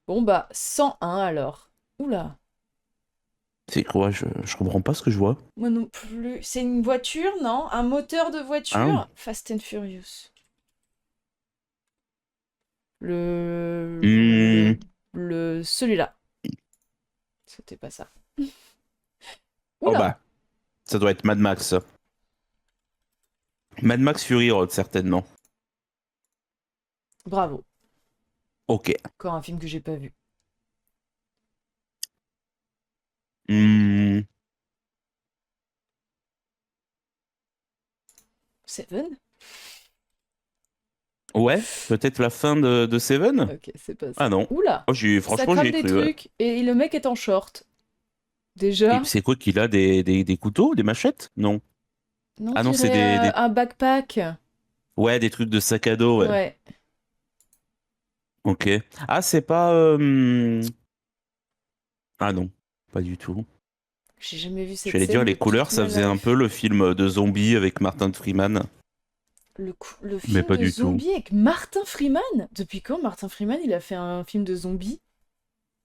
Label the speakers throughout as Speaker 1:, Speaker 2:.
Speaker 1: Bon bah 101 alors. Oula,
Speaker 2: C'est quoi? Je comprends pas ce que je vois.
Speaker 1: moi non plus. C'est une voiture, non? Un moteur de
Speaker 2: Ah,
Speaker 1: voiture? Fast and Furious. Le...
Speaker 2: hmm,
Speaker 1: Le... Celui-là. C'était pas ça.
Speaker 2: oh
Speaker 1: Oula,
Speaker 2: bah, ça doit être Mad Max, ça. Mad Max Fury Road, certainement.
Speaker 1: bravo.
Speaker 2: Ok.
Speaker 1: Encore un film que j'ai pas vu.
Speaker 2: Hmm,
Speaker 1: Seven?
Speaker 2: ouais, peut-être la fin de Seven?
Speaker 1: Ok, c'est pas
Speaker 2: Ah
Speaker 1: ça.
Speaker 2: non.
Speaker 1: Oula,
Speaker 2: Oh,
Speaker 1: ça
Speaker 2: franchement, j'y
Speaker 1: crame
Speaker 2: ai
Speaker 1: des
Speaker 2: cru, ouais.
Speaker 1: trucs et le mec est en short.
Speaker 2: Et
Speaker 1: Déjà?
Speaker 2: c'est quoi qu'il a des couteaux, des machettes? Non.
Speaker 1: Non, on
Speaker 2: Ah non, c'est
Speaker 1: dirait un backpack.
Speaker 2: ouais, des trucs de sac à dos, ouais.
Speaker 1: Ouais.
Speaker 2: Ok. Ah, c'est pas. Ah non, pas du tout.
Speaker 1: J'ai jamais vu cette
Speaker 2: J'allais dire
Speaker 1: scène de
Speaker 2: les
Speaker 1: toute
Speaker 2: couleurs, ça
Speaker 1: ma
Speaker 2: faisait un peu
Speaker 1: life.
Speaker 2: le film de zombie avec Martin Freeman,
Speaker 1: Le
Speaker 2: mais
Speaker 1: film
Speaker 2: pas
Speaker 1: de
Speaker 2: du tout.
Speaker 1: zombie avec Martin Freeman? Depuis quand Martin Freeman il a fait un film de zombie?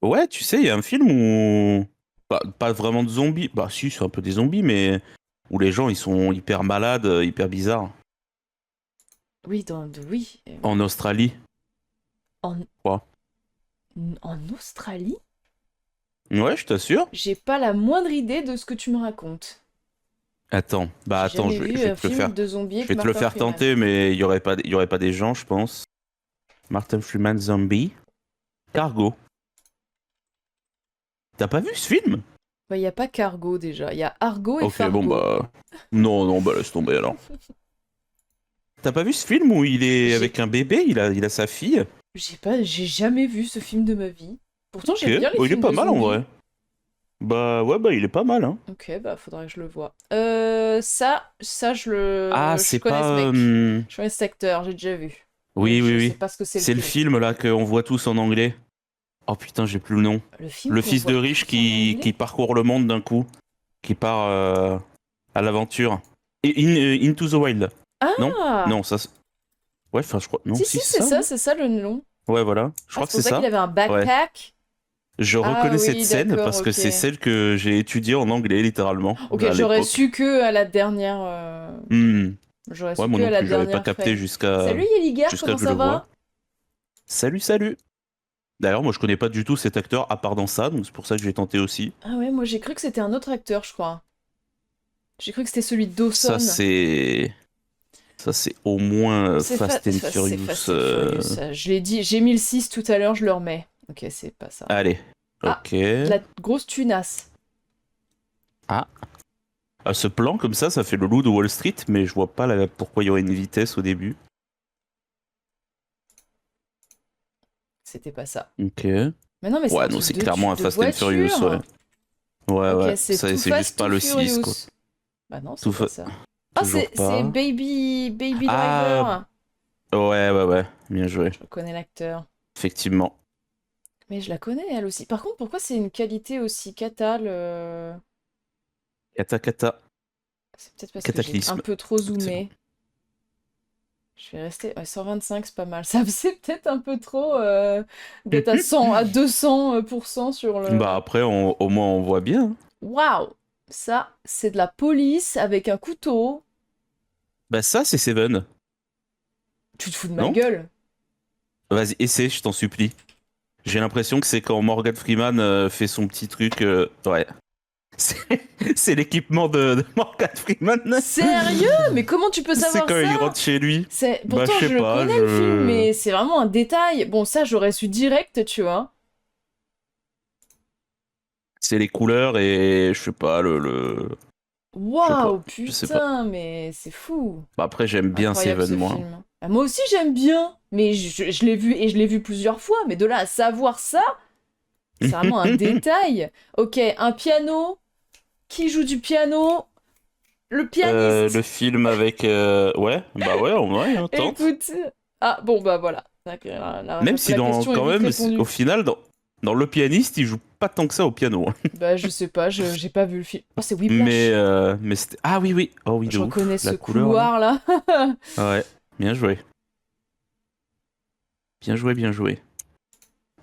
Speaker 2: Ouais, tu sais, il y a un film où pas vraiment de zombies. Bah si, c'est un peu des zombies, mais où les gens ils sont hyper malades, hyper bizarres.
Speaker 1: Oui, oui.
Speaker 2: En Australie,
Speaker 1: En,
Speaker 2: je crois.
Speaker 1: en Australie?
Speaker 2: Ouais, je t'assure.
Speaker 1: J'ai pas la moindre idée de ce que tu me racontes.
Speaker 2: Attends, bah
Speaker 1: J'ai
Speaker 2: attends,
Speaker 1: jamais
Speaker 2: je
Speaker 1: vu
Speaker 2: vais
Speaker 1: un
Speaker 2: te le
Speaker 1: film
Speaker 2: faire.
Speaker 1: de zombie
Speaker 2: Je
Speaker 1: avec
Speaker 2: vais te le
Speaker 1: Martin
Speaker 2: faire
Speaker 1: Freeman.
Speaker 2: tenter, mais il y aurait pas des gens, je pense. Martin Freeman Zombie. Cargo. T'as pas vu ce film?
Speaker 1: Bah, y a pas Cargo déjà. Y a Argo et
Speaker 2: Ok, bon
Speaker 1: Fargo.
Speaker 2: bah. Non, non, bah laisse tomber alors. T'as pas vu ce film où il est
Speaker 1: J'ai
Speaker 2: avec un bébé, il a sa fille?
Speaker 1: j'ai jamais vu ce film de ma vie. Pourtant,
Speaker 2: Ok,
Speaker 1: j'aime bien les
Speaker 2: bon, il est
Speaker 1: films
Speaker 2: pas
Speaker 1: de
Speaker 2: mal en
Speaker 1: zombies.
Speaker 2: vrai. Bah ouais, bah il est pas mal, hein.
Speaker 1: Ok, bah faudrait que je le voie. Ça
Speaker 2: Ah,
Speaker 1: je
Speaker 2: c'est
Speaker 1: connais
Speaker 2: pas.
Speaker 1: ce mec. Je connais cet acteur, j'ai déjà vu. Mais
Speaker 2: Oui, oui,
Speaker 1: je sais
Speaker 2: oui.
Speaker 1: pas ce que c'est le
Speaker 2: C'est le
Speaker 1: film.
Speaker 2: film là qu'on voit tous en anglais. Oh putain, j'ai plus le nom.
Speaker 1: Le film
Speaker 2: Le
Speaker 1: qu'on
Speaker 2: fils de
Speaker 1: voit
Speaker 2: riche
Speaker 1: tous en
Speaker 2: qui
Speaker 1: anglais?
Speaker 2: parcourt le monde d'un coup, qui part à l'aventure. Et Into the Wild. Non?
Speaker 1: Ah!
Speaker 2: Non, ça. Ouais, enfin, je crois. Non,
Speaker 1: Si,
Speaker 2: si,
Speaker 1: si,
Speaker 2: c'est ça, hein.
Speaker 1: c'est ça le nom.
Speaker 2: Ouais, voilà. Je
Speaker 1: Ah,
Speaker 2: crois
Speaker 1: c'est
Speaker 2: que
Speaker 1: pour
Speaker 2: c'est
Speaker 1: ça qu'il
Speaker 2: ça.
Speaker 1: avait un
Speaker 2: Ouais.
Speaker 1: backpack.
Speaker 2: Je
Speaker 1: Ah
Speaker 2: reconnais cette
Speaker 1: oui,
Speaker 2: scène
Speaker 1: d'accord,
Speaker 2: parce que
Speaker 1: ok.
Speaker 2: c'est celle que j'ai étudiée en anglais, littéralement,
Speaker 1: Ok,
Speaker 2: à
Speaker 1: j'aurais
Speaker 2: l'époque.
Speaker 1: su que à la dernière.
Speaker 2: Hmm.
Speaker 1: J'aurais
Speaker 2: Ouais,
Speaker 1: su
Speaker 2: moi
Speaker 1: que
Speaker 2: non
Speaker 1: à la
Speaker 2: plus, j'avais pas
Speaker 1: dernière
Speaker 2: capté
Speaker 1: frame. Salut Yeligar,
Speaker 2: jusqu'à
Speaker 1: comment
Speaker 2: que je
Speaker 1: ça
Speaker 2: le vois.
Speaker 1: va?
Speaker 2: Salut, salut! D'ailleurs, moi je connais pas du tout cet acteur à part dans ça, donc c'est pour ça que j'ai tenté aussi.
Speaker 1: Ah ouais, moi j'ai cru que c'était un autre acteur, je crois. J'ai cru que c'était celui de
Speaker 2: Ça
Speaker 1: Dawson.
Speaker 2: c'est ça c'est au moins Fast and
Speaker 1: C'est
Speaker 2: Furious.
Speaker 1: Fast and Furious, ça. Je l'ai dit, j'ai mis le 6 tout à l'heure, je le remets. Ok, c'est pas ça.
Speaker 2: Allez,
Speaker 1: Ah,
Speaker 2: ok.
Speaker 1: de la grosse tunasse.
Speaker 2: Ah, à ce plan comme ça fait le loup de Wall Street, mais je vois pas pourquoi il y aurait une vitesse au début.
Speaker 1: C'était pas ça.
Speaker 2: Ok.
Speaker 1: Mais non, mais c'est un
Speaker 2: Ouais, non,
Speaker 1: truc
Speaker 2: c'est clairement un
Speaker 1: de
Speaker 2: Fast and Furious, ouais.
Speaker 1: voiture.
Speaker 2: Ouais,
Speaker 1: Ok,
Speaker 2: ouais.
Speaker 1: c'est
Speaker 2: Ça,
Speaker 1: Too
Speaker 2: c'est juste
Speaker 1: Fast,
Speaker 2: pas
Speaker 1: Too
Speaker 2: le 6 quoi.
Speaker 1: Furious. Bah non, c'est
Speaker 2: Tout
Speaker 1: pas
Speaker 2: fa-
Speaker 1: ça. Ah,
Speaker 2: Toujours
Speaker 1: c'est
Speaker 2: pas.
Speaker 1: Baby
Speaker 2: Ah,
Speaker 1: Driver.
Speaker 2: ouais, ouais, ouais. Bien joué.
Speaker 1: Je reconnais l'acteur.
Speaker 2: Effectivement.
Speaker 1: Mais je la connais, elle aussi. Par contre, pourquoi c'est une qualité aussi cata,
Speaker 2: Kata kata.
Speaker 1: C'est peut-être parce que j'ai un
Speaker 2: Cataclysme.
Speaker 1: peu trop
Speaker 2: Excellent.
Speaker 1: zoomé. Je vais rester... Ouais, 125, c'est pas mal. Ça faisait peut-être un peu trop d'être à 100, à 200% sur
Speaker 2: Bah
Speaker 1: le...
Speaker 2: après, au moins on voit bien.
Speaker 1: Waouh! Ça, c'est de la police avec un couteau.
Speaker 2: Bah ça, c'est Seven,
Speaker 1: Tu te fous de ma
Speaker 2: non?
Speaker 1: gueule?
Speaker 2: Vas-y, essaie, je t'en supplie. J'ai l'impression que c'est quand Morgan Freeman fait son petit truc. Ouais. C'est c'est l'équipement de Morgan Freeman.
Speaker 1: Sérieux? Mais comment tu peux
Speaker 2: C'est
Speaker 1: savoir
Speaker 2: quand il
Speaker 1: ça?
Speaker 2: rentre chez lui.
Speaker 1: C'est...
Speaker 2: Bah je
Speaker 1: Pourtant,
Speaker 2: sais
Speaker 1: je
Speaker 2: pas,
Speaker 1: connais le film, mais c'est vraiment un détail. Bon, ça, j'aurais su direct, tu vois.
Speaker 2: c'est les couleurs et je sais pas je sais pas,
Speaker 1: Waouh,
Speaker 2: je sais pas.
Speaker 1: putain, mais c'est fou.
Speaker 2: Bah après j'aime bien
Speaker 1: Incroyable
Speaker 2: Seven
Speaker 1: ce
Speaker 2: moi.
Speaker 1: film. Ah, moi aussi j'aime bien, mais je l'ai vu et je l'ai vu plusieurs fois, mais de là à savoir ça, c'est vraiment un détail. Ok, un piano, qui joue du piano? Le
Speaker 2: Le
Speaker 1: pianiste.
Speaker 2: film avec ouais, bah ouais, en vrai, hein, tente.
Speaker 1: Écoute. Ah bon bah voilà.
Speaker 2: Même si
Speaker 1: La question est
Speaker 2: quand
Speaker 1: vite
Speaker 2: même, au
Speaker 1: répondue.
Speaker 2: final, dans Le Pianiste, il joue pas tant que ça au piano, hein.
Speaker 1: Bah je sais pas, j'ai pas vu le film. Oh c'est Whiplash.
Speaker 2: Mais c'était. Ah oui, oui. Oh oui, de
Speaker 1: Je reconnais
Speaker 2: ouf.
Speaker 1: ce
Speaker 2: La couleur, là.
Speaker 1: couloir là.
Speaker 2: Ouais. Bien joué. Bien joué, bien joué.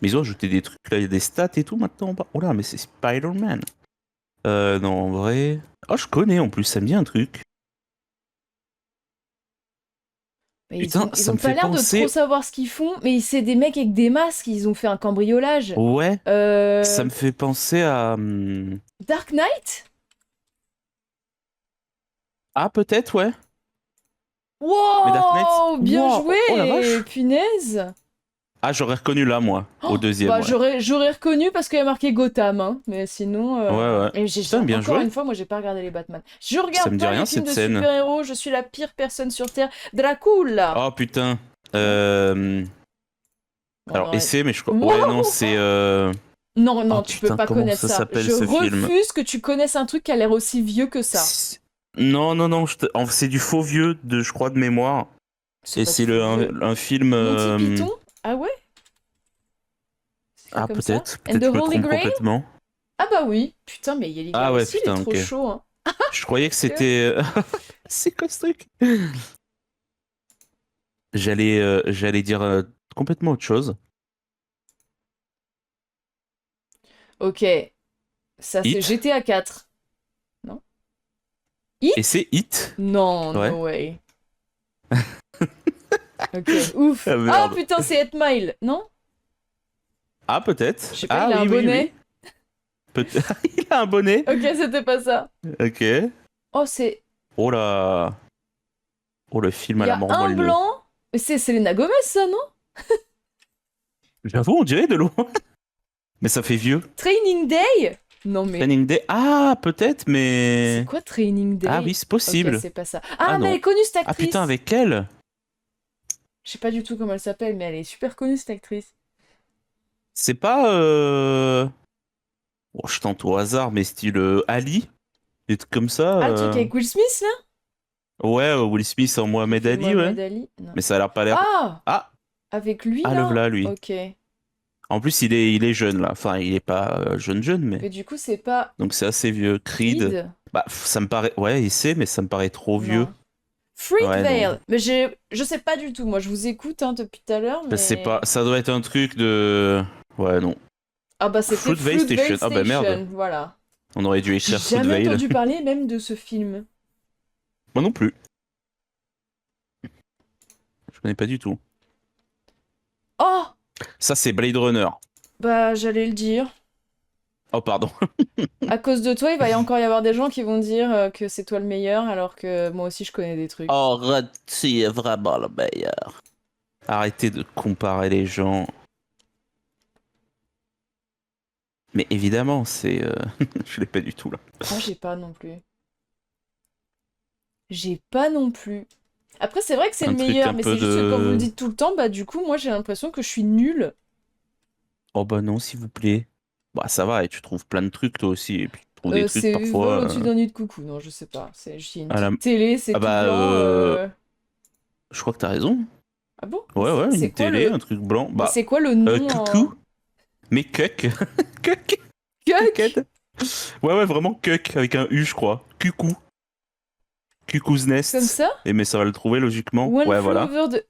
Speaker 2: Mais ils ont ajouté des trucs, là, il y a des stats et tout maintenant. Oh là, mais c'est Spider-Man. Non, en vrai... Oh, je connais en plus, ça me dit un truc.
Speaker 1: Mais
Speaker 2: Putain,
Speaker 1: ils
Speaker 2: ça
Speaker 1: ont
Speaker 2: me
Speaker 1: pas
Speaker 2: fait
Speaker 1: l'air de
Speaker 2: penser...
Speaker 1: trop savoir ce qu'ils font, mais c'est des mecs avec des masques, ils ont fait un cambriolage.
Speaker 2: Ouais, ça
Speaker 1: Euh,
Speaker 2: me fait penser à...
Speaker 1: Dark Knight?
Speaker 2: Ah, peut-être, ouais. Mais Dark Knight...
Speaker 1: Wow, bien
Speaker 2: Wow, oh la
Speaker 1: joué,
Speaker 2: vache.
Speaker 1: punaise.
Speaker 2: Ah, j'aurais reconnu là, moi, au
Speaker 1: Oh,
Speaker 2: deuxième,
Speaker 1: bah
Speaker 2: ouais.
Speaker 1: j'aurais reconnu parce qu'il y a marqué Gotham, hein. Mais sinon,
Speaker 2: Ouais, ouais.
Speaker 1: et
Speaker 2: Putain, bien
Speaker 1: encore
Speaker 2: joué.
Speaker 1: une fois, moi j'ai pas regardé les Batman. Je
Speaker 2: Ça
Speaker 1: regarde
Speaker 2: me dit
Speaker 1: pas
Speaker 2: rien,
Speaker 1: les films
Speaker 2: cette
Speaker 1: de
Speaker 2: scène.
Speaker 1: super-héros, je suis la pire personne sur Terre. Dracula.
Speaker 2: Oh, putain.
Speaker 1: Non, on
Speaker 2: Alors,
Speaker 1: aurait...
Speaker 2: essai, mais je crois... Ouais, non,
Speaker 1: Wow.
Speaker 2: c'est...
Speaker 1: Non,
Speaker 2: Oh,
Speaker 1: non, tu peux
Speaker 2: putain,
Speaker 1: pas
Speaker 2: comment
Speaker 1: connaître
Speaker 2: ça
Speaker 1: ça.
Speaker 2: s'appelle,
Speaker 1: Je
Speaker 2: ce film?
Speaker 1: refuse que tu connaisses un truc qui a l'air aussi vieux que ça.
Speaker 2: Non, non, non, c'est du faux vieux, je crois, de mémoire.
Speaker 1: C'est
Speaker 2: Et
Speaker 1: pas du
Speaker 2: c'est
Speaker 1: faux vieux.
Speaker 2: un film...
Speaker 1: Monty Python? Ah ouais? C'est fait
Speaker 2: Ah,
Speaker 1: comme ça?
Speaker 2: peut-être.
Speaker 1: And
Speaker 2: Peut-être
Speaker 1: the
Speaker 2: je me
Speaker 1: Holy
Speaker 2: trompe
Speaker 1: Grail?
Speaker 2: complètement.
Speaker 1: Ah bah oui. Putain, mais Yeliga
Speaker 2: Ah ouais,
Speaker 1: aussi, il est
Speaker 2: putain,
Speaker 1: trop
Speaker 2: ok.
Speaker 1: chaud, hein.
Speaker 2: Je croyais que
Speaker 1: Que-
Speaker 2: c'était... C'est quoi ce truc? J'allais dire complètement autre chose.
Speaker 1: Ok, ça c'est
Speaker 2: Hit.
Speaker 1: GTA 4. Non?
Speaker 2: Et
Speaker 1: Hit?
Speaker 2: c'est Hit.
Speaker 1: Non,
Speaker 2: Ouais.
Speaker 1: no way. Ok, ouf.
Speaker 2: Ah
Speaker 1: Ah
Speaker 2: merde.
Speaker 1: putain, c'est 8 Mile, non?
Speaker 2: Ah,
Speaker 1: Je
Speaker 2: peut-être.
Speaker 1: sais pas,
Speaker 2: Ah
Speaker 1: il a un
Speaker 2: oui, oui,
Speaker 1: bonnet.
Speaker 2: oui. Il a un bonnet.
Speaker 1: Ok, c'était pas ça.
Speaker 2: Ok.
Speaker 1: Oh, c'est...
Speaker 2: Oh là. Oh, le film
Speaker 1: Il
Speaker 2: à
Speaker 1: y
Speaker 2: la
Speaker 1: a
Speaker 2: mort
Speaker 1: un
Speaker 2: moelleux.
Speaker 1: blanc. Mais c'est Selena Gomez, ça, non?
Speaker 2: J'avoue, on dirait de loin. Mais ça fait vieux.
Speaker 1: Training Day? Non mais...
Speaker 2: Training Day. Ah, peut-être,
Speaker 1: C'est
Speaker 2: mais...
Speaker 1: quoi Training
Speaker 2: Ah
Speaker 1: Day?
Speaker 2: oui, c'est
Speaker 1: Ok,
Speaker 2: possible.
Speaker 1: c'est pas ça.
Speaker 2: Ah
Speaker 1: Ah, mais elle
Speaker 2: non.
Speaker 1: est connue, cette
Speaker 2: Ah putain,
Speaker 1: actrice.
Speaker 2: avec elle?
Speaker 1: Je sais pas du tout comment elle s'appelle, mais elle est super connue, cette actrice.
Speaker 2: C'est pas... Oh, je tente au hasard, mais style Ali? Des trucs comme ça.
Speaker 1: Ah, le truc avec Will Smith, là?
Speaker 2: Ouais, Will Smith en
Speaker 1: Qui
Speaker 2: Mohamed
Speaker 1: fait
Speaker 2: Ali, ouais.
Speaker 1: Mohamed Ali? Non.
Speaker 2: Mais ça a l'air pas l'air...
Speaker 1: Ah!
Speaker 2: Ah!
Speaker 1: Avec lui,
Speaker 2: Ah, le
Speaker 1: là?
Speaker 2: voilà, lui.
Speaker 1: Ok.
Speaker 2: En plus, il est jeune, là. Enfin, il est pas jeune, mais...
Speaker 1: Mais du coup, c'est pas
Speaker 2: Donc c'est assez vieux. Creed.
Speaker 1: Creed?
Speaker 2: Bah, ça me paraît... Ouais, il sait, mais ça me paraît trop vieux.
Speaker 1: Non.
Speaker 2: Ouais, non.
Speaker 1: Fruitvale. Mais je sais pas du tout. Moi, je vous écoute hein, depuis tout à l'heure,
Speaker 2: Bah, c'est pas...
Speaker 1: mais...
Speaker 2: Ça doit être un truc de... Ouais, non.
Speaker 1: Ah bah, c'était
Speaker 2: Fruitvale
Speaker 1: Fruitvale
Speaker 2: Station.
Speaker 1: Station.
Speaker 2: Ah bah merde.
Speaker 1: Voilà.
Speaker 2: On aurait dû
Speaker 1: J'ai
Speaker 2: écrire
Speaker 1: jamais
Speaker 2: Fruitvale.
Speaker 1: entendu parler même de ce film.
Speaker 2: Moi non plus. Je connais pas du tout.
Speaker 1: Oh!
Speaker 2: Ça, c'est Blade Runner.
Speaker 1: Bah, j'allais le dire.
Speaker 2: Oh, pardon.
Speaker 1: À cause de toi, il va y encore y avoir des gens qui vont dire que c'est toi le meilleur, alors que moi aussi, je connais des trucs.
Speaker 2: Oh, tu es vraiment le meilleur. Arrêtez de comparer les gens. Mais évidemment, c'est... Je l'ai pas du tout, là.
Speaker 1: Ah, j'ai pas non plus. J'ai pas non plus. Après, c'est vrai que c'est
Speaker 2: Un
Speaker 1: le
Speaker 2: truc
Speaker 1: meilleur,
Speaker 2: un
Speaker 1: mais
Speaker 2: peu
Speaker 1: c'est juste que quand vous le
Speaker 2: de...
Speaker 1: dites tout le temps, bah du coup, moi j'ai l'impression que je suis nulle.
Speaker 2: Oh bah non, s'il vous plaît. Bah ça va, et tu trouves plein de trucs toi aussi. Et puis tu trouves des trucs
Speaker 1: C'est vol
Speaker 2: parfois...
Speaker 1: au-dessus d'un nid de coucou. Non, je sais pas. C'est j'ai une
Speaker 2: à la...
Speaker 1: petite télé, c'est
Speaker 2: Ah
Speaker 1: tout
Speaker 2: bah...
Speaker 1: blanc.
Speaker 2: Je crois que t'as raison.
Speaker 1: Ah bon?
Speaker 2: Ouais, ouais,
Speaker 1: C'est
Speaker 2: une
Speaker 1: quoi
Speaker 2: télé,
Speaker 1: le...
Speaker 2: un truc blanc.
Speaker 1: Mais
Speaker 2: Bah...
Speaker 1: c'est quoi le nom
Speaker 2: Coucou. Mais cuck. Cuck.
Speaker 1: Cuck.
Speaker 2: Cuckhead. Ouais, ouais, vraiment cuck, avec un U, je crois. Cucou. Cuckoo's Nest.
Speaker 1: Comme ça?
Speaker 2: Et mais ça va le trouver logiquement.
Speaker 1: One
Speaker 2: Ouais,
Speaker 1: flew
Speaker 2: voilà.
Speaker 1: over the...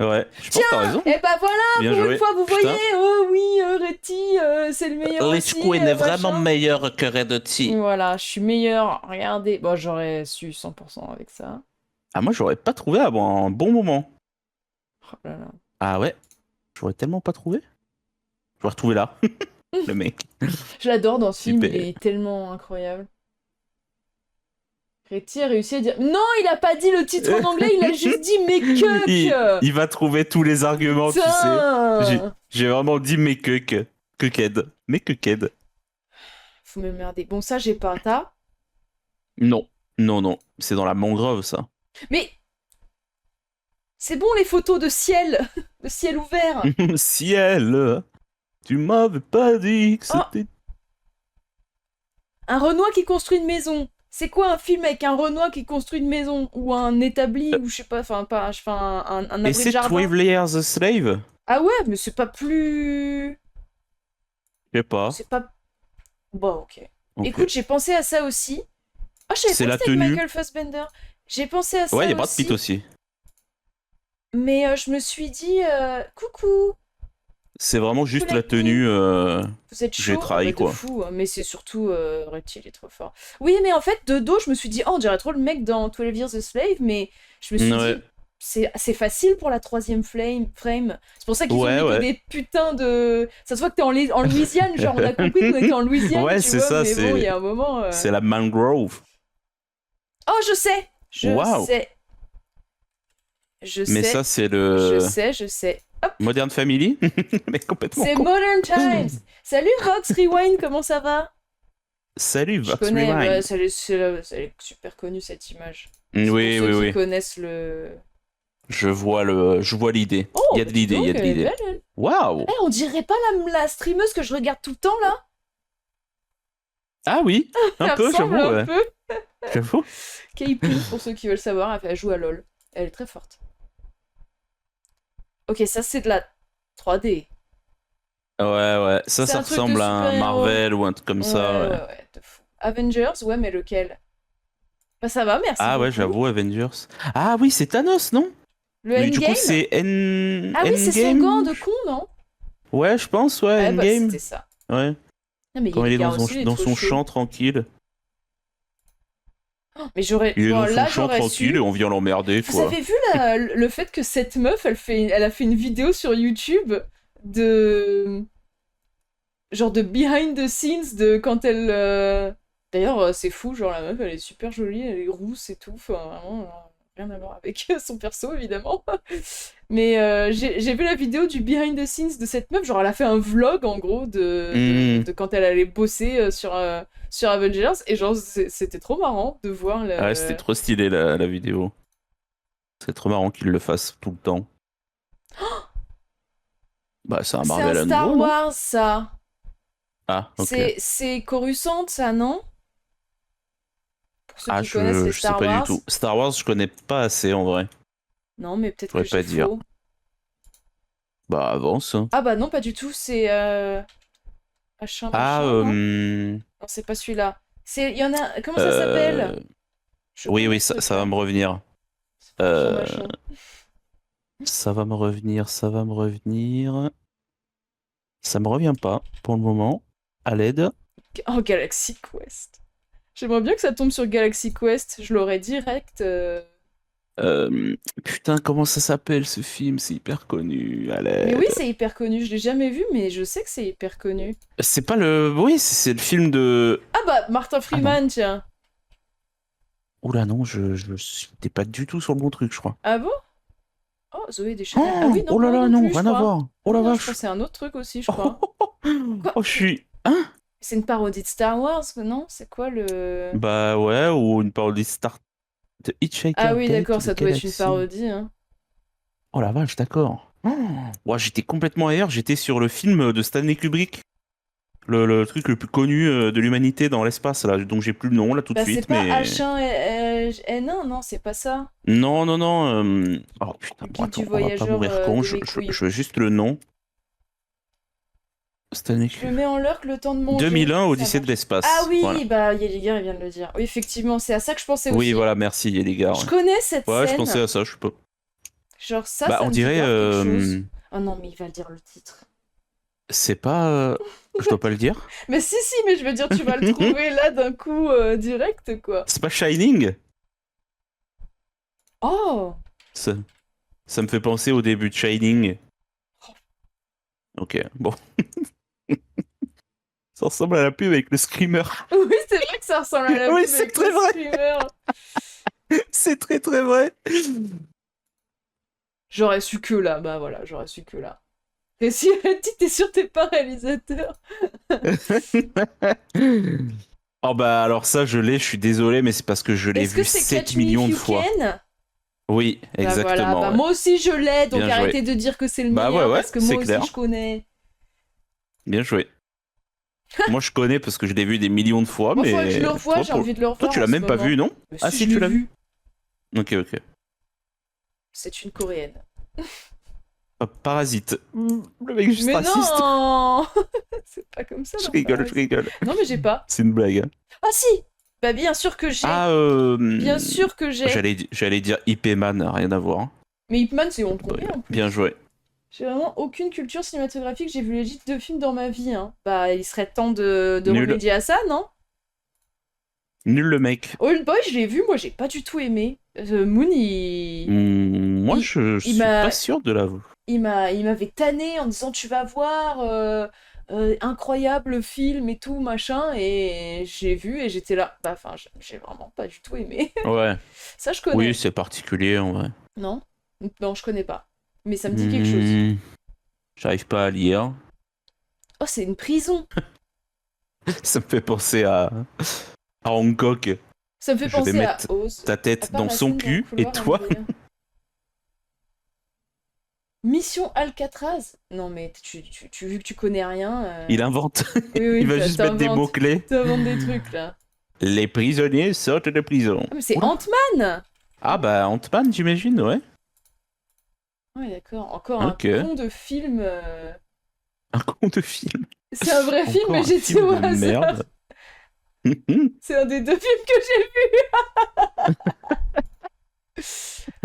Speaker 2: Ouais, je pense que t'as raison.
Speaker 1: Et bah voilà,
Speaker 2: Bien
Speaker 1: pour
Speaker 2: joué.
Speaker 1: une fois, vous
Speaker 2: Putain.
Speaker 1: voyez, oh oui, Redty, c'est le meilleur
Speaker 2: Lich
Speaker 1: aussi,
Speaker 2: Queen est vraiment
Speaker 1: machin.
Speaker 2: meilleur que Redoti.
Speaker 1: Voilà, je suis meilleure. Regardez, bon, j'aurais su 100% avec ça.
Speaker 2: Ah, moi, j'aurais pas trouvé avant un bon moment.
Speaker 1: Oh là là.
Speaker 2: Ah ouais. J'aurais tellement pas trouvé. J'aurais retrouvé là. Le mec.
Speaker 1: Je l'adore dans ce film,
Speaker 2: Super.
Speaker 1: il est tellement incroyable. Redty a réussi à dire... Non, il a pas dit le titre en anglais, il a juste dit mais cuck.
Speaker 2: Il va trouver tous les arguments, tu sais.
Speaker 1: Putain.
Speaker 2: J'ai vraiment dit mais cuck. Cuckhead. Mais cuckhead.
Speaker 1: Faut me merder. Bon, ça, j'ai pas. T'as?
Speaker 2: Non. Non, non. C'est dans la mangrove, ça.
Speaker 1: Mais... C'est bon, les photos de ciel. De ciel ouvert.
Speaker 2: Ciel. Tu m'avais pas dit que
Speaker 1: Oh.
Speaker 2: c'était...
Speaker 1: Un Renoir qui construit une maison. C'est quoi un film avec un Renoir qui construit une maison? Ou un établi, ou je sais pas, enfin, pas, enfin, un
Speaker 2: Et
Speaker 1: abri de
Speaker 2: c'est
Speaker 1: jardin.
Speaker 2: 12 Layers a Slave?
Speaker 1: Ah ouais, mais c'est pas plus...
Speaker 2: Je sais pas.
Speaker 1: C'est pas... Bon, ok.
Speaker 2: Ok.
Speaker 1: Écoute, j'ai pensé à ça aussi. Ah, je savais
Speaker 2: C'est
Speaker 1: pas
Speaker 2: la
Speaker 1: que c'était avec
Speaker 2: tenue.
Speaker 1: Michael Fassbender. J'ai pensé à ça
Speaker 2: Ouais, il y a Brad
Speaker 1: aussi.
Speaker 2: Pitt aussi.
Speaker 1: Mais je me suis dit... coucou.
Speaker 2: C'est vraiment juste la
Speaker 1: Collecting.
Speaker 2: tenue.
Speaker 1: Vous êtes
Speaker 2: J'ai
Speaker 1: chaud?
Speaker 2: trahi,
Speaker 1: De
Speaker 2: quoi.
Speaker 1: fou, hein. Mais c'est surtout Reptile est trop fort. Oui, mais en fait, de dos, je me suis dit, oh, on dirait trop le mec dans 12 Years a Slave, mais je me suis
Speaker 2: Ouais,
Speaker 1: dit, c'est facile pour la troisième frame. C'est pour ça qu'ils ont
Speaker 2: ouais,
Speaker 1: mis que
Speaker 2: ouais.
Speaker 1: des putains de. Ça se voit que t'es en Louisiane, genre, on a compris qu'on était en Louisiane,
Speaker 2: Ouais,
Speaker 1: tu
Speaker 2: c'est
Speaker 1: vois,
Speaker 2: ça,
Speaker 1: mais bon, il y a un moment.
Speaker 2: c'est la mangrove.
Speaker 1: Oh, je sais! Je
Speaker 2: Waouh.
Speaker 1: sais. Je
Speaker 2: Mais
Speaker 1: sais.
Speaker 2: ça, c'est
Speaker 1: Je
Speaker 2: le
Speaker 1: sais, je sais. Hop!
Speaker 2: Modern Family, mais complètement
Speaker 1: C'est
Speaker 2: con.
Speaker 1: Modern Times! Salut Vox Rewind, comment ça va?
Speaker 2: Salut,
Speaker 1: Je
Speaker 2: Vox
Speaker 1: connais, bah,
Speaker 2: Rewind.
Speaker 1: c'est super connu cette image.
Speaker 2: Oui,
Speaker 1: C'est pour
Speaker 2: oui,
Speaker 1: ceux qui
Speaker 2: oui.
Speaker 1: connaissent le.
Speaker 2: Je vois l'idée.
Speaker 1: Oh,
Speaker 2: Il y a
Speaker 1: bah
Speaker 2: de
Speaker 1: dis
Speaker 2: l'idée, il y
Speaker 1: donc,
Speaker 2: a de
Speaker 1: elle est
Speaker 2: l'idée.
Speaker 1: belle, elle.
Speaker 2: Waouh.
Speaker 1: Eh, on dirait pas la streameuse que je regarde tout le temps là?
Speaker 2: Ah oui, un
Speaker 1: Elle
Speaker 2: peu,
Speaker 1: ressemble
Speaker 2: j'avoue,
Speaker 1: un
Speaker 2: ouais.
Speaker 1: peu.
Speaker 2: J'avoue.
Speaker 1: K-Pink, pour ceux qui veulent savoir, elle joue à LoL. Elle est très forte. Ok, ça c'est de la 3D.
Speaker 2: Ouais, ouais.
Speaker 1: C'est
Speaker 2: Ça
Speaker 1: un truc de
Speaker 2: ressemble à un
Speaker 1: super-héros.
Speaker 2: Marvel ou un truc comme
Speaker 1: Ouais,
Speaker 2: ça, ouais.
Speaker 1: ouais, de fou. Avengers, ouais, mais lequel? Bah ça va, merci
Speaker 2: Ah ouais,
Speaker 1: beaucoup.
Speaker 2: j'avoue, Avengers. Ah oui, c'est Thanos, non?
Speaker 1: Le
Speaker 2: Mais du coup,
Speaker 1: Endgame?
Speaker 2: c'est
Speaker 1: Ah oui, c'est son gant
Speaker 2: Endgame?
Speaker 1: de con, non?
Speaker 2: Ouais, je pense, ouais,
Speaker 1: Ouais, bah
Speaker 2: Endgame.
Speaker 1: c'était ça.
Speaker 2: Ouais.
Speaker 1: Ah, mais
Speaker 2: Quand il est
Speaker 1: Yeligar aussi, il est
Speaker 2: dans
Speaker 1: trop
Speaker 2: son
Speaker 1: chaud.
Speaker 2: champ tranquille.
Speaker 1: Mais j'aurais.
Speaker 2: Il est
Speaker 1: Bon,
Speaker 2: dans son
Speaker 1: là,
Speaker 2: champ
Speaker 1: j'aurais
Speaker 2: tranquille et
Speaker 1: su.
Speaker 2: on vient l'emmerder,
Speaker 1: Vous
Speaker 2: quoi.
Speaker 1: avez vu le fait que cette meuf, elle a fait une vidéo sur YouTube de. Genre de behind the scenes de quand elle. D'ailleurs, c'est fou, genre la meuf, elle est super jolie, elle est rousse et tout. Enfin, vraiment, rien à voir avec son perso, évidemment. Mais j'ai vu la vidéo du behind the scenes de cette meuf. Genre, elle a fait un vlog, en gros,
Speaker 2: Hmm.
Speaker 1: de quand elle allait bosser sur Avengers. Et genre, c'était trop marrant de voir
Speaker 2: Ouais, c'était trop stylé la vidéo. C'est trop marrant qu'il le fasse tout le temps. Bah, c'est un
Speaker 1: C'est un
Speaker 2: Marvel à
Speaker 1: Star
Speaker 2: nouveau, non?
Speaker 1: Wars, ça.
Speaker 2: Ah, ok.
Speaker 1: C'est Coruscant, ça, non? Pour ceux
Speaker 2: Ah,
Speaker 1: qui connaissent les
Speaker 2: je sais
Speaker 1: Star
Speaker 2: pas du
Speaker 1: Wars.
Speaker 2: tout. Star Wars, je connais pas assez en vrai.
Speaker 1: Non, mais
Speaker 2: Je
Speaker 1: peut-être que
Speaker 2: pourrais
Speaker 1: j'ai
Speaker 2: pas dire.
Speaker 1: faux.
Speaker 2: Bah, avance, hein.
Speaker 1: Ah bah non, pas du tout, c'est machin
Speaker 2: Ah,
Speaker 1: machin, non? Non, c'est pas celui-là. Il y en a. Comment ça
Speaker 2: euh,
Speaker 1: s'appelle? Je
Speaker 2: oui,
Speaker 1: connais
Speaker 2: oui,
Speaker 1: ce
Speaker 2: ça va
Speaker 1: truc-là.
Speaker 2: me revenir.
Speaker 1: C'est pas machin
Speaker 2: Euh,
Speaker 1: machin.
Speaker 2: Ça va me revenir, ça va me revenir. Ça me revient pas pour le moment. À l'aide.
Speaker 1: Oh, Galaxy Quest. J'aimerais bien que ça tombe sur Galaxy Quest. Je l'aurais direct.
Speaker 2: Putain, comment ça s'appelle ce film? C'est hyper connu. À
Speaker 1: Mais oui,
Speaker 2: l'aide.
Speaker 1: c'est hyper connu. Je l'ai jamais vu, mais je sais que c'est hyper connu.
Speaker 2: C'est pas le. Oui, c'est le film de.
Speaker 1: Ah bah, Martin
Speaker 2: Ah non.
Speaker 1: Freeman, tiens.
Speaker 2: Oula, non, je j'étais pas du tout sur le bon truc, je crois.
Speaker 1: Ah bon? Oh, Zoé Deschanel. Ah oui, non,
Speaker 2: Oh là
Speaker 1: moi
Speaker 2: là,
Speaker 1: non
Speaker 2: non,
Speaker 1: plus, je
Speaker 2: rien à
Speaker 1: crois.
Speaker 2: voir. Oh la
Speaker 1: Non, je crois
Speaker 2: vache.
Speaker 1: que c'est un autre truc aussi, je crois. Quoi?
Speaker 2: Oh, je suis. Hein?
Speaker 1: C'est une parodie de Star Wars, non? C'est quoi le...
Speaker 2: Bah ouais, ou une parodie Star de
Speaker 1: Ah
Speaker 2: Hitchhiker
Speaker 1: oui,
Speaker 2: Guide to
Speaker 1: d'accord,
Speaker 2: the
Speaker 1: ça doit être une
Speaker 2: Galaxy.
Speaker 1: parodie, hein.
Speaker 2: Oh la vache, d'accord. Ouais, j'étais complètement ailleurs, j'étais sur le film de Stanley Kubrick. Le truc le plus connu de l'humanité dans l'espace, là, dont j'ai plus le nom là tout de
Speaker 1: Bah c'est
Speaker 2: suite,
Speaker 1: pas
Speaker 2: mais.
Speaker 1: H1N1, non, c'est pas ça.
Speaker 2: Non, non, non. Oh putain,
Speaker 1: Le
Speaker 2: bon,
Speaker 1: guide
Speaker 2: attends,
Speaker 1: du
Speaker 2: on va pas
Speaker 1: voyageur
Speaker 2: mourir con,
Speaker 1: de mes couilles.
Speaker 2: je veux juste le nom. Stanley
Speaker 1: Je le
Speaker 2: Kubrick.
Speaker 1: mets en lurk le temps de manger.
Speaker 2: 2001,
Speaker 1: Ça
Speaker 2: Odyssée de
Speaker 1: marche. Ah
Speaker 2: l'espace. Voilà.
Speaker 1: oui, bah Yeligar, il vient de le dire. Oui, effectivement, c'est à ça que je pensais
Speaker 2: Oui,
Speaker 1: aussi.
Speaker 2: voilà, merci, les gars.
Speaker 1: Je
Speaker 2: Ouais,
Speaker 1: connais cette
Speaker 2: ouais, je
Speaker 1: scène.
Speaker 2: pensais à ça, je sais pas.
Speaker 1: Genre ça,
Speaker 2: Bah,
Speaker 1: ça
Speaker 2: on
Speaker 1: me dit
Speaker 2: dirait.
Speaker 1: grave quelque chose. Oh non, mais il va dire le titre.
Speaker 2: C'est pas. Je dois pas le dire.
Speaker 1: Mais si, si, mais je veux dire, tu vas le trouver là d'un coup direct, quoi.
Speaker 2: C'est pas Shining?
Speaker 1: Oh!
Speaker 2: Ça, ça me fait penser au début de Shining. Ok, bon. Ça ressemble à la pub avec le screamer.
Speaker 1: Oui, c'est vrai que ça ressemble à la
Speaker 2: Oui,
Speaker 1: pub
Speaker 2: c'est
Speaker 1: avec
Speaker 2: très
Speaker 1: le
Speaker 2: vrai.
Speaker 1: screamer.
Speaker 2: C'est très très vrai.
Speaker 1: J'aurais su que là, bah voilà, j'aurais su que là. Et si t'es sûr t'es pas réalisateur?
Speaker 2: Oh bah alors ça je l'ai, je suis désolé mais c'est parce que je l'ai
Speaker 1: Est-ce que
Speaker 2: vu
Speaker 1: c'est
Speaker 2: 7
Speaker 1: Catch Me If
Speaker 2: millions de
Speaker 1: You
Speaker 2: fois.
Speaker 1: Can?
Speaker 2: Oui,
Speaker 1: Bah voilà,
Speaker 2: exactement.
Speaker 1: bah
Speaker 2: Ouais.
Speaker 1: moi aussi je l'ai, donc
Speaker 2: Bien joué.
Speaker 1: arrêtez de dire que c'est le
Speaker 2: Bah
Speaker 1: meilleur
Speaker 2: ouais,
Speaker 1: parce que
Speaker 2: c'est
Speaker 1: moi
Speaker 2: clair.
Speaker 1: aussi je connais.
Speaker 2: Bien joué. Moi je connais parce que je l'ai vu des millions de fois,
Speaker 1: Moi,
Speaker 2: mais
Speaker 1: faudrait que je le revoie,
Speaker 2: toi,
Speaker 1: j'ai envie de le
Speaker 2: toi
Speaker 1: revoir
Speaker 2: tu
Speaker 1: en
Speaker 2: l'as
Speaker 1: ce
Speaker 2: même pas
Speaker 1: moment.
Speaker 2: vu, non?
Speaker 1: Mais
Speaker 2: Ah
Speaker 1: si,
Speaker 2: si,
Speaker 1: je
Speaker 2: tu
Speaker 1: l'ai
Speaker 2: l'as vu.
Speaker 1: vu.
Speaker 2: Ok, ok.
Speaker 1: C'est une coréenne.
Speaker 2: Parasite. Le mec est juste
Speaker 1: Mais
Speaker 2: raciste.
Speaker 1: non! C'est pas comme ça.
Speaker 2: Je
Speaker 1: dans
Speaker 2: rigole, je
Speaker 1: Parasite.
Speaker 2: rigole.
Speaker 1: Non, mais j'ai pas.
Speaker 2: C'est une blague.
Speaker 1: Ah si! Bah bien sûr que j'ai.
Speaker 2: Ah,
Speaker 1: Bien sûr que j'ai.
Speaker 2: j'allais dire Ip Man, rien à voir.
Speaker 1: Mais Ip Man, c'est on le connaît en plus.
Speaker 2: Bien joué.
Speaker 1: J'ai vraiment aucune culture cinématographique, j'ai vu legit 2 films dans ma vie. Hein. Bah, il serait temps de
Speaker 2: Nul.
Speaker 1: remédier à ça, non?
Speaker 2: Nul le mec.
Speaker 1: Old Boy, je l'ai vu, moi j'ai pas du tout aimé. Moon,
Speaker 2: Moi,
Speaker 1: il-
Speaker 2: je
Speaker 1: il
Speaker 2: suis
Speaker 1: m'a-
Speaker 2: pas sûr de l'avouer.
Speaker 1: il m'avait tanné en disant tu vas voir, incroyable film et tout, machin, et j'ai vu et j'étais là. Bah, enfin, j'ai vraiment pas du tout aimé.
Speaker 2: Ouais.
Speaker 1: Ça, je connais.
Speaker 2: Oui, c'est particulier en vrai.
Speaker 1: Non? Non, je connais pas. Mais ça me dit quelque chose.
Speaker 2: J'arrive pas à lire.
Speaker 1: Oh, c'est une prison!
Speaker 2: Ça me fait penser à Hancock.
Speaker 1: Ça me fait
Speaker 2: Je vais
Speaker 1: penser à
Speaker 2: mettre
Speaker 1: Oz.
Speaker 2: Ta tête
Speaker 1: À part
Speaker 2: dans
Speaker 1: la
Speaker 2: son
Speaker 1: scène dans le
Speaker 2: cul et
Speaker 1: couloir,
Speaker 2: toi.
Speaker 1: elle me dit rien. Mission Alcatraz? Non, mais vu que tu connais rien.
Speaker 2: Il invente.
Speaker 1: Oui,
Speaker 2: Il va juste mettre des
Speaker 1: t'inventes.
Speaker 2: mots-clés.
Speaker 1: T'inventes des trucs là.
Speaker 2: Les prisonniers sortent de prison.
Speaker 1: Ah, mais c'est
Speaker 2: Oula.
Speaker 1: Ant-Man!
Speaker 2: Ah bah Ant-Man, j'imagine, ouais.
Speaker 1: Ouais, d'accord. Encore
Speaker 2: Ok.
Speaker 1: un con de film.
Speaker 2: Un con de film.
Speaker 1: C'est un vrai film,
Speaker 2: Encore
Speaker 1: mais
Speaker 2: un
Speaker 1: j'ai dit
Speaker 2: film
Speaker 1: au
Speaker 2: de
Speaker 1: hasard.
Speaker 2: merde.
Speaker 1: C'est un des 2 films que j'ai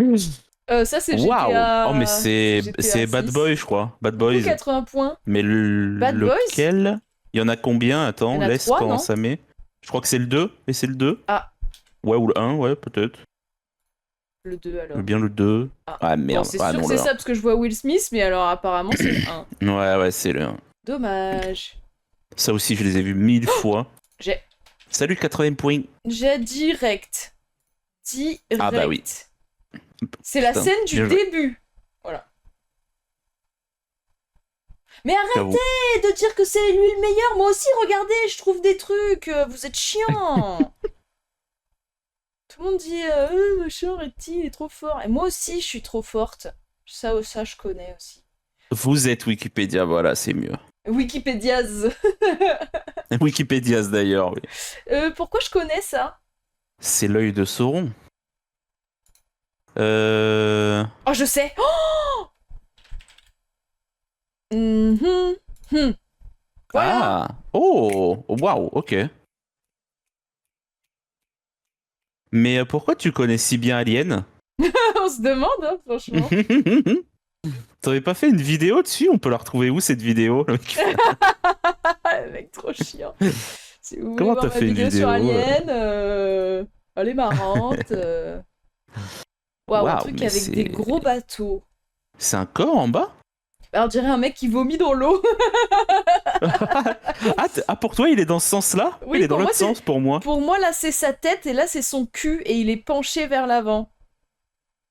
Speaker 1: vu. Ça, c'est
Speaker 2: Waouh.
Speaker 1: GTA.
Speaker 2: Oh mais c'est
Speaker 1: GTA
Speaker 2: Bad
Speaker 1: 6.
Speaker 2: Boy, je crois. Bad
Speaker 1: Du coup,
Speaker 2: Boys.
Speaker 1: 80 points.
Speaker 2: Mais
Speaker 1: Bad Boys
Speaker 2: lequel? Il y en a combien? Attends,
Speaker 1: Il y en a
Speaker 2: laisse
Speaker 1: 3,
Speaker 2: pendant
Speaker 1: non?
Speaker 2: ça met. Je crois que c'est le 2. Et c'est le 2?
Speaker 1: Ah.
Speaker 2: Ouais, ou le 1, ouais, peut-être.
Speaker 1: Le 2 alors.
Speaker 2: Ou bien le 2.
Speaker 1: Ah,
Speaker 2: Ah
Speaker 1: Bon,
Speaker 2: merde.
Speaker 1: c'est
Speaker 2: Ah
Speaker 1: sûr
Speaker 2: non,
Speaker 1: que c'est
Speaker 2: là.
Speaker 1: ça parce que je vois Will Smith, mais alors apparemment c'est le 1.
Speaker 2: Ouais, c'est le 1.
Speaker 1: Dommage.
Speaker 2: Ça aussi, je les ai vus 1000 fois.
Speaker 1: J'ai
Speaker 2: Salut 80 points.
Speaker 1: direct. Direct.
Speaker 2: Ah bah oui.
Speaker 1: C'est la
Speaker 2: Putain,
Speaker 1: scène du
Speaker 2: bien joué.
Speaker 1: début. Voilà. Mais
Speaker 2: J'avoue.
Speaker 1: arrêtez de dire que c'est lui le meilleur. Moi aussi, regardez, je trouve des trucs. Vous êtes chiants. Tout le monde dit machin, Reti, il est trop fort. Et moi aussi, je suis trop forte. Ça, je connais aussi.
Speaker 2: Vous êtes Wikipédia, voilà, c'est mieux.
Speaker 1: Wikipédia.
Speaker 2: Wikipédia d'ailleurs, oui.
Speaker 1: Pourquoi je connais ça?
Speaker 2: C'est l'œil de Sauron.
Speaker 1: Oh, je sais. Oh Mhm. Voilà.
Speaker 2: Ah. Oh, waouh, ok. Mais pourquoi tu connais si bien Alien?
Speaker 1: On se demande, hein, franchement.
Speaker 2: T'avais pas fait une vidéo dessus? On peut la retrouver où cette vidéo? Le mec
Speaker 1: Le mec trop chiant. Si vous voulez
Speaker 2: Comment
Speaker 1: voir
Speaker 2: t'as
Speaker 1: ma
Speaker 2: fait une
Speaker 1: vidéo sur
Speaker 2: vidéo,
Speaker 1: Alien, elle est marrante. Waouh, un
Speaker 2: Waouh,
Speaker 1: truc
Speaker 2: mais
Speaker 1: avec des gros bateaux.
Speaker 2: C'est un corps en bas?
Speaker 1: Alors, on dirait un mec qui vomit dans l'eau.
Speaker 2: Ah, pour toi, il est dans ce sens-là?
Speaker 1: Oui,
Speaker 2: Il est dans
Speaker 1: pour moi,
Speaker 2: l'autre sens pour moi.
Speaker 1: Pour moi, là, c'est sa tête et là, c'est son cul et il est penché vers l'avant.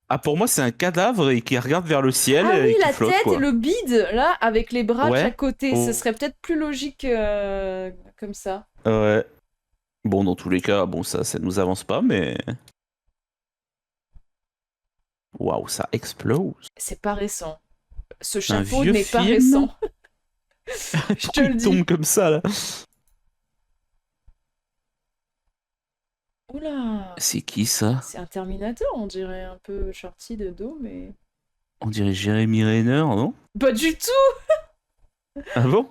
Speaker 2: Ah, pour moi, c'est un cadavre et qui regarde vers le ciel
Speaker 1: Ah oui,
Speaker 2: et qui
Speaker 1: la
Speaker 2: flotte,
Speaker 1: tête
Speaker 2: quoi.
Speaker 1: et le bide, là, avec les bras de
Speaker 2: Ouais.
Speaker 1: chaque côté.
Speaker 2: Oh.
Speaker 1: Ce serait peut-être plus logique comme ça.
Speaker 2: Ouais. Bon, dans tous les cas, bon, ça nous avance pas, mais... Waouh, ça explose.
Speaker 1: C'est pas récent. Ce
Speaker 2: Un
Speaker 1: chapeau
Speaker 2: vieux
Speaker 1: n'est pas
Speaker 2: film
Speaker 1: récent. Je te le
Speaker 2: Il
Speaker 1: dis.
Speaker 2: tombe comme ça, là.
Speaker 1: Oula.
Speaker 2: C'est qui, ça?
Speaker 1: C'est un Terminator, on dirait un peu shorty de dos, mais...
Speaker 2: On dirait Jeremy Renner, non?
Speaker 1: Pas du tout.
Speaker 2: Ah bon?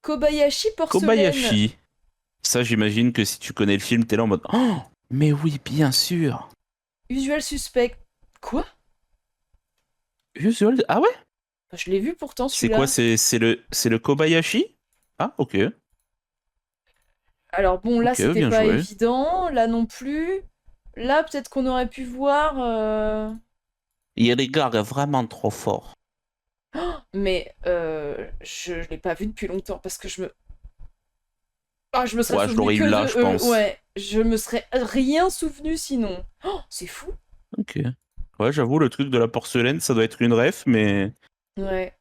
Speaker 1: Kobayashi Porcelaine.
Speaker 2: Kobayashi. Ça, j'imagine que si tu connais le film, t'es là en mode... Oh, mais oui, bien sûr.
Speaker 1: Usual Suspect. Quoi?
Speaker 2: Usual... Ah ouais?
Speaker 1: Bah, je l'ai vu pourtant
Speaker 2: C'est
Speaker 1: celui-là.
Speaker 2: quoi? C'est le Kobayashi? Ah, ok.
Speaker 1: Alors bon, là
Speaker 2: Ok,
Speaker 1: c'était
Speaker 2: bien
Speaker 1: pas
Speaker 2: joué.
Speaker 1: évident, là non plus. Là peut-être qu'on aurait pu voir...
Speaker 2: Il regarde vraiment trop fort.
Speaker 1: Mais je l'ai pas vu depuis longtemps parce que je me... Ah, je me serais
Speaker 2: Ouais, je
Speaker 1: souvenu
Speaker 2: l'aurais
Speaker 1: que
Speaker 2: eu là,
Speaker 1: de
Speaker 2: je pense.
Speaker 1: Ouais, je me serais rien souvenu sinon. Oh, c'est fou.
Speaker 2: Ok. Ouais, j'avoue, le truc de la porcelaine, ça doit être une ref, mais...
Speaker 1: Ouais.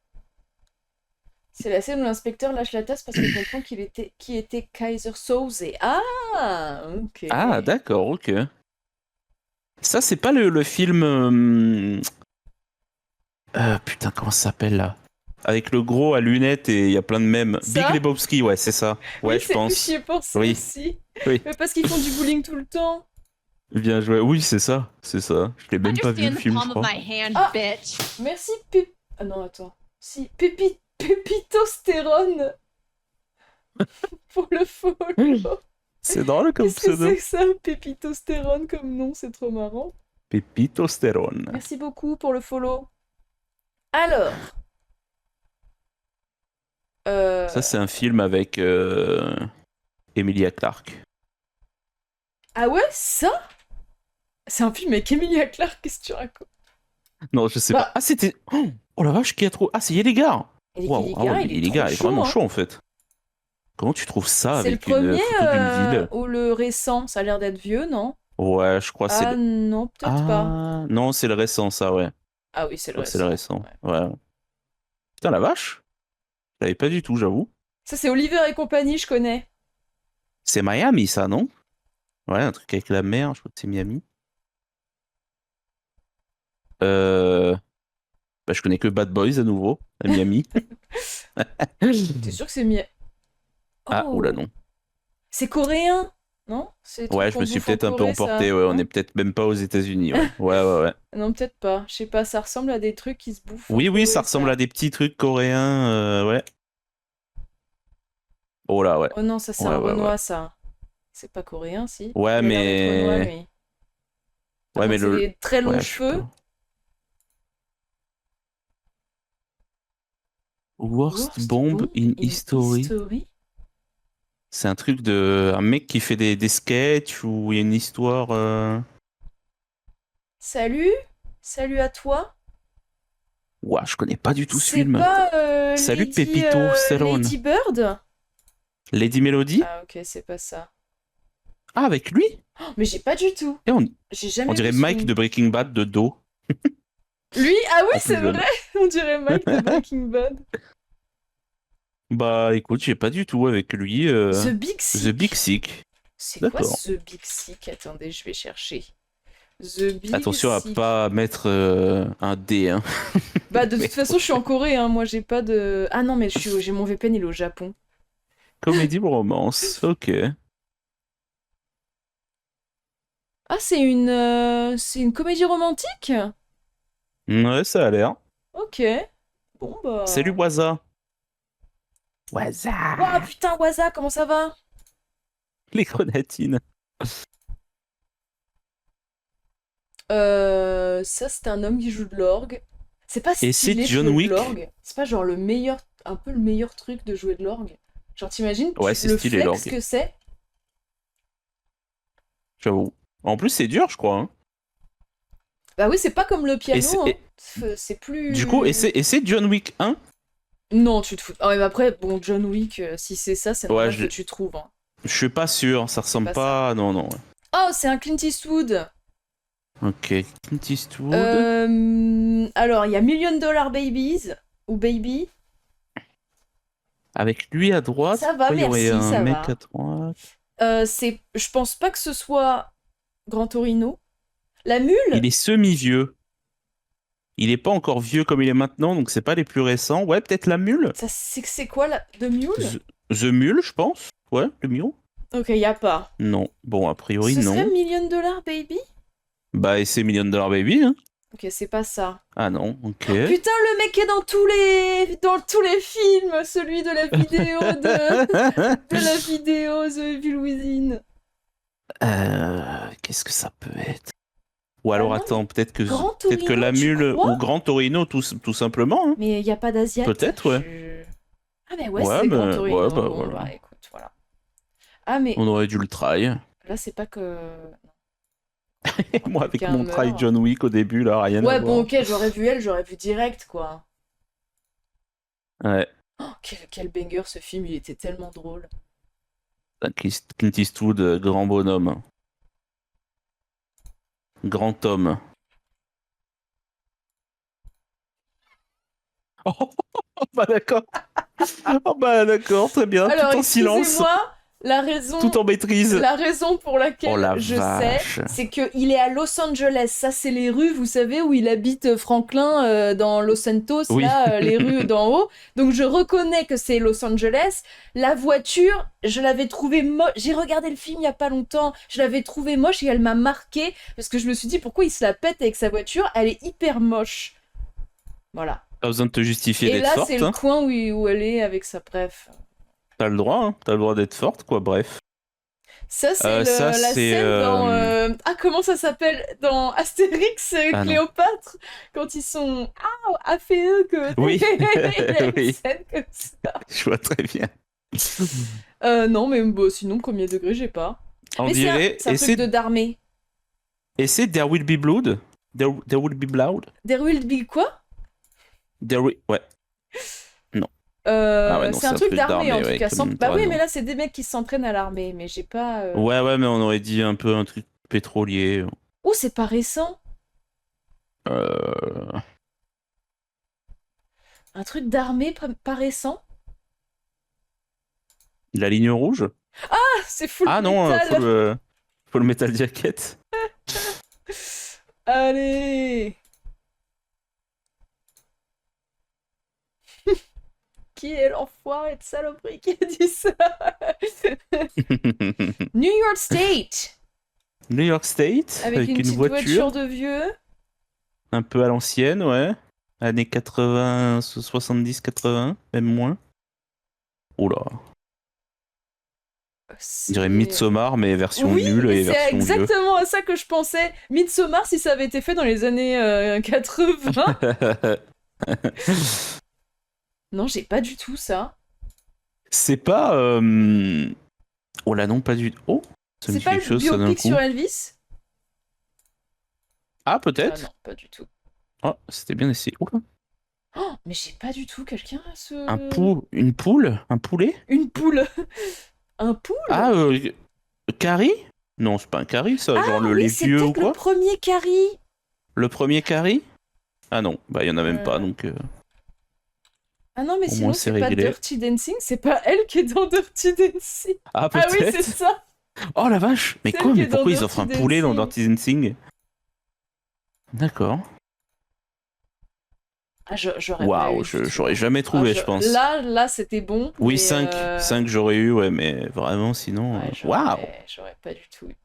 Speaker 1: C'est la scène où l'inspecteur lâche la tasse parce qu'il comprend qui était Kaiser Soze. Ah, ok.
Speaker 2: Ah, d'accord, ok. Ça, c'est pas le film... putain, comment ça s'appelle, là? Avec le gros à lunettes et il y a plein de mèmes.
Speaker 1: Ça
Speaker 2: Big Lebowski, ouais, c'est ça. Ouais,
Speaker 1: Oui,
Speaker 2: je
Speaker 1: c'est
Speaker 2: pense.
Speaker 1: j'y ai pensé
Speaker 2: Oui.
Speaker 1: aussi.
Speaker 2: Oui.
Speaker 1: Mais parce qu'ils font du bowling tout le temps.
Speaker 2: Bien joué. Oui, c'est ça. C'est ça. Je l'ai même pas vu,
Speaker 3: Understand
Speaker 2: le
Speaker 3: the
Speaker 2: film, je
Speaker 3: palm of
Speaker 2: crois.
Speaker 3: my hand,
Speaker 1: Ah.
Speaker 3: bitch.
Speaker 1: Merci Ah non, attends. Si, Pépitostérone. Pour le follow.
Speaker 2: C'est drôle comme
Speaker 1: Qu'est-ce que
Speaker 2: pseudo.
Speaker 1: c'est que ça, Pépitostérone comme nom, c'est trop marrant.
Speaker 2: Pépitostérone.
Speaker 1: Merci beaucoup pour le follow. Alors,
Speaker 2: Ça, c'est un film avec Emilia Clarke.
Speaker 1: ah ouais, ça? C'est un film avec Emilia Clarke, qu'est-ce que tu racontes?
Speaker 2: Non, je sais pas.
Speaker 1: Bah,
Speaker 2: Ah, c'était. Oh la vache, qui a trop. Ah, c'est Yelega.
Speaker 1: Eric
Speaker 2: Waouh, ah ouais,
Speaker 1: Eligara,
Speaker 2: mais
Speaker 1: il est trop
Speaker 2: Yelega est
Speaker 1: chaud,
Speaker 2: vraiment
Speaker 1: hein.
Speaker 2: chaud en fait. Comment tu trouves ça
Speaker 1: C'est le
Speaker 2: avec une
Speaker 1: premier
Speaker 2: photo d'une ville?
Speaker 1: ou le récent? Ça a l'air d'être vieux, non?
Speaker 2: Ouais, je crois que c'est
Speaker 1: Ah
Speaker 2: le.
Speaker 1: non, peut-être pas.
Speaker 2: Ah, non, c'est le récent, ça, ouais. Je
Speaker 1: Ah oui, c'est le
Speaker 2: crois que c'est le
Speaker 1: récent.
Speaker 2: récent.
Speaker 1: Ouais.
Speaker 2: Ouais. Putain, la vache. Je savais pas du tout, j'avoue.
Speaker 1: Ça, c'est Oliver et compagnie, je connais.
Speaker 2: C'est Miami, ça, non? Ouais, un truc avec la mer, je crois que c'est Miami. Euh... Bah, je connais que Bad Boys à nouveau, à Miami.
Speaker 1: T'es sûr que c'est mieux?
Speaker 2: Ah, oula,
Speaker 1: Oh,
Speaker 2: non.
Speaker 1: c'est coréen, non? C'est des trucs
Speaker 2: Ouais, je
Speaker 1: qu'on
Speaker 2: me suis
Speaker 1: bouffe en
Speaker 2: peut-être un peu
Speaker 1: Corée,
Speaker 2: emporté,
Speaker 1: ça,
Speaker 2: ouais, on
Speaker 1: non?
Speaker 2: est peut-être même pas aux États-Unis, ouais. Ouais, ouais, ouais.
Speaker 1: Non, peut-être pas. Je sais pas, ça ressemble à des trucs qui se bouffent en
Speaker 2: Oui, oui, ça
Speaker 1: Corée,
Speaker 2: ressemble à
Speaker 1: ça.
Speaker 2: des petits trucs coréens, ouais. Oh là, ouais.
Speaker 1: Oh non, ça, c'est
Speaker 2: Ouais,
Speaker 1: un
Speaker 2: ouais, ouais.
Speaker 1: Renois, ça. C'est pas coréen, si?
Speaker 2: Ouais,
Speaker 1: Il a l'air d'être Renois,
Speaker 2: mais.
Speaker 1: lui. Par
Speaker 2: Ouais, mais
Speaker 1: contre, c'est
Speaker 2: le.
Speaker 1: des très longs
Speaker 2: Ouais, je sais
Speaker 1: cheveux.
Speaker 2: pas. Worst
Speaker 1: Worst
Speaker 2: Bomb
Speaker 1: Bomb
Speaker 2: in
Speaker 1: in
Speaker 2: History.
Speaker 1: History?
Speaker 2: C'est un truc de. Un mec qui fait des sketchs où il y a une histoire.
Speaker 1: Salut? Salut à toi?
Speaker 2: Ouah, je connais pas du tout ce
Speaker 1: C'est
Speaker 2: film.
Speaker 1: pas
Speaker 2: Salut Pepito Stallone.
Speaker 1: Lady Bird?
Speaker 2: Lady Melody?
Speaker 1: Ah ok, c'est pas ça.
Speaker 2: Ah, avec lui?
Speaker 1: Oh, mais j'ai pas du tout.
Speaker 2: Et
Speaker 1: J'ai
Speaker 2: on
Speaker 1: jamais vu
Speaker 2: dirait
Speaker 1: ce
Speaker 2: Mike
Speaker 1: film.
Speaker 2: de Breaking Bad de dos,
Speaker 1: Lui? Ah oui,
Speaker 2: en plus
Speaker 1: c'est
Speaker 2: jeune.
Speaker 1: vrai! On dirait Mike de Breaking Bad.
Speaker 2: Bah écoute, j'ai pas du tout avec lui.
Speaker 1: The Big
Speaker 2: The Big
Speaker 1: Sick.
Speaker 2: Sick.
Speaker 1: C'est quoi
Speaker 2: D'accord.
Speaker 1: The Big Sick? Attendez, je vais chercher. The Big
Speaker 2: Attention à
Speaker 1: Sick.
Speaker 2: pas mettre un D, hein.
Speaker 1: Bah de
Speaker 2: Mais
Speaker 1: toute façon, je suis en Corée, hein. Moi, j'ai pas de... Ah non, mais j'ai mon VPN, il est au Japon.
Speaker 2: comédie ou romance, ok.
Speaker 1: Ah, c'est une comédie romantique?
Speaker 2: Ouais, ça a l'air.
Speaker 1: Ok. Bon,
Speaker 2: Salut
Speaker 1: bah...
Speaker 2: Waza. Waza.
Speaker 1: Ouah, putain, Waza, comment ça va?
Speaker 2: Les grenadines.
Speaker 1: Ça, c'est un homme qui joue de l'orgue. C'est pas
Speaker 2: Et c'est
Speaker 1: stylé de
Speaker 2: John
Speaker 1: jouer de
Speaker 2: Wick.
Speaker 1: l'orgue. C'est pas genre le meilleur, un peu le meilleur truc de jouer de l'orgue. Genre, t'imagines
Speaker 2: Ouais, c'est
Speaker 1: le
Speaker 2: stylé
Speaker 1: flex
Speaker 2: l'orgue,
Speaker 1: que c'est?
Speaker 2: j'avoue. En plus, c'est dur, je crois, hein.
Speaker 1: Bah oui, c'est pas comme le
Speaker 2: Et
Speaker 1: piano, hein.
Speaker 2: et-
Speaker 1: C'est
Speaker 2: du coup, et
Speaker 1: plus...
Speaker 2: c'est John Wick 1?
Speaker 1: Non, tu te fous. Ah ouais, mais après, bon, John Wick, si c'est ça, c'est
Speaker 2: Ouais,
Speaker 1: normal que tu trouves, hein.
Speaker 2: je suis pas sûr, ça
Speaker 1: C'est
Speaker 2: ressemble
Speaker 1: pas ça.
Speaker 2: pas. Non, non. Ouais.
Speaker 1: Oh, c'est un Clint Eastwood.
Speaker 2: Ok, Clint Eastwood.
Speaker 1: Alors, il y a Million Dollar Babies, ou Baby.
Speaker 2: Avec lui à droite,
Speaker 1: Ça va,
Speaker 2: pourquoi il y aurait
Speaker 1: merci,
Speaker 2: un
Speaker 1: ça
Speaker 2: mec
Speaker 1: va.
Speaker 2: à droite?
Speaker 1: Je pense pas que ce soit Gran Torino. La mule?
Speaker 2: Il est semi-vieux. Il est pas encore vieux comme il est maintenant, donc c'est pas les plus récents. Ouais, peut-être la mule?
Speaker 1: Ça, c'est quoi, la... The Mule?
Speaker 2: The Mule, je pense. Ouais, le mule?
Speaker 1: Ok, y a pas.
Speaker 2: Non. Bon, a priori,
Speaker 1: Ce serait
Speaker 2: non.
Speaker 1: Million Dollar Baby?
Speaker 2: Bah, et c'est Million Dollar Baby, hein?
Speaker 1: Ok, c'est pas ça.
Speaker 2: Ah non, ok.
Speaker 1: Putain, le mec est dans tous les films, celui de la vidéo de la vidéo The Evil Within.
Speaker 2: Qu'est-ce que ça peut être? Ou
Speaker 1: Ah
Speaker 2: alors,
Speaker 1: non,
Speaker 2: attends,
Speaker 1: Gran
Speaker 2: peut-être que
Speaker 1: Torino,
Speaker 2: la
Speaker 1: tu
Speaker 2: mule
Speaker 1: crois?
Speaker 2: ou Grand Torino, tout simplement, hein.
Speaker 1: Mais y a pas d'Asiate.
Speaker 2: Peut-être, ouais.
Speaker 1: Ah mais ouais,
Speaker 2: Ouais,
Speaker 1: c'est Gran
Speaker 2: mais
Speaker 1: Torino.
Speaker 2: ouais, bah
Speaker 1: Bon,
Speaker 2: voilà.
Speaker 1: bah écoute, voilà. Ah mais
Speaker 2: On aurait dû le try.
Speaker 1: là, c'est pas que...
Speaker 2: Et moi, avec
Speaker 1: Quelqu'un
Speaker 2: mon try
Speaker 1: meurt.
Speaker 2: John Wick au début, là, rien à
Speaker 1: Ouais,
Speaker 2: voir.
Speaker 1: bon, ok, j'aurais vu elle, j'aurais vu direct, quoi.
Speaker 2: Ouais.
Speaker 1: Oh, quel banger, ce film, il était tellement drôle.
Speaker 2: Clint Eastwood, grand bonhomme. Grand homme. Oh, bah d'accord. Oh, bah d'accord, très bien.
Speaker 1: Alors,
Speaker 2: Tout en silence,
Speaker 1: excusez-moi, la raison...
Speaker 2: tout en maîtrise.
Speaker 1: La raison pour laquelle
Speaker 2: Oh la
Speaker 1: je
Speaker 2: vache.
Speaker 1: sais, c'est qu'il est à Los Angeles. Ça, c'est les rues, vous savez, où il habite Franklin dans Los Santos,
Speaker 2: Oui.
Speaker 1: là, les rues d'en haut. Donc, je reconnais que c'est Los Angeles. La voiture, je l'avais trouvée moche. J'ai regardé le film il y a pas longtemps. Je l'avais trouvée moche et elle m'a marqué parce que je me suis dit pourquoi il se la pète avec sa voiture. Elle est hyper moche. Voilà.
Speaker 2: Pas besoin de te justifier
Speaker 1: Et
Speaker 2: d'être
Speaker 1: là,
Speaker 2: forte.
Speaker 1: c'est le
Speaker 2: Hein.
Speaker 1: coin où elle est avec sa bref.
Speaker 2: T'as le droit d'être forte, quoi, bref.
Speaker 1: Ça, c'est
Speaker 2: Ça,
Speaker 1: la
Speaker 2: c'est,
Speaker 1: scène dans... Ah, comment ça s'appelle? Dans Astérix,
Speaker 2: Ah non.
Speaker 1: Cléopâtre, quand ils sont... Ah, a fait eux que...
Speaker 2: Oui.
Speaker 1: Il y a une
Speaker 2: Oui.
Speaker 1: scène comme ça.
Speaker 2: Je vois très bien.
Speaker 1: Non, mais bon, sinon, premier degré, j'ai pas.
Speaker 2: On
Speaker 1: Mais
Speaker 2: dirait,
Speaker 1: c'est un truc de d'armée.
Speaker 2: et c'est There Will Be Blood. There Will Be Blood.
Speaker 1: There Will Be quoi?
Speaker 2: Ouais. Ah ouais, non,
Speaker 1: C'est un truc d'armée, en tout
Speaker 2: ouais,
Speaker 1: cas.
Speaker 2: comme
Speaker 1: Bah
Speaker 2: t'as
Speaker 1: oui,
Speaker 2: raison.
Speaker 1: mais là, c'est des mecs qui s'entraînent à l'armée, mais j'ai pas...
Speaker 2: Ouais, mais on aurait dit un peu un truc pétrolier.
Speaker 1: Oh, c'est pas récent.
Speaker 2: Euh...
Speaker 1: Un truc d'armée pas récent.
Speaker 2: La ligne rouge?
Speaker 1: Ah, c'est Full
Speaker 2: Ah non,
Speaker 1: Metal.
Speaker 2: Full Metal Jacket.
Speaker 1: Allez. Qui est l'enfoiré de saloperie qui a dit ça? New York State.
Speaker 2: New York State,
Speaker 1: Avec une petite voiture de vieux.
Speaker 2: un peu à l'ancienne, ouais. Années 80, 70, 80, même moins. Oula. On dirait Midsommar, mais version
Speaker 1: oui,
Speaker 2: nulle et
Speaker 1: c'est
Speaker 2: version vieux.
Speaker 1: exactement à ça que je pensais. Midsommar, si ça avait été fait dans les années 80. Non, j'ai pas du tout ça.
Speaker 2: C'est pas... Oh là non, pas du tout. Oh, ça me
Speaker 1: C'est
Speaker 2: dit
Speaker 1: pas
Speaker 2: quelque
Speaker 1: le
Speaker 2: chose, ça d'un
Speaker 1: biopic
Speaker 2: coup.
Speaker 1: sur Elvis?
Speaker 2: Ah,
Speaker 1: Ah
Speaker 2: peut-être.
Speaker 1: non, pas du tout.
Speaker 2: Oh, c'était bien essayé. Oula.
Speaker 1: Oh, mais j'ai pas du tout quelqu'un à ce...
Speaker 2: Une poule? Un poulet?
Speaker 1: Une poule. Un poule?
Speaker 2: Ah, Carrie? Non, c'est pas un Carrie, ça,
Speaker 1: Ah
Speaker 2: genre
Speaker 1: oui,
Speaker 2: les
Speaker 1: c'est
Speaker 2: vieux ou
Speaker 1: peut-être le
Speaker 2: quoi?
Speaker 1: premier Carrie.
Speaker 2: Le premier Carrie? Ah non, bah il y en a même pas, donc...
Speaker 1: Ah non, mais
Speaker 2: Au
Speaker 1: sinon,
Speaker 2: moins,
Speaker 1: c'est
Speaker 2: c'est
Speaker 1: pas
Speaker 2: réglé.
Speaker 1: Dirty Dancing, c'est pas elle qui est dans Dirty Dancing.
Speaker 2: Ah,
Speaker 1: Ah oui,
Speaker 2: peut-être.
Speaker 1: c'est ça.
Speaker 2: Oh la vache! Mais
Speaker 1: Celle
Speaker 2: quoi?
Speaker 1: qui
Speaker 2: Mais
Speaker 1: est dans
Speaker 2: pourquoi ils
Speaker 1: Dirty
Speaker 2: offrent un poulet dans
Speaker 1: Dancing.
Speaker 2: Dirty Dancing?
Speaker 1: Ah, j'aurais pas
Speaker 2: Waouh,
Speaker 1: eu du tout.
Speaker 2: j'aurais jamais trouvé, je pense.
Speaker 1: Là, c'était bon.
Speaker 2: Oui,
Speaker 1: mais,
Speaker 2: 5 j'aurais eu, ouais, mais vraiment, sinon...
Speaker 1: ouais,
Speaker 2: Waouh!
Speaker 1: j'aurais pas du tout eu.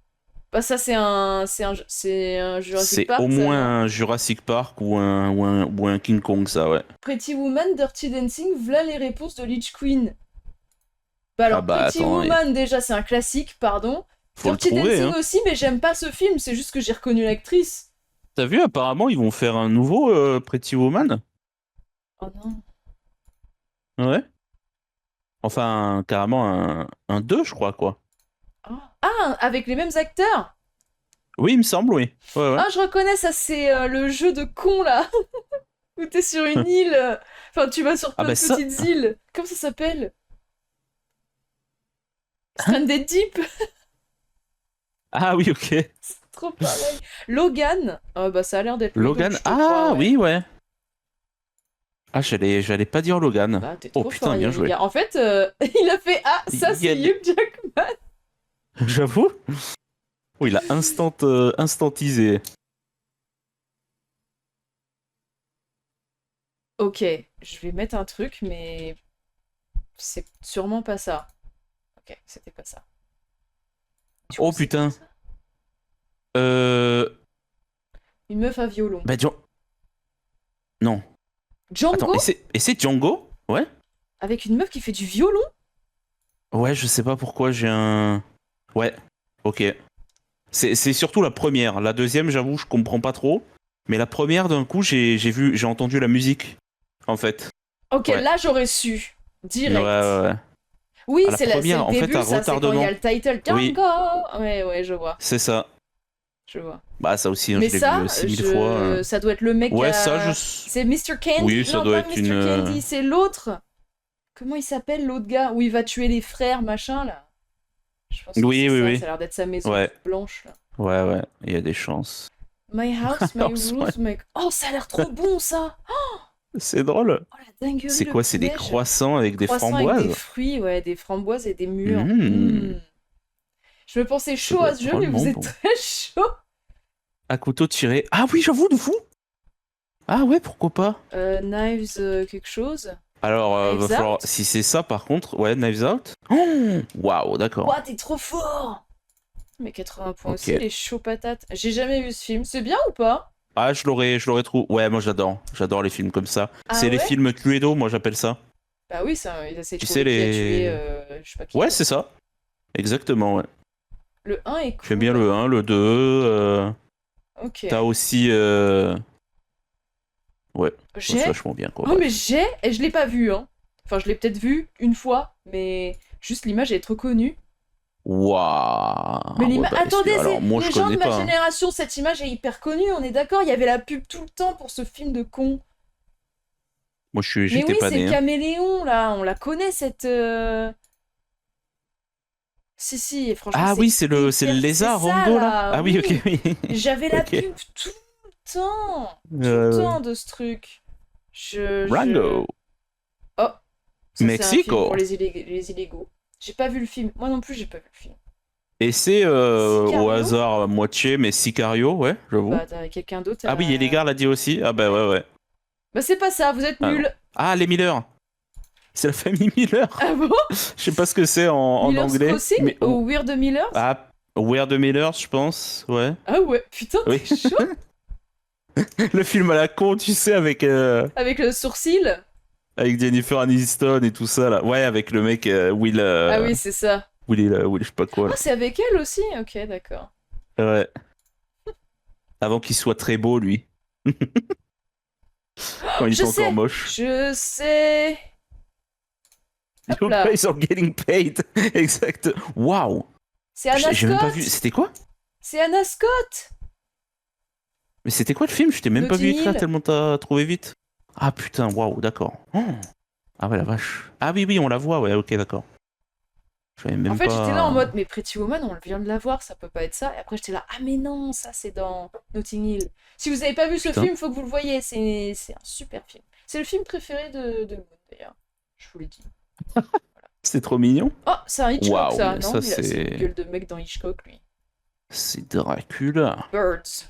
Speaker 1: Bah ça, c'est un Jurassic
Speaker 2: C'est
Speaker 1: Park,
Speaker 2: au
Speaker 1: ça,
Speaker 2: moins
Speaker 1: non?
Speaker 2: un Jurassic Park ou un King Kong, ça, ouais.
Speaker 1: Pretty Woman, Dirty Dancing, voilà les réponses de Lich Queen. Bah alors,
Speaker 2: Ah bah,
Speaker 1: Pretty
Speaker 2: attends,
Speaker 1: Woman, déjà, c'est un classique, pardon.
Speaker 2: faut le
Speaker 1: Dirty
Speaker 2: trouver,
Speaker 1: Dancing
Speaker 2: hein.
Speaker 1: aussi, mais j'aime pas ce film, c'est juste que j'ai reconnu l'actrice.
Speaker 2: T'as vu, apparemment, ils vont faire un nouveau Pretty Woman?
Speaker 1: Oh non.
Speaker 2: Ouais. Enfin, carrément un 2, je crois, quoi.
Speaker 1: Ah, avec les mêmes acteurs?
Speaker 2: Oui, il me semble, oui. Ouais, ouais.
Speaker 1: Ah, je reconnais, ça, c'est le jeu de con, là. Où t'es sur une île. Enfin, tu vas sur
Speaker 2: Ah
Speaker 1: plein
Speaker 2: bah
Speaker 1: de
Speaker 2: ça-
Speaker 1: petites îles. Comment ça s'appelle?
Speaker 2: Hein?
Speaker 1: Stranded Deep.
Speaker 2: Ah oui, ok.
Speaker 1: C'est trop pareil. Logan. Bah, ça a l'air d'être lui, donc
Speaker 2: Logan.
Speaker 1: je te
Speaker 2: Ah
Speaker 1: crois, ouais.
Speaker 2: oui, ouais. Ah, j'allais pas dire Logan.
Speaker 1: Bah, t'es
Speaker 2: Oh
Speaker 1: trop
Speaker 2: putain,
Speaker 1: fort,
Speaker 2: bien
Speaker 1: Yann
Speaker 2: joué.
Speaker 1: Liga. En fait, il a fait Ah, ça,
Speaker 2: Il y a
Speaker 1: c'est
Speaker 2: des-
Speaker 1: Hugh Jackman.
Speaker 2: J'avoue. Oh, il a instantisé.
Speaker 1: Ok, je vais mettre un truc, mais c'est sûrement pas ça. Ok, c'était pas ça. Tu
Speaker 2: Oh
Speaker 1: crois que c'était
Speaker 2: putain.
Speaker 1: ça
Speaker 2: Euh...
Speaker 1: Une meuf à violon.
Speaker 2: Bah, non.
Speaker 1: Django
Speaker 2: Attends, et c'est Django? Ouais?
Speaker 1: avec une meuf qui fait du violon?
Speaker 2: Ouais, je sais pas pourquoi j'ai un... Ouais, ok. C'est surtout la première. La deuxième, j'avoue, je comprends pas trop. Mais la première, d'un coup, j'ai entendu la musique, en fait.
Speaker 1: Ok,
Speaker 2: Ouais.
Speaker 1: là j'aurais su. Direct.
Speaker 2: Ouais.
Speaker 1: Oui,
Speaker 2: À la
Speaker 1: c'est
Speaker 2: première,
Speaker 1: le
Speaker 2: en fait,
Speaker 1: début,
Speaker 2: à
Speaker 1: ça, c'est quand il y
Speaker 2: retardement.
Speaker 1: a le title
Speaker 2: Oui.
Speaker 1: Django. Ouais, je vois.
Speaker 2: C'est ça.
Speaker 1: Je vois.
Speaker 2: Bah, ça aussi, hein,
Speaker 1: Mais
Speaker 2: je l'ai
Speaker 1: ça,
Speaker 2: vu 6000 fois.
Speaker 1: ça doit être le mec
Speaker 2: Ouais,
Speaker 1: à...
Speaker 2: ça,
Speaker 1: C'est Mr. Candy?
Speaker 2: Oui, ça
Speaker 1: Non,
Speaker 2: doit
Speaker 1: pas
Speaker 2: être
Speaker 1: Mr.
Speaker 2: une...
Speaker 1: Candy, c'est l'autre. Comment il s'appelle, l'autre gars? Où il va tuer les frères, machin, là. Je pense que
Speaker 2: Oui,
Speaker 1: c'est
Speaker 2: oui,
Speaker 1: ça,
Speaker 2: oui.
Speaker 1: ça a l'air d'être sa maison
Speaker 2: Ouais.
Speaker 1: toute blanche, là.
Speaker 2: Ouais, il y a des chances.
Speaker 1: My house, my
Speaker 2: House,
Speaker 1: rules, my... Oh, ça a l'air trop bon, ça!
Speaker 2: C'est drôle.
Speaker 1: Oh, la dinguerie,
Speaker 2: C'est
Speaker 1: le
Speaker 2: quoi? C'est des
Speaker 1: petit-déj.
Speaker 2: croissants avec des
Speaker 1: Croissant
Speaker 2: framboises?
Speaker 1: avec des fruits, ouais, des framboises et des mûres.
Speaker 2: Mmh.
Speaker 1: Je me pensais
Speaker 2: Ça
Speaker 1: chaud
Speaker 2: doit
Speaker 1: à
Speaker 2: être
Speaker 1: ce jeu, mais vous
Speaker 2: drôlement
Speaker 1: êtes
Speaker 2: bon.
Speaker 1: très chaud.
Speaker 2: À couteau tiré. Ah oui, j'avoue, de fou. Ah ouais, pourquoi pas?
Speaker 1: Knives, quelque chose.
Speaker 2: Alors,
Speaker 1: Knives
Speaker 2: va falloir...
Speaker 1: Out.
Speaker 2: Si c'est ça, par contre, ouais, Knives Out. Oh waouh, d'accord.
Speaker 1: Ouah, t'es trop fort! Mais 80 points
Speaker 2: Ok.
Speaker 1: aussi, les chauds patates. J'ai jamais vu ce film. C'est bien ou pas?
Speaker 2: Ah, je l'aurais trouvé. Ouais, moi j'adore. J'adore les films comme ça.
Speaker 1: Ah
Speaker 2: C'est les
Speaker 1: ouais?
Speaker 2: films Cluedo, moi j'appelle ça.
Speaker 1: Bah oui, ça, il essaie de
Speaker 2: Tu
Speaker 1: trouver
Speaker 2: sais,
Speaker 1: qui a
Speaker 2: les-
Speaker 1: tué, je sais pas qui.
Speaker 2: Ouais, c'est ça. Exactement, ouais.
Speaker 1: Le 1 est cool.
Speaker 2: J'aime bien le 1, le 2.
Speaker 1: Ok.
Speaker 2: T'as aussi. Ouais, c'est
Speaker 1: J'ai.
Speaker 2: vachement bien quoi.
Speaker 1: Oh, mais j'ai. Et je l'ai pas vu, hein. Enfin, je l'ai peut-être vu une fois, mais juste l'image est trop connue. Mais
Speaker 2: Waouh! Ouais, bah,
Speaker 1: attendez,
Speaker 2: alors moi je
Speaker 1: les gens de
Speaker 2: connais
Speaker 1: ma
Speaker 2: pas, hein.
Speaker 1: génération, cette image est hyper connue, on est d'accord? Il y avait la pub tout le temps pour ce film de con.
Speaker 2: Moi
Speaker 1: Mais
Speaker 2: j'étais
Speaker 1: oui,
Speaker 2: pas
Speaker 1: c'est le
Speaker 2: né, hein.
Speaker 1: caméléon, là, on la connaît, cette... Si, si, et franchement,
Speaker 2: Ah
Speaker 1: c'est
Speaker 2: oui, c'est le
Speaker 1: hyper... C'est
Speaker 2: lézard
Speaker 1: ça,
Speaker 2: Rango là?
Speaker 1: là,
Speaker 2: Ah oui, ok,
Speaker 1: oui.
Speaker 2: oui.
Speaker 1: J'avais la
Speaker 2: Ok.
Speaker 1: pub tout le
Speaker 2: Ouais.
Speaker 1: temps de ce truc. Je...
Speaker 2: Rango.
Speaker 1: Oh, ça c'est un film pour
Speaker 2: Mexico.
Speaker 1: les illégaux. J'ai pas vu le film. Moi non plus, j'ai pas vu le film.
Speaker 2: Et c'est au
Speaker 1: Sicario?
Speaker 2: hasard à moitié, mais Sicario, ouais, j'avoue.
Speaker 1: Bah, t'as quelqu'un d'autre
Speaker 2: Ah oui, et les
Speaker 1: à...
Speaker 2: gars l'a dit aussi. Ah bah ouais, ouais.
Speaker 1: Bah, c'est pas ça, vous êtes
Speaker 2: Ah non.
Speaker 1: nuls.
Speaker 2: Ah, les Miller. C'est la famille Miller.
Speaker 1: Ah bon?
Speaker 2: Je sais pas ce que c'est en
Speaker 1: Miller's
Speaker 2: anglais,
Speaker 1: Crossing
Speaker 2: mais
Speaker 1: ou Weird Millers?
Speaker 2: ah, Weird Miller, je pense, ouais.
Speaker 1: Ah ouais, putain,
Speaker 2: Oui.
Speaker 1: t'es chaud
Speaker 2: Le film à la con, tu sais,
Speaker 1: avec le sourcil.
Speaker 2: avec Jennifer Aniston et tout ça là. Ouais, avec le mec Will,
Speaker 1: Ah oui, c'est ça.
Speaker 2: Will, je sais pas quoi
Speaker 1: Ah,
Speaker 2: là.
Speaker 1: c'est avec elle aussi? Ok, d'accord.
Speaker 2: Ouais. Avant qu'il soit très beau lui, quand il
Speaker 1: Je
Speaker 2: était encore
Speaker 1: sais!
Speaker 2: moche.
Speaker 1: Je sais! Hop
Speaker 2: You
Speaker 1: là!
Speaker 2: guys are getting paid. Exact. Waouh.
Speaker 1: C'est Anna
Speaker 2: J'ai même pas vu.
Speaker 1: Scott!
Speaker 2: C'était quoi?
Speaker 1: C'est Anna Scott!
Speaker 2: Mais c'était quoi le film? Je t'ai même pas vu
Speaker 1: Notting
Speaker 2: écrire
Speaker 1: Hill.
Speaker 2: tellement t'as trouvé vite. Ah putain, waouh, d'accord. Oh. Ah ouais, la vache. Ah oui, oui, on la voit, ouais, ok, d'accord. Je savais
Speaker 1: En
Speaker 2: même
Speaker 1: fait, j'étais là en
Speaker 2: pas.
Speaker 1: mode, mais Pretty Woman, on vient de la voir, ça peut pas être ça. Et après, j'étais là, ah mais non, ça c'est dans Notting Hill. Si vous avez pas vu ce
Speaker 2: Putain,
Speaker 1: film, faut que vous le voyez, c'est un super film. C'est le film préféré de Moon, d'ailleurs. Je vous l'ai dit.
Speaker 2: c'est trop mignon.
Speaker 1: Oh, c'est un Hitchcock,
Speaker 2: Waouh,
Speaker 1: ça,
Speaker 2: mais
Speaker 1: non?
Speaker 2: ça
Speaker 1: C'est une
Speaker 2: c'est.
Speaker 1: gueule de mec dans Hitchcock, lui.
Speaker 2: C'est Dracula.
Speaker 1: Birds.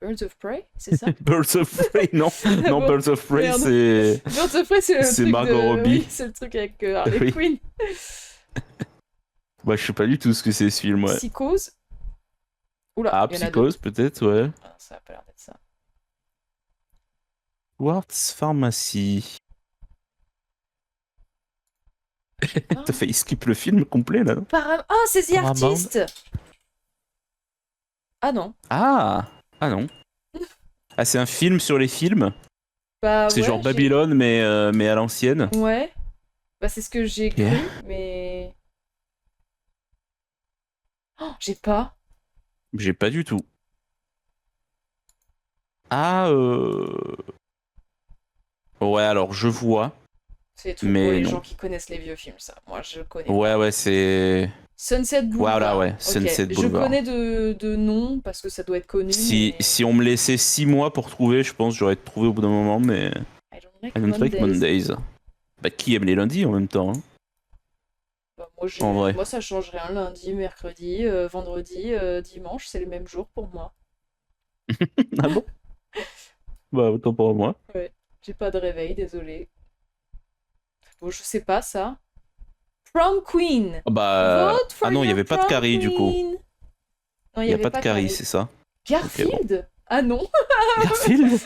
Speaker 1: Birds of Prey, c'est ça?
Speaker 2: Birds of Prey, non. Non,
Speaker 1: Bon,
Speaker 2: Birds of Prey,
Speaker 1: merde.
Speaker 2: c'est.
Speaker 1: Birds of Prey, c'est le
Speaker 2: C'est
Speaker 1: truc
Speaker 2: Margot
Speaker 1: de...
Speaker 2: Robbie.
Speaker 1: Oui, c'est le truc avec Harley
Speaker 2: Oui.
Speaker 1: Quinn.
Speaker 2: Bah, je sais pas du tout ce que c'est ce film, ouais.
Speaker 1: Psychose. Oula,
Speaker 2: Ah,
Speaker 1: il y en a deux.
Speaker 2: Psychose, peut-être, ouais.
Speaker 1: Ah, ça a pas l'air d'être ça.
Speaker 2: Warts Pharmacy.
Speaker 1: Ah,
Speaker 2: T'as failli skip le film complet, là, non?
Speaker 1: Ah, c'est The
Speaker 2: Paramount.
Speaker 1: Artist! Ah non.
Speaker 2: Ah! Ah non. Ah, c'est un film sur les films.
Speaker 1: Bah
Speaker 2: C'est
Speaker 1: ouais,
Speaker 2: genre Babylone, mais à l'ancienne.
Speaker 1: Ouais. Bah c'est ce que j'ai
Speaker 2: Yeah.
Speaker 1: cru, mais... Oh, j'ai pas.
Speaker 2: J'ai pas du tout. Ah, ouais, alors je vois,
Speaker 1: C'est des trucs pour
Speaker 2: mais
Speaker 1: les
Speaker 2: non.
Speaker 1: gens qui connaissent les vieux films, ça. Moi, je connais
Speaker 2: Ouais,
Speaker 1: pas.
Speaker 2: ouais, c'est.
Speaker 1: Sunset Boulevard.
Speaker 2: Voilà, ouais,
Speaker 1: Ok,
Speaker 2: Sunset
Speaker 1: je
Speaker 2: Boulevard.
Speaker 1: connais de nom, parce que ça doit être connu, mais...
Speaker 2: Si on me laissait 6 mois pour trouver, je pense que j'aurais trouvé au bout d'un moment, mais.
Speaker 1: I don't like
Speaker 2: I don't like
Speaker 1: Mondays.
Speaker 2: Mondays. Bah, qui aime les lundis en même temps, hein,
Speaker 1: Bah,
Speaker 2: en vrai.
Speaker 1: moi, ça change rien. Lundi, mercredi, vendredi, dimanche, c'est le même jour pour moi.
Speaker 2: Ah bon? Bah, autant pour moi.
Speaker 1: Ouais. J'ai pas de réveil, désolé. Bon, je sais pas ça. Prom Queen.
Speaker 2: Ah bah.
Speaker 1: Vote for
Speaker 2: Ah non, il y
Speaker 1: your
Speaker 2: avait pas de
Speaker 1: prom
Speaker 2: Carrie du coup.
Speaker 1: queen. Non,
Speaker 2: Il y a pas de Carrie, c'est ça.
Speaker 1: Garfield? Ah non.
Speaker 2: Garfield?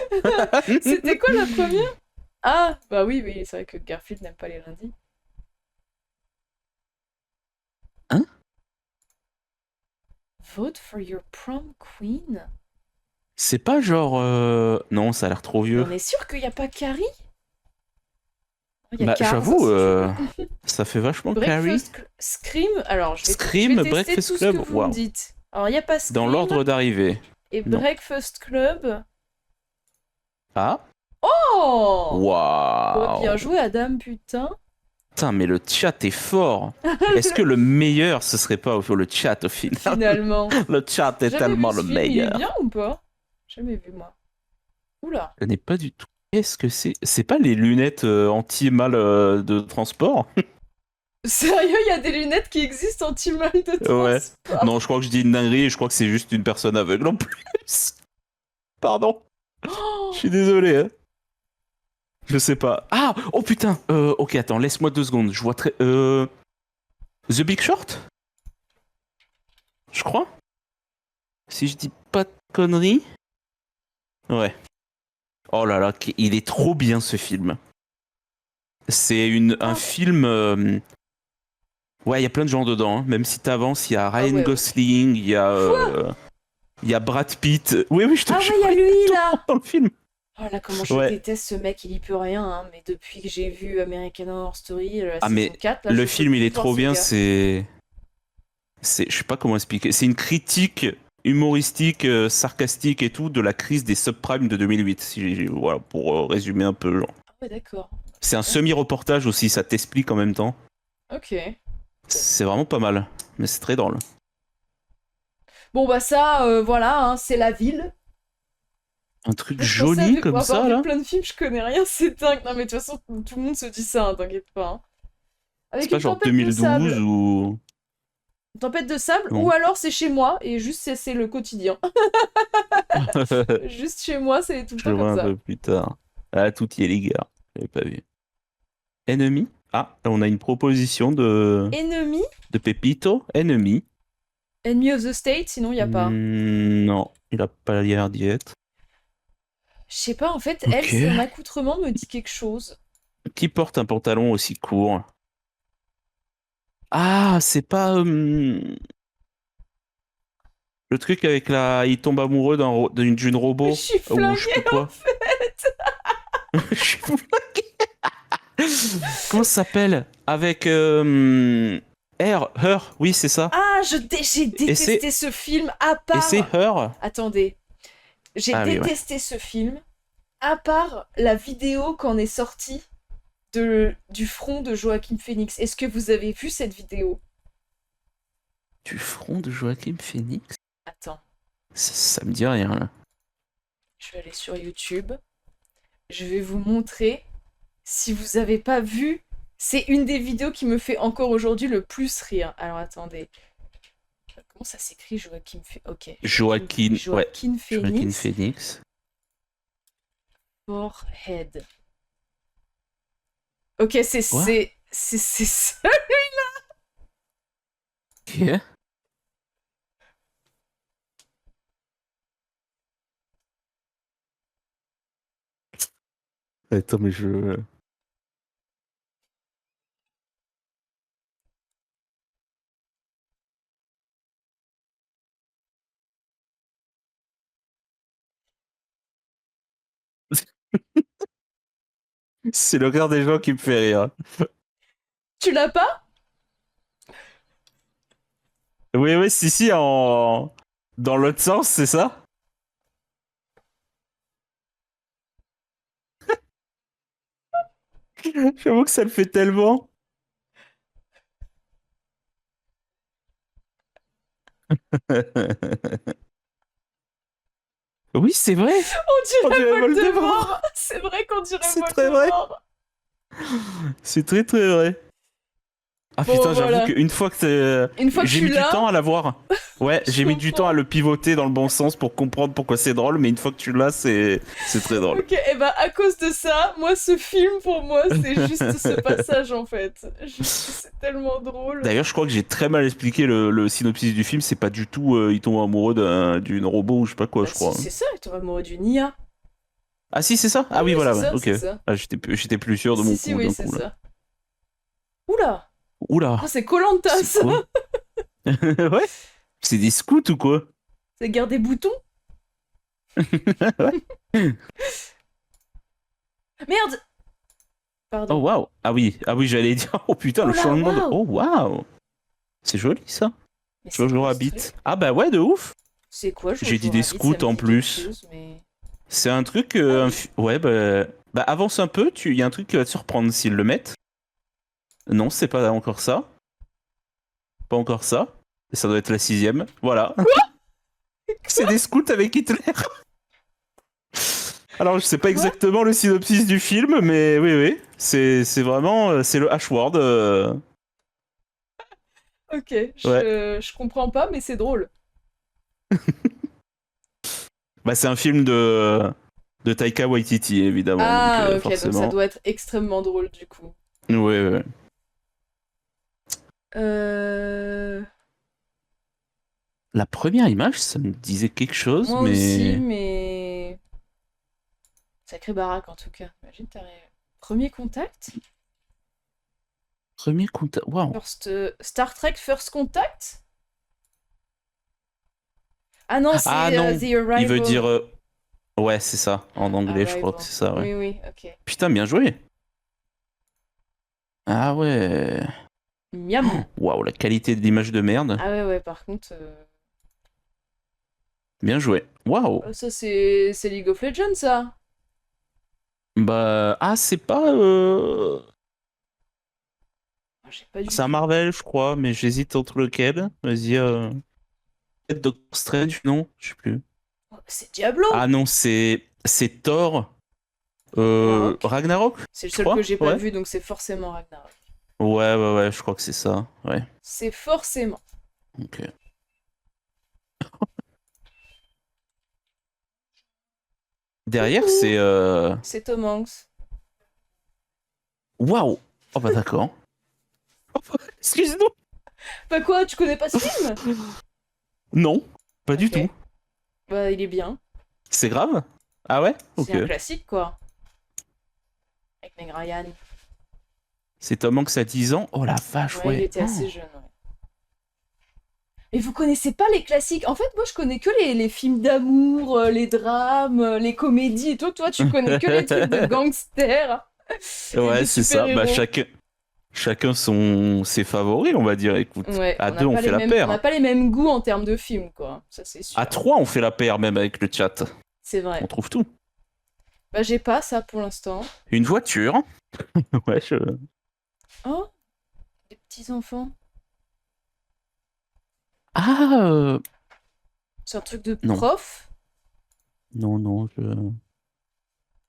Speaker 1: C'était quoi la première? Ah, bah oui, oui, c'est vrai que Garfield n'aime pas les lundis.
Speaker 2: Hein?
Speaker 1: Vote for your prom queen?
Speaker 2: C'est pas genre. Non, ça a l'air trop vieux.
Speaker 1: On est sûr qu'il n'y a pas Carrie? Il y a
Speaker 2: Bah,
Speaker 1: Cars
Speaker 2: j'avoue,
Speaker 1: aussi.
Speaker 2: ça fait vachement Carrie.
Speaker 1: Scream, alors je vais
Speaker 2: Scream,
Speaker 1: tester
Speaker 2: Breakfast
Speaker 1: tout ce
Speaker 2: Club,
Speaker 1: que vous
Speaker 2: waouh.
Speaker 1: me dites. Alors il n'y a pas Scream
Speaker 2: Dans l'ordre d'arrivée.
Speaker 1: et
Speaker 2: non.
Speaker 1: Breakfast Club.
Speaker 2: Ah?
Speaker 1: Oh! Oh,
Speaker 2: Waouh!
Speaker 1: bien joué Adam, putain.
Speaker 2: Putain, mais le chat est fort! Est-ce que le meilleur, ce serait pas le chat au final?
Speaker 1: Finalement.
Speaker 2: Le chat est
Speaker 1: Jamais
Speaker 2: tellement
Speaker 1: vu ce
Speaker 2: le
Speaker 1: film, il est
Speaker 2: meilleur.
Speaker 1: bien ou pas? Jamais vu moi. Oula.
Speaker 2: Je n'ai pas du tout. Qu'est-ce que c'est? C'est pas les lunettes anti-mal de transport?
Speaker 1: Sérieux, il y a des lunettes qui existent anti-mal de
Speaker 2: Ouais.
Speaker 1: transport.
Speaker 2: Non, je crois que je dis une dinguerie et je crois que c'est juste une personne aveugle en plus. Pardon.
Speaker 1: Oh,
Speaker 2: Je suis désolé, hein. Je sais pas. Ah! Oh putain! Ok, attends, laisse-moi 2 secondes. Je vois très. The Big Short? Je crois? Si je dis pas de conneries? Ouais. Oh là là, il est trop bien ce film. C'est un film Ouais, il y a plein de gens dedans. Hein. Même si t'avances, il y a
Speaker 1: Ah
Speaker 2: Ryan
Speaker 1: ouais, ok.
Speaker 2: Gosling, il y a Brad Pitt. Oui, oui, je te
Speaker 1: Ah
Speaker 2: jure,
Speaker 1: ouais, il y a
Speaker 2: il est
Speaker 1: lui
Speaker 2: tout le temps
Speaker 1: là!
Speaker 2: dans le film.
Speaker 1: Oh là, comment je
Speaker 2: Ouais.
Speaker 1: déteste ce mec, il y peut rien, hein, mais depuis que j'ai vu American Horror Story, la
Speaker 2: Ah,
Speaker 1: saison
Speaker 2: mais
Speaker 1: 4, là,
Speaker 2: le
Speaker 1: je peux
Speaker 2: film, il
Speaker 1: plus
Speaker 2: est
Speaker 1: voir
Speaker 2: trop
Speaker 1: ce
Speaker 2: bien.
Speaker 1: gars.
Speaker 2: Je sais pas comment expliquer. C'est une critique humoristique, sarcastique et tout de la crise des subprimes de 2008. Voilà, pour résumer un peu. Genre.
Speaker 1: Ah ouais, d'accord.
Speaker 2: C'est un
Speaker 1: Ok.
Speaker 2: semi-reportage aussi, ça t'explique en même temps.
Speaker 1: Ok.
Speaker 2: C'est vraiment pas mal, mais c'est très drôle.
Speaker 1: Bon bah ça, voilà, hein, c'est la ville.
Speaker 2: Un truc
Speaker 1: Je pensais
Speaker 2: joli comme
Speaker 1: avoir
Speaker 2: ça,
Speaker 1: vu
Speaker 2: là.
Speaker 1: plein de films, je connais rien, c'est dingue. Non mais de toute façon, tout le monde se dit ça, hein, t'inquiète pas. Hein.
Speaker 2: C'est
Speaker 1: Avec
Speaker 2: pas
Speaker 1: une
Speaker 2: genre
Speaker 1: tempête de
Speaker 2: 2012
Speaker 1: sable.
Speaker 2: ou...
Speaker 1: Une tempête de sable, ou
Speaker 2: Non.
Speaker 1: alors c'est chez moi, et juste c'est le quotidien. Juste chez moi, c'est tout le
Speaker 2: Je
Speaker 1: temps comme
Speaker 2: vois un
Speaker 1: ça.
Speaker 2: peu plus tard. Ah, tout y est, les gars. J'avais pas vu. Ennemi? Ah, on a une proposition
Speaker 1: Ennemi,
Speaker 2: de Pepito. Ennemi.
Speaker 1: Enemy of the State, sinon il y a pas.
Speaker 2: Non, il a pas l'air d'y être.
Speaker 1: Je sais pas, en fait, elle,
Speaker 2: Ok.
Speaker 1: son accoutrement me dit quelque chose.
Speaker 2: Qui porte un pantalon aussi court? Ah, c'est pas le truc avec la... Il tombe amoureux d'une
Speaker 1: Je
Speaker 2: robot
Speaker 1: suis
Speaker 2: ou je sais plus
Speaker 1: flinguée en
Speaker 2: quoi.
Speaker 1: fait.
Speaker 2: Je suis fou. Comment ça s'appelle? Avec Her, oui, c'est ça.
Speaker 1: Ah, j'ai
Speaker 2: Et c'est
Speaker 1: détesté ce film à
Speaker 2: et c'est
Speaker 1: part.
Speaker 2: Her.
Speaker 1: Attendez, j'ai
Speaker 2: Ah oui, ouais.
Speaker 1: détesté ce film à part la vidéo qu'en est sortie du front de Joaquin Phoenix. Est-ce que vous avez vu cette vidéo?
Speaker 2: Du front de Joaquin Phoenix?
Speaker 1: Attends,
Speaker 2: Ça me dit rien, là.
Speaker 1: je vais aller sur YouTube. Je vais vous montrer. Si vous avez pas vu, c'est une des vidéos qui me fait encore aujourd'hui le plus rire. Alors attendez. Comment ça s'écrit Joaquin Phoenix? Ok,
Speaker 2: Ouais.
Speaker 1: Joaquin
Speaker 2: Joaquin
Speaker 1: Phoenix.
Speaker 2: Phoenix.
Speaker 1: Forehead. Ok,
Speaker 2: Quoi?
Speaker 1: c'est ça.
Speaker 2: Ok. Attends, mais je... C'est le regard des gens qui me fait rire.
Speaker 1: Tu l'as pas?
Speaker 2: Oui, oui, si, si, en... Dans l'autre sens, c'est ça? J'avoue que ça le fait tellement. Oui, c'est vrai.
Speaker 1: On
Speaker 2: On
Speaker 1: dirait
Speaker 2: dirait
Speaker 1: Voldemort.
Speaker 2: Voldemort.
Speaker 1: C'est vrai qu'on dirait
Speaker 2: C'est très vrai.
Speaker 1: Voldemort.
Speaker 2: C'est très très vrai. Ah
Speaker 1: Bon,
Speaker 2: putain, j'avoue
Speaker 1: voilà.
Speaker 2: qu'une fois que
Speaker 1: Une fois que je
Speaker 2: j'ai
Speaker 1: suis
Speaker 2: mis du
Speaker 1: là,
Speaker 2: temps à la voir. Ouais,
Speaker 1: je
Speaker 2: j'ai mis du temps à
Speaker 1: comprends.
Speaker 2: le pivoter dans le bon sens pour comprendre pourquoi c'est drôle, mais une fois que tu l'as, c'est très drôle.
Speaker 1: Ok, et bah à cause de ça, moi ce film pour moi c'est juste ce passage en fait. Juste c'est tellement drôle.
Speaker 2: D'ailleurs, je crois que j'ai très mal expliqué le synopsis du film. C'est pas du tout il tombe amoureux d'une robot ou je sais pas quoi,
Speaker 1: Bah
Speaker 2: je
Speaker 1: si,
Speaker 2: crois.
Speaker 1: c'est ça, il tombe amoureux d'une IA.
Speaker 2: Ah si, c'est ça?
Speaker 1: Ah
Speaker 2: Ah oui,
Speaker 1: oui, c'est
Speaker 2: voilà, ouais,
Speaker 1: ça,
Speaker 2: ok.
Speaker 1: c'est ça.
Speaker 2: Ah, j'étais plus sûr de
Speaker 1: Si,
Speaker 2: mon
Speaker 1: si,
Speaker 2: coup
Speaker 1: oui,
Speaker 2: d'un
Speaker 1: c'est
Speaker 2: coup là.
Speaker 1: ça. Oula! Non,
Speaker 2: Oula,
Speaker 1: c'est koh
Speaker 2: c'est
Speaker 1: ça!
Speaker 2: quoi? Ouais? C'est des scouts ou quoi?
Speaker 1: C'est guerre des boutons?
Speaker 2: Ouais.
Speaker 1: Merde!
Speaker 2: Oh
Speaker 1: Pardon.
Speaker 2: waouh! Ah oui, j'allais dire, oh putain,
Speaker 1: Oh
Speaker 2: le
Speaker 1: là,
Speaker 2: changement de.
Speaker 1: waouh!
Speaker 2: Oh waouh! C'est joli ça.
Speaker 1: Mais c'est
Speaker 2: Jojo
Speaker 1: quoi ce
Speaker 2: Rabbit.
Speaker 1: truc?
Speaker 2: Ah bah ouais, de ouf!
Speaker 1: C'est quoi
Speaker 2: J'ai dit
Speaker 1: Jojo
Speaker 2: des
Speaker 1: Rabbit? Ça
Speaker 2: scouts
Speaker 1: me
Speaker 2: en
Speaker 1: dit quelque
Speaker 2: plus.
Speaker 1: chose, mais...
Speaker 2: C'est un truc.
Speaker 1: Ah oui.
Speaker 2: Ouais, bah avance un peu, il y a un truc qui va te surprendre s'ils le mettent. Non, c'est pas encore ça. Pas encore ça. Et ça doit être la sixième. Voilà. C'est des scouts avec Hitler. Alors, je sais pas
Speaker 1: Quoi?
Speaker 2: exactement le synopsis du film, mais oui, oui. C'est vraiment. C'est le H-word.
Speaker 1: Ok,
Speaker 2: Ouais.
Speaker 1: je comprends pas, mais c'est drôle.
Speaker 2: Bah, c'est un film de Taika Waititi, évidemment. Donc,
Speaker 1: Ah, ok, donc ça
Speaker 2: forcément.
Speaker 1: doit être extrêmement drôle du coup.
Speaker 2: Ouais, ouais, ouais.
Speaker 1: Euh...
Speaker 2: La première image, ça me disait quelque chose,
Speaker 1: Moi aussi,
Speaker 2: mais.
Speaker 1: mais... Sacré baraque en tout cas. Imagine, t'arrives... Premier contact?
Speaker 2: Premier contact. Waouh.
Speaker 1: Star Trek First Contact? Ah non, c'est
Speaker 2: Ah non,
Speaker 1: The Arrival.
Speaker 2: il veut dire. Ouais, c'est ça. En anglais, je crois que
Speaker 1: Arrival.
Speaker 2: c'est ça, ouais.
Speaker 1: Oui, ok.
Speaker 2: Putain, bien joué. Ah ouais.
Speaker 1: Miam.
Speaker 2: Waouh, la qualité de l'image de merde.
Speaker 1: Ah ouais, par contre...
Speaker 2: Bien joué. Waouh.
Speaker 1: Ça, c'est League of Legends, ça.
Speaker 2: Bah. Ah, c'est pas.
Speaker 1: Ah, j'ai pas du
Speaker 2: C'est un
Speaker 1: tout.
Speaker 2: Marvel, je crois, mais j'hésite entre lequel. Vas-y. Peut-être Doctor Strange, non? Je sais plus.
Speaker 1: Oh, c'est Diablo.
Speaker 2: Ah non, c'est Thor.
Speaker 1: Ragnarok.
Speaker 2: Ragnarok?
Speaker 1: C'est le
Speaker 2: Je
Speaker 1: seul
Speaker 2: crois.
Speaker 1: que j'ai pas
Speaker 2: Ouais.
Speaker 1: vu, donc c'est forcément Ragnarok.
Speaker 2: Ouais, je crois que c'est ça. Ouais.
Speaker 1: C'est forcément.
Speaker 2: Ok. Derrière,
Speaker 1: Coucou.
Speaker 2: c'est.
Speaker 1: C'est Tom Hanks.
Speaker 2: Waouh! Oh bah d'accord. Oh, excuse-nous!
Speaker 1: Bah quoi, tu connais pas ce film?
Speaker 2: Non, pas du
Speaker 1: Ok.
Speaker 2: tout.
Speaker 1: Bah il est bien.
Speaker 2: C'est grave? Ah ouais? Ok.
Speaker 1: C'est un classique, quoi. Avec Meg Ryan.
Speaker 2: C'est Tom Hanks à 10 ans. Oh la vache,
Speaker 1: Ouais, il
Speaker 2: ouais.
Speaker 1: était assez jeune, ouais. Mais vous connaissez pas les classiques? En fait, moi, je connais que les films d'amour, les drames, les comédies et tout. Toi, tu connais que les trucs de gangsters et de
Speaker 2: Ouais, c'est ça. Bah
Speaker 1: super-héros.
Speaker 2: chacun ses favoris, on va dire. Écoute,
Speaker 1: Ouais,
Speaker 2: à
Speaker 1: on n'a
Speaker 2: deux, on
Speaker 1: pas
Speaker 2: fait
Speaker 1: les
Speaker 2: la
Speaker 1: mêmes, on n'a
Speaker 2: paire.
Speaker 1: pas les mêmes goûts en termes de films, quoi. Ça, c'est sûr.
Speaker 2: À trois, on fait la paire, même avec le chat.
Speaker 1: C'est
Speaker 2: On
Speaker 1: vrai.
Speaker 2: trouve tout.
Speaker 1: Bah, j'ai pas ça pour l'instant.
Speaker 2: Une voiture. Ouais,
Speaker 1: Oh, des petits-enfants.
Speaker 2: Ah,
Speaker 1: C'est un truc de
Speaker 2: non.
Speaker 1: prof.
Speaker 2: Non,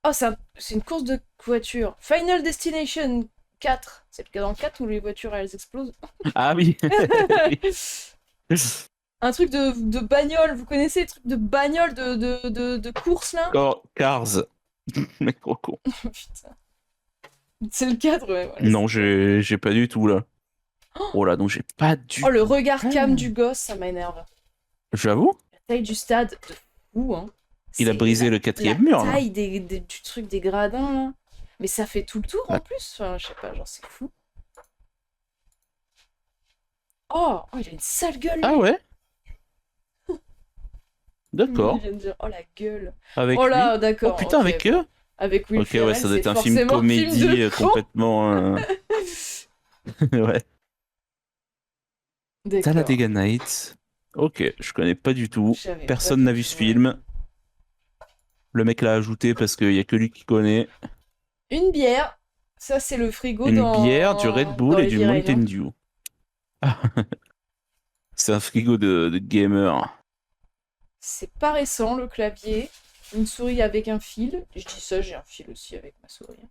Speaker 1: Oh, c'est une course de voiture. Final Destination 4. C'est le cas dans le 4 où les voitures, elles explosent.
Speaker 2: Ah oui.
Speaker 1: Un truc de bagnole. Vous connaissez les trucs de bagnole de course, là?
Speaker 2: Cars. Mec, trop con.
Speaker 1: Putain. C'est le cadre, ouais. Voilà,
Speaker 2: Non,
Speaker 1: c'est
Speaker 2: j'ai pas du tout, là. Oh là, donc j'ai pas du
Speaker 1: oh, le
Speaker 2: tout.
Speaker 1: regard cam du gosse, ça m'énerve.
Speaker 2: J'avoue,
Speaker 1: La taille du stade, de fou, hein.
Speaker 2: il a
Speaker 1: C'est
Speaker 2: brisé le
Speaker 1: la
Speaker 2: quatrième mur, là.
Speaker 1: taille du truc des gradins, là. Mais ça fait tout le tour, en
Speaker 2: Ah.
Speaker 1: plus. Enfin, je sais pas, genre, c'est fou. Oh, il a une sale gueule, lui.
Speaker 2: Ah ouais?
Speaker 1: Il
Speaker 2: D'accord.
Speaker 1: vient de dire, oh, la gueule.
Speaker 2: Avec
Speaker 1: Oh
Speaker 2: lui?
Speaker 1: là,
Speaker 2: Oh
Speaker 1: d'accord.
Speaker 2: putain,
Speaker 1: ok.
Speaker 2: avec eux?
Speaker 1: Avec Will
Speaker 2: Ok, ouais,
Speaker 1: Ferrell,
Speaker 2: ça doit
Speaker 1: c'est
Speaker 2: être un film
Speaker 1: forcément un film
Speaker 2: comédie
Speaker 1: de con.
Speaker 2: complètement. Ouais.
Speaker 1: D'accord.
Speaker 2: Talladega Nights. Ok, je connais pas du tout.
Speaker 1: J'avais
Speaker 2: Personne
Speaker 1: pas
Speaker 2: n'a
Speaker 1: du
Speaker 2: vu ce
Speaker 1: tout,
Speaker 2: film. Le mec l'a ajouté parce qu'il y a que lui qui connaît.
Speaker 1: Une bière. Ça, c'est le frigo
Speaker 2: Une bière, du Red
Speaker 1: dans
Speaker 2: Bull et du
Speaker 1: Heavy Rain,
Speaker 2: Mountain
Speaker 1: hein.
Speaker 2: Dew. C'est un frigo de gamer.
Speaker 1: C'est pas récent, le clavier. Une souris avec un fil. Je dis ça, j'ai un fil aussi avec ma souris.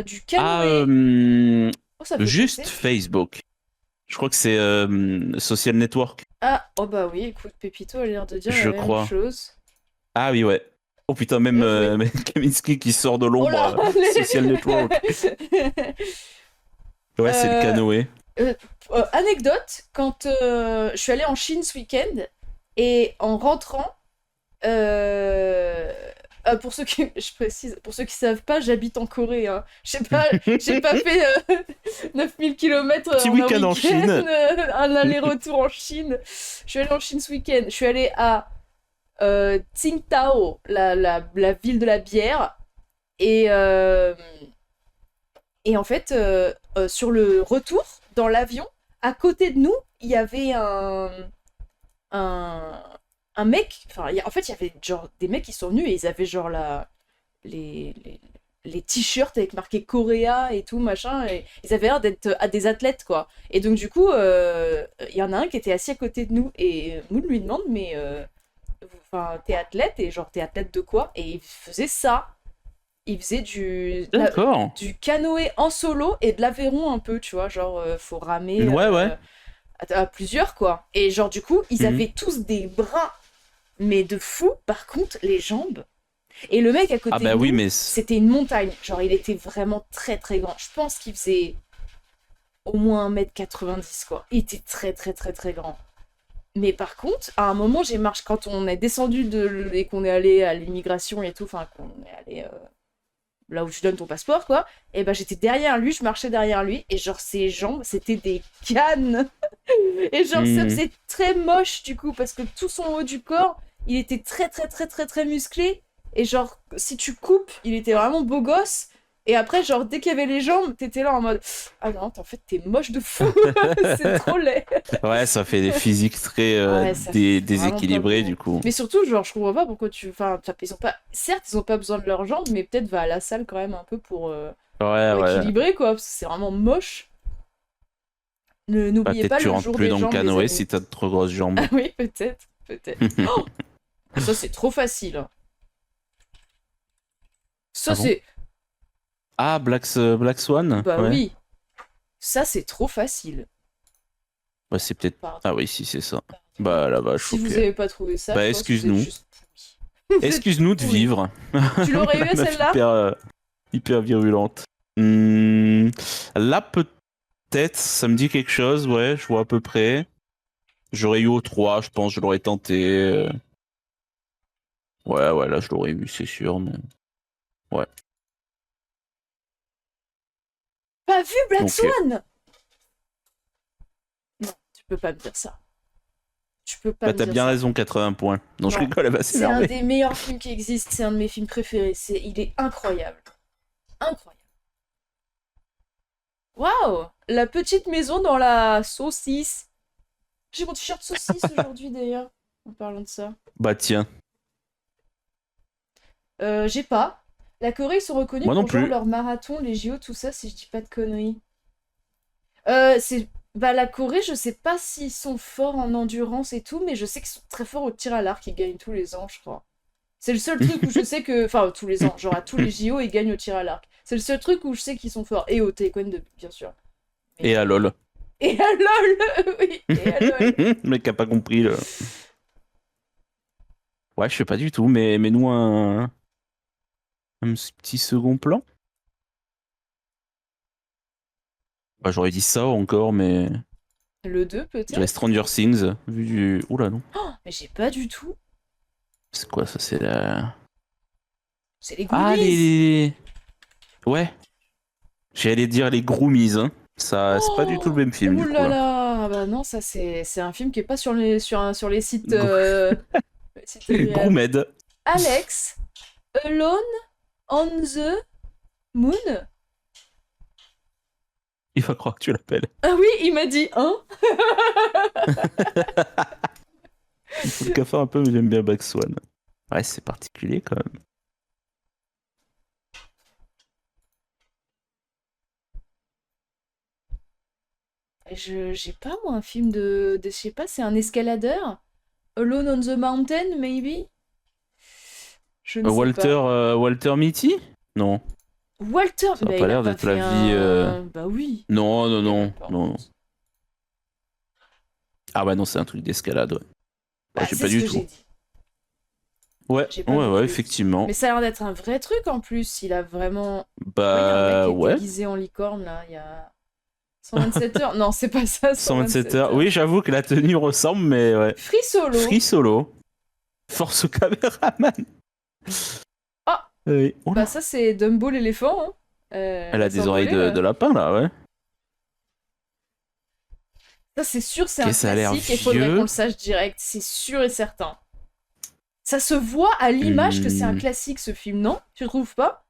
Speaker 1: Du
Speaker 2: Ah,
Speaker 1: canoë. Oh, ça fait
Speaker 2: juste
Speaker 1: penser.
Speaker 2: Facebook. Je crois que c'est Social Network,
Speaker 1: Ah, oh bah oui, écoute, Pépito a l'air de dire
Speaker 2: je
Speaker 1: la même
Speaker 2: crois.
Speaker 1: chose.
Speaker 2: Ah oui, ouais. Oh putain, même
Speaker 1: Bien joué.
Speaker 2: même Kaminski qui sort de
Speaker 1: Oh
Speaker 2: l'ombre.
Speaker 1: là
Speaker 2: Social Network. Ouais, c'est le
Speaker 1: Euh,
Speaker 2: canoë.
Speaker 1: Anecdote, quand je suis allée en Chine ce week-end, et en rentrant, pour ceux qui, je précise, pour ceux qui savent pas, j'habite en Corée, hein. J'ai pas fait 9000 km
Speaker 2: Petit
Speaker 1: en un
Speaker 2: week-end en
Speaker 1: week-end,
Speaker 2: Chine.
Speaker 1: un aller-retour en Chine. Je suis allée en Chine ce week-end. Je suis allée à Tsingtao, la ville de la bière, et en fait, sur le retour, dans l'avion, à côté de nous, il y avait un, un mec. Enfin, en fait, il y avait genre des mecs qui sont venus et ils avaient genre les, les, les t-shirts avec marqué Coréa et tout, machin. Et ils avaient l'air d'être des athlètes, quoi. Et donc, du coup, il y en a un qui était assis à côté de nous et Moon lui demande, mais enfin, t'es athlète et genre, t'es athlète de quoi? Et il faisait ça. Il faisait
Speaker 2: D'accord.
Speaker 1: du canoë en solo et de l'aviron un peu, tu vois, genre faut ramer
Speaker 2: Ouais.
Speaker 1: à plusieurs, quoi. Et genre du coup, ils
Speaker 2: Mhm.
Speaker 1: avaient tous des bras, mais de fou. Par contre, les jambes. Et le mec à côté
Speaker 2: Ah bah
Speaker 1: de
Speaker 2: oui,
Speaker 1: nous,
Speaker 2: mais
Speaker 1: c'était une montagne. Genre il était vraiment très très grand. Je pense qu'il faisait au moins 1,90 m, quoi. Il était très très très très grand. Mais par contre, à un moment, j'ai marché quand on est descendu et qu'on est allé à l'immigration et tout, enfin qu'on est allé là où tu donnes ton passeport, quoi. Et ben j'étais derrière lui, je marchais derrière lui, et genre ses jambes, c'était des cannes. Et genre ça
Speaker 2: Hmm.
Speaker 1: faisait très moche du coup, parce que tout son haut du corps, il était très très très très très musclé. Et genre, si tu coupes, il était vraiment beau gosse. Et après, genre, dès qu'il y avait les jambes, t'étais là en mode ah non, en fait, t'es moche de fou. C'est trop laid.
Speaker 2: Ouais, ça fait des physiques très
Speaker 1: Ouais, c'est vraiment pas
Speaker 2: déséquilibrés
Speaker 1: beau.
Speaker 2: du coup.
Speaker 1: Mais surtout, genre, je comprends pas pourquoi tu. Enfin, ils ont pas. Certes, ils ont pas besoin de leurs jambes, mais peut-être va à la salle quand même un peu
Speaker 2: Ouais,
Speaker 1: pour
Speaker 2: ouais.
Speaker 1: équilibrer, quoi. Parce que c'est vraiment moche.
Speaker 2: Bah,
Speaker 1: N'oubliez
Speaker 2: peut-être
Speaker 1: pas
Speaker 2: tu
Speaker 1: le
Speaker 2: rentres
Speaker 1: jour
Speaker 2: plus
Speaker 1: des
Speaker 2: dans le
Speaker 1: jambes, les
Speaker 2: canoë
Speaker 1: amis.
Speaker 2: si t'as de trop grosses jambes.
Speaker 1: Ah oui, peut-être, peut-être. Oh, ça, c'est trop facile, hein. Ça,
Speaker 2: Ah bon?
Speaker 1: c'est.
Speaker 2: Ah, Black Swan?
Speaker 1: Bah
Speaker 2: Ouais.
Speaker 1: oui, ça, c'est trop facile.
Speaker 2: Bah, c'est peut-être.
Speaker 1: Pardon,
Speaker 2: Ah oui, si, c'est ça.
Speaker 1: pardon.
Speaker 2: Bah, la vache,
Speaker 1: Si vous
Speaker 2: ok.
Speaker 1: avez pas trouvé ça,
Speaker 2: Bah,
Speaker 1: je pense que vous êtes
Speaker 2: excuse-nous.
Speaker 1: juste pourris. Vous êtes
Speaker 2: Excuse-nous de
Speaker 1: pourris.
Speaker 2: vivre.
Speaker 1: Tu l'aurais eu,
Speaker 2: Meuf
Speaker 1: celle-là?
Speaker 2: hyper virulente. Hmm, là, peut-être, ça me dit quelque chose, ouais, je vois à peu près. J'aurais eu au 3, je pense, je l'aurais tenté. Ouais, ouais, là, je l'aurais eu, c'est sûr, mais. Ouais,
Speaker 1: Pas vu Black
Speaker 2: ok.
Speaker 1: Swan? Non, tu peux pas me dire ça. Tu peux pas
Speaker 2: Bah,
Speaker 1: me
Speaker 2: t'as
Speaker 1: dire
Speaker 2: bien
Speaker 1: ça.
Speaker 2: raison, 80 points. Non, je
Speaker 1: Non,
Speaker 2: rigole, elle va
Speaker 1: c'est un
Speaker 2: s'énerver.
Speaker 1: des meilleurs films qui existent, c'est un de mes films préférés, il est incroyable. Incroyable. Waouh! La petite maison dans la saucisse. J'ai mon t-shirt saucisse aujourd'hui d'ailleurs, en parlant de ça.
Speaker 2: Bah, tiens,
Speaker 1: J'ai pas. La Corée, ils sont reconnus
Speaker 2: moi non
Speaker 1: pour genre
Speaker 2: plus.
Speaker 1: leur marathon, les JO, tout ça, si je dis pas de conneries. C'est... Bah, la Corée, je sais pas s'ils sont forts en endurance et tout, mais je sais qu'ils sont très forts au tir à l'arc, ils gagnent tous les ans, je crois. C'est le seul truc où je sais que. Enfin, tous les ans, genre à tous les JO, ils gagnent au tir à l'arc. C'est le seul truc où je sais qu'ils sont forts. Et au taekwondo, bien sûr.
Speaker 2: Et à
Speaker 1: Mais.
Speaker 2: LOL.
Speaker 1: Et à LOL! Oui, et à LOL.
Speaker 2: Le mec a pas compris. Ouais, je sais pas du tout, mais nous un petit second plan. Bah, j'aurais dit ça encore, mais
Speaker 1: Le 2,
Speaker 2: je dirais
Speaker 1: peut-être?
Speaker 2: Stranger Things, vu du. Oula, non.
Speaker 1: Oh, mais j'ai pas du tout.
Speaker 2: C'est quoi ça? C'est la.
Speaker 1: C'est les
Speaker 2: Ah,
Speaker 1: Goonies!
Speaker 2: Ouais, j'allais dire les Groomies, hein. Ça, c'est pas du tout le
Speaker 1: Oh!
Speaker 2: même film,
Speaker 1: Ouh
Speaker 2: du coup,
Speaker 1: là
Speaker 2: là.
Speaker 1: là! Ah bah non, ça c'est un film qui est pas sur les sites,
Speaker 2: Gro-
Speaker 1: les sites agréables.
Speaker 2: Groomed.
Speaker 1: Alex, Alone on the Moon?
Speaker 2: Il va croire que tu l'appelles.
Speaker 1: Ah oui, il m'a dit, hein?
Speaker 2: Il faut le cafard un peu, mais j'aime bien Black Swan. Ouais, c'est particulier quand même.
Speaker 1: J'ai pas moi un film je sais pas, c'est un escaladeur? Alone on the Mountain, maybe? Je ne sais pas.
Speaker 2: Walter Mitty? Non,
Speaker 1: Walter,
Speaker 2: ça a
Speaker 1: mais
Speaker 2: pas
Speaker 1: il a
Speaker 2: l'air
Speaker 1: pas
Speaker 2: d'être la
Speaker 1: fait
Speaker 2: vie.
Speaker 1: un. Bah oui,
Speaker 2: Non, non,
Speaker 1: il a
Speaker 2: non,
Speaker 1: même pas
Speaker 2: non, non.
Speaker 1: honte.
Speaker 2: Ah bah non, c'est un truc d'escalade, ouais. Ouais,
Speaker 1: Bah
Speaker 2: j'ai
Speaker 1: c'est
Speaker 2: pas
Speaker 1: ce
Speaker 2: du
Speaker 1: que
Speaker 2: tout.
Speaker 1: j'ai dit.
Speaker 2: Ouais,
Speaker 1: J'ai pas
Speaker 2: ouais,
Speaker 1: non
Speaker 2: ouais,
Speaker 1: plus dit.
Speaker 2: effectivement.
Speaker 1: Mais ça a l'air d'être un vrai truc en plus. Il a vraiment. Ouais, il y a un mec
Speaker 2: Bah
Speaker 1: qui est
Speaker 2: ouais.
Speaker 1: déguisé en licorne là, il y a 127 heures. Non, c'est pas ça,
Speaker 2: 127
Speaker 1: 127
Speaker 2: heures.
Speaker 1: heures.
Speaker 2: Oui, j'avoue que la tenue ressemble, mais ouais.
Speaker 1: Free
Speaker 2: Free
Speaker 1: Solo.
Speaker 2: Solo. Force au caméraman.
Speaker 1: Ah,
Speaker 2: Oui. Oh
Speaker 1: bah
Speaker 2: là.
Speaker 1: ça c'est Dumbo l'éléphant, hein.
Speaker 2: Elle a
Speaker 1: Va
Speaker 2: des oreilles
Speaker 1: s'envoler
Speaker 2: de
Speaker 1: là.
Speaker 2: lapin, là, ouais.
Speaker 1: Ça c'est sûr, c'est
Speaker 2: Ok,
Speaker 1: un
Speaker 2: ça a l'air
Speaker 1: classique et il faudrait qu'on
Speaker 2: vieux.
Speaker 1: le sache direct, c'est sûr et certain. Ça se voit à l'image que c'est un
Speaker 2: Hmm,
Speaker 1: classique ce film, non? Tu trouves pas?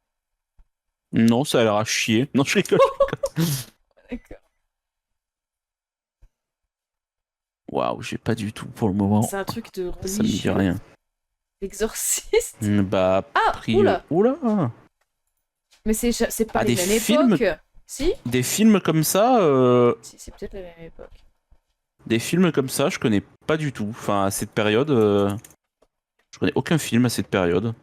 Speaker 2: Non, ça a l'air à chier. Non, je rigole.
Speaker 1: D'accord.
Speaker 2: Waouh, j'ai pas du tout pour le moment.
Speaker 1: C'est un truc de
Speaker 2: Ça me dit
Speaker 1: religieux.
Speaker 2: rien.
Speaker 1: L'exorciste?
Speaker 2: Bah,
Speaker 1: Ah, oula!
Speaker 2: Oula.
Speaker 1: Mais c'est pas
Speaker 2: Ah,
Speaker 1: les mêmes époques. Si?
Speaker 2: des films comme ça,
Speaker 1: Si, c'est peut-être la même époque.
Speaker 2: je connais pas du tout. Enfin, à cette période, je connais aucun film à cette période.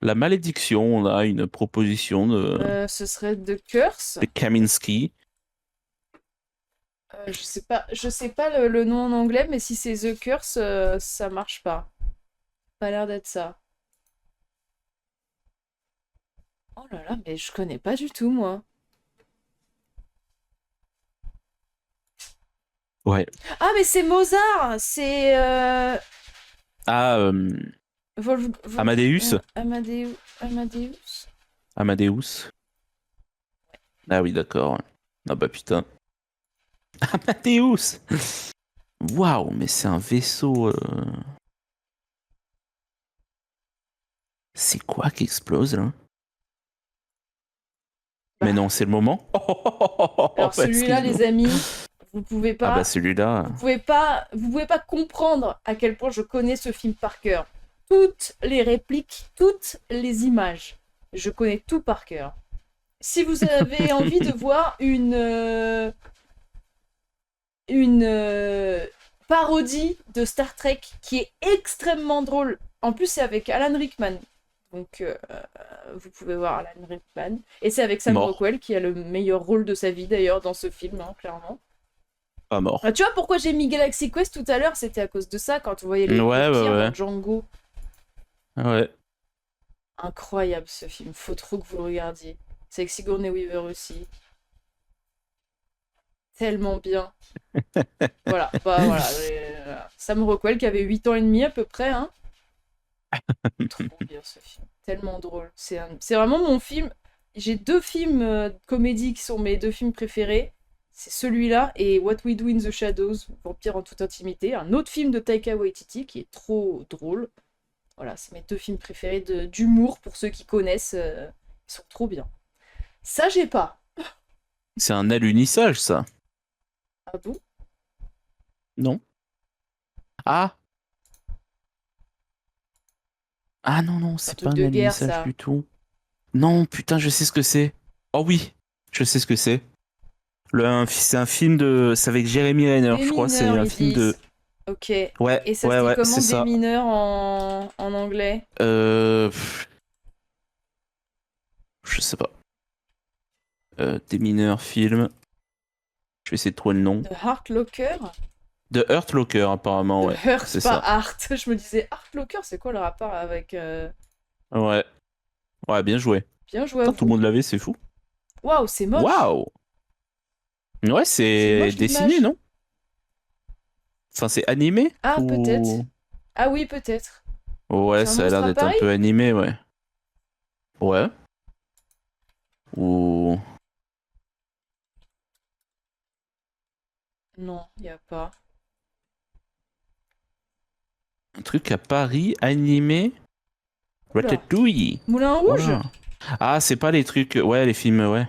Speaker 2: La Malédiction, on a une proposition
Speaker 1: Ce serait The Curse.
Speaker 2: de Kaminski.
Speaker 1: Je sais pas le nom en anglais, mais si c'est The Curse, ça marche pas. Pas l'air d'être ça. Oh là là, mais je connais pas du tout, moi.
Speaker 2: Ouais.
Speaker 1: Ah, mais c'est Mozart! C'est.
Speaker 2: Ah, Amadeus.
Speaker 1: Amadeus.
Speaker 2: Amadeus. Ah oui, d'accord. Ah bah putain. Amadeus. Waouh, mais c'est un vaisseau. C'est quoi qui explose là? Mais non, c'est le moment.
Speaker 1: Alors celui-là,
Speaker 2: Excuse-nous.
Speaker 1: les amis, vous pouvez
Speaker 2: Ah
Speaker 1: pas,
Speaker 2: bah celui-là.
Speaker 1: vous pouvez pas comprendre à quel point je connais ce film par cœur. Toutes les répliques, toutes les images, je connais tout par cœur. Si vous avez envie de voir une parodie de Star Trek qui est extrêmement drôle. En plus, c'est avec Alan Rickman. Donc, vous pouvez voir Alan Rickman. Et c'est avec Sam
Speaker 2: Mort.
Speaker 1: Rockwell qui a le meilleur rôle de sa vie d'ailleurs dans ce film, hein, clairement.
Speaker 2: Pas mort.
Speaker 1: Ah, tu vois pourquoi j'ai mis Galaxy Quest tout à l'heure? C'était à cause de ça, quand on voyait les
Speaker 2: Ouais,
Speaker 1: pires
Speaker 2: ouais.
Speaker 1: dans Django.
Speaker 2: Ouais.
Speaker 1: Incroyable ce film, faut trop que vous le regardiez. C'est avec Sigourney Weaver aussi. Tellement bien. Voilà, bah voilà. Sam Rockwell qui avait 8 ans et demi à peu près, hein. Trop bien ce film, tellement drôle. C'est vraiment mon film. J'ai 2 films comédie qui sont mes 2 films préférés. C'est celui-là et What We Do in the Shadows, Vampire en toute intimité. Un autre film de Taika Waititi qui est trop drôle. Voilà, c'est mes 2 films préférés d'humour pour ceux qui connaissent. Ils sont trop bien. Ça, j'ai pas.
Speaker 2: C'est un alunissage, ça.
Speaker 1: Ah bon?
Speaker 2: Non. Ah. Ah non, non, c'est pas
Speaker 1: truc
Speaker 2: un
Speaker 1: de guerre,
Speaker 2: alunissage
Speaker 1: ça.
Speaker 2: du tout. Non, putain, je sais ce que c'est. Oh oui, je sais ce que c'est. C'est un film de. C'est avec Jeremy Renner,
Speaker 1: Des
Speaker 2: je crois. C'est
Speaker 1: mineurs,
Speaker 2: un
Speaker 1: ils
Speaker 2: film de.
Speaker 1: disent. Ok.
Speaker 2: Ouais,
Speaker 1: Et ça se
Speaker 2: ouais,
Speaker 1: dit
Speaker 2: ouais,
Speaker 1: comment
Speaker 2: c'est
Speaker 1: des
Speaker 2: ça.
Speaker 1: mineurs en anglais?
Speaker 2: Je sais pas. Des mineurs films. Je vais essayer de trouver le nom.
Speaker 1: The Heart Locker?
Speaker 2: The Hurt Locker, apparemment, ouais.
Speaker 1: The Heart,
Speaker 2: C'est
Speaker 1: pas
Speaker 2: ça.
Speaker 1: Heart. Je me disais, Heart Locker, c'est quoi le rapport avec.
Speaker 2: Ouais. Ouais, bien joué.
Speaker 1: Bien joué à
Speaker 2: Putain, tout le
Speaker 1: vous.
Speaker 2: monde l'avait, c'est fou.
Speaker 1: Waouh, c'est moche.
Speaker 2: Waouh! Ouais,
Speaker 1: C'est
Speaker 2: c'est
Speaker 1: moche
Speaker 2: dessiné,
Speaker 1: l'image.
Speaker 2: non? Enfin, c'est animé?
Speaker 1: Ah,
Speaker 2: Ou...
Speaker 1: peut-être. Ah oui, peut-être.
Speaker 2: Ouais,
Speaker 1: C'est un
Speaker 2: ça a l'air
Speaker 1: monstre à
Speaker 2: d'être un
Speaker 1: Paris?
Speaker 2: peu animé, ouais. Ouais. Ou...
Speaker 1: Non, y a pas.
Speaker 2: Un truc à Paris, animé.
Speaker 1: Oula.
Speaker 2: Ratatouille.
Speaker 1: Moulin Rouge?
Speaker 2: Voilà. Ah, c'est pas les trucs... Ouais, les films, ouais.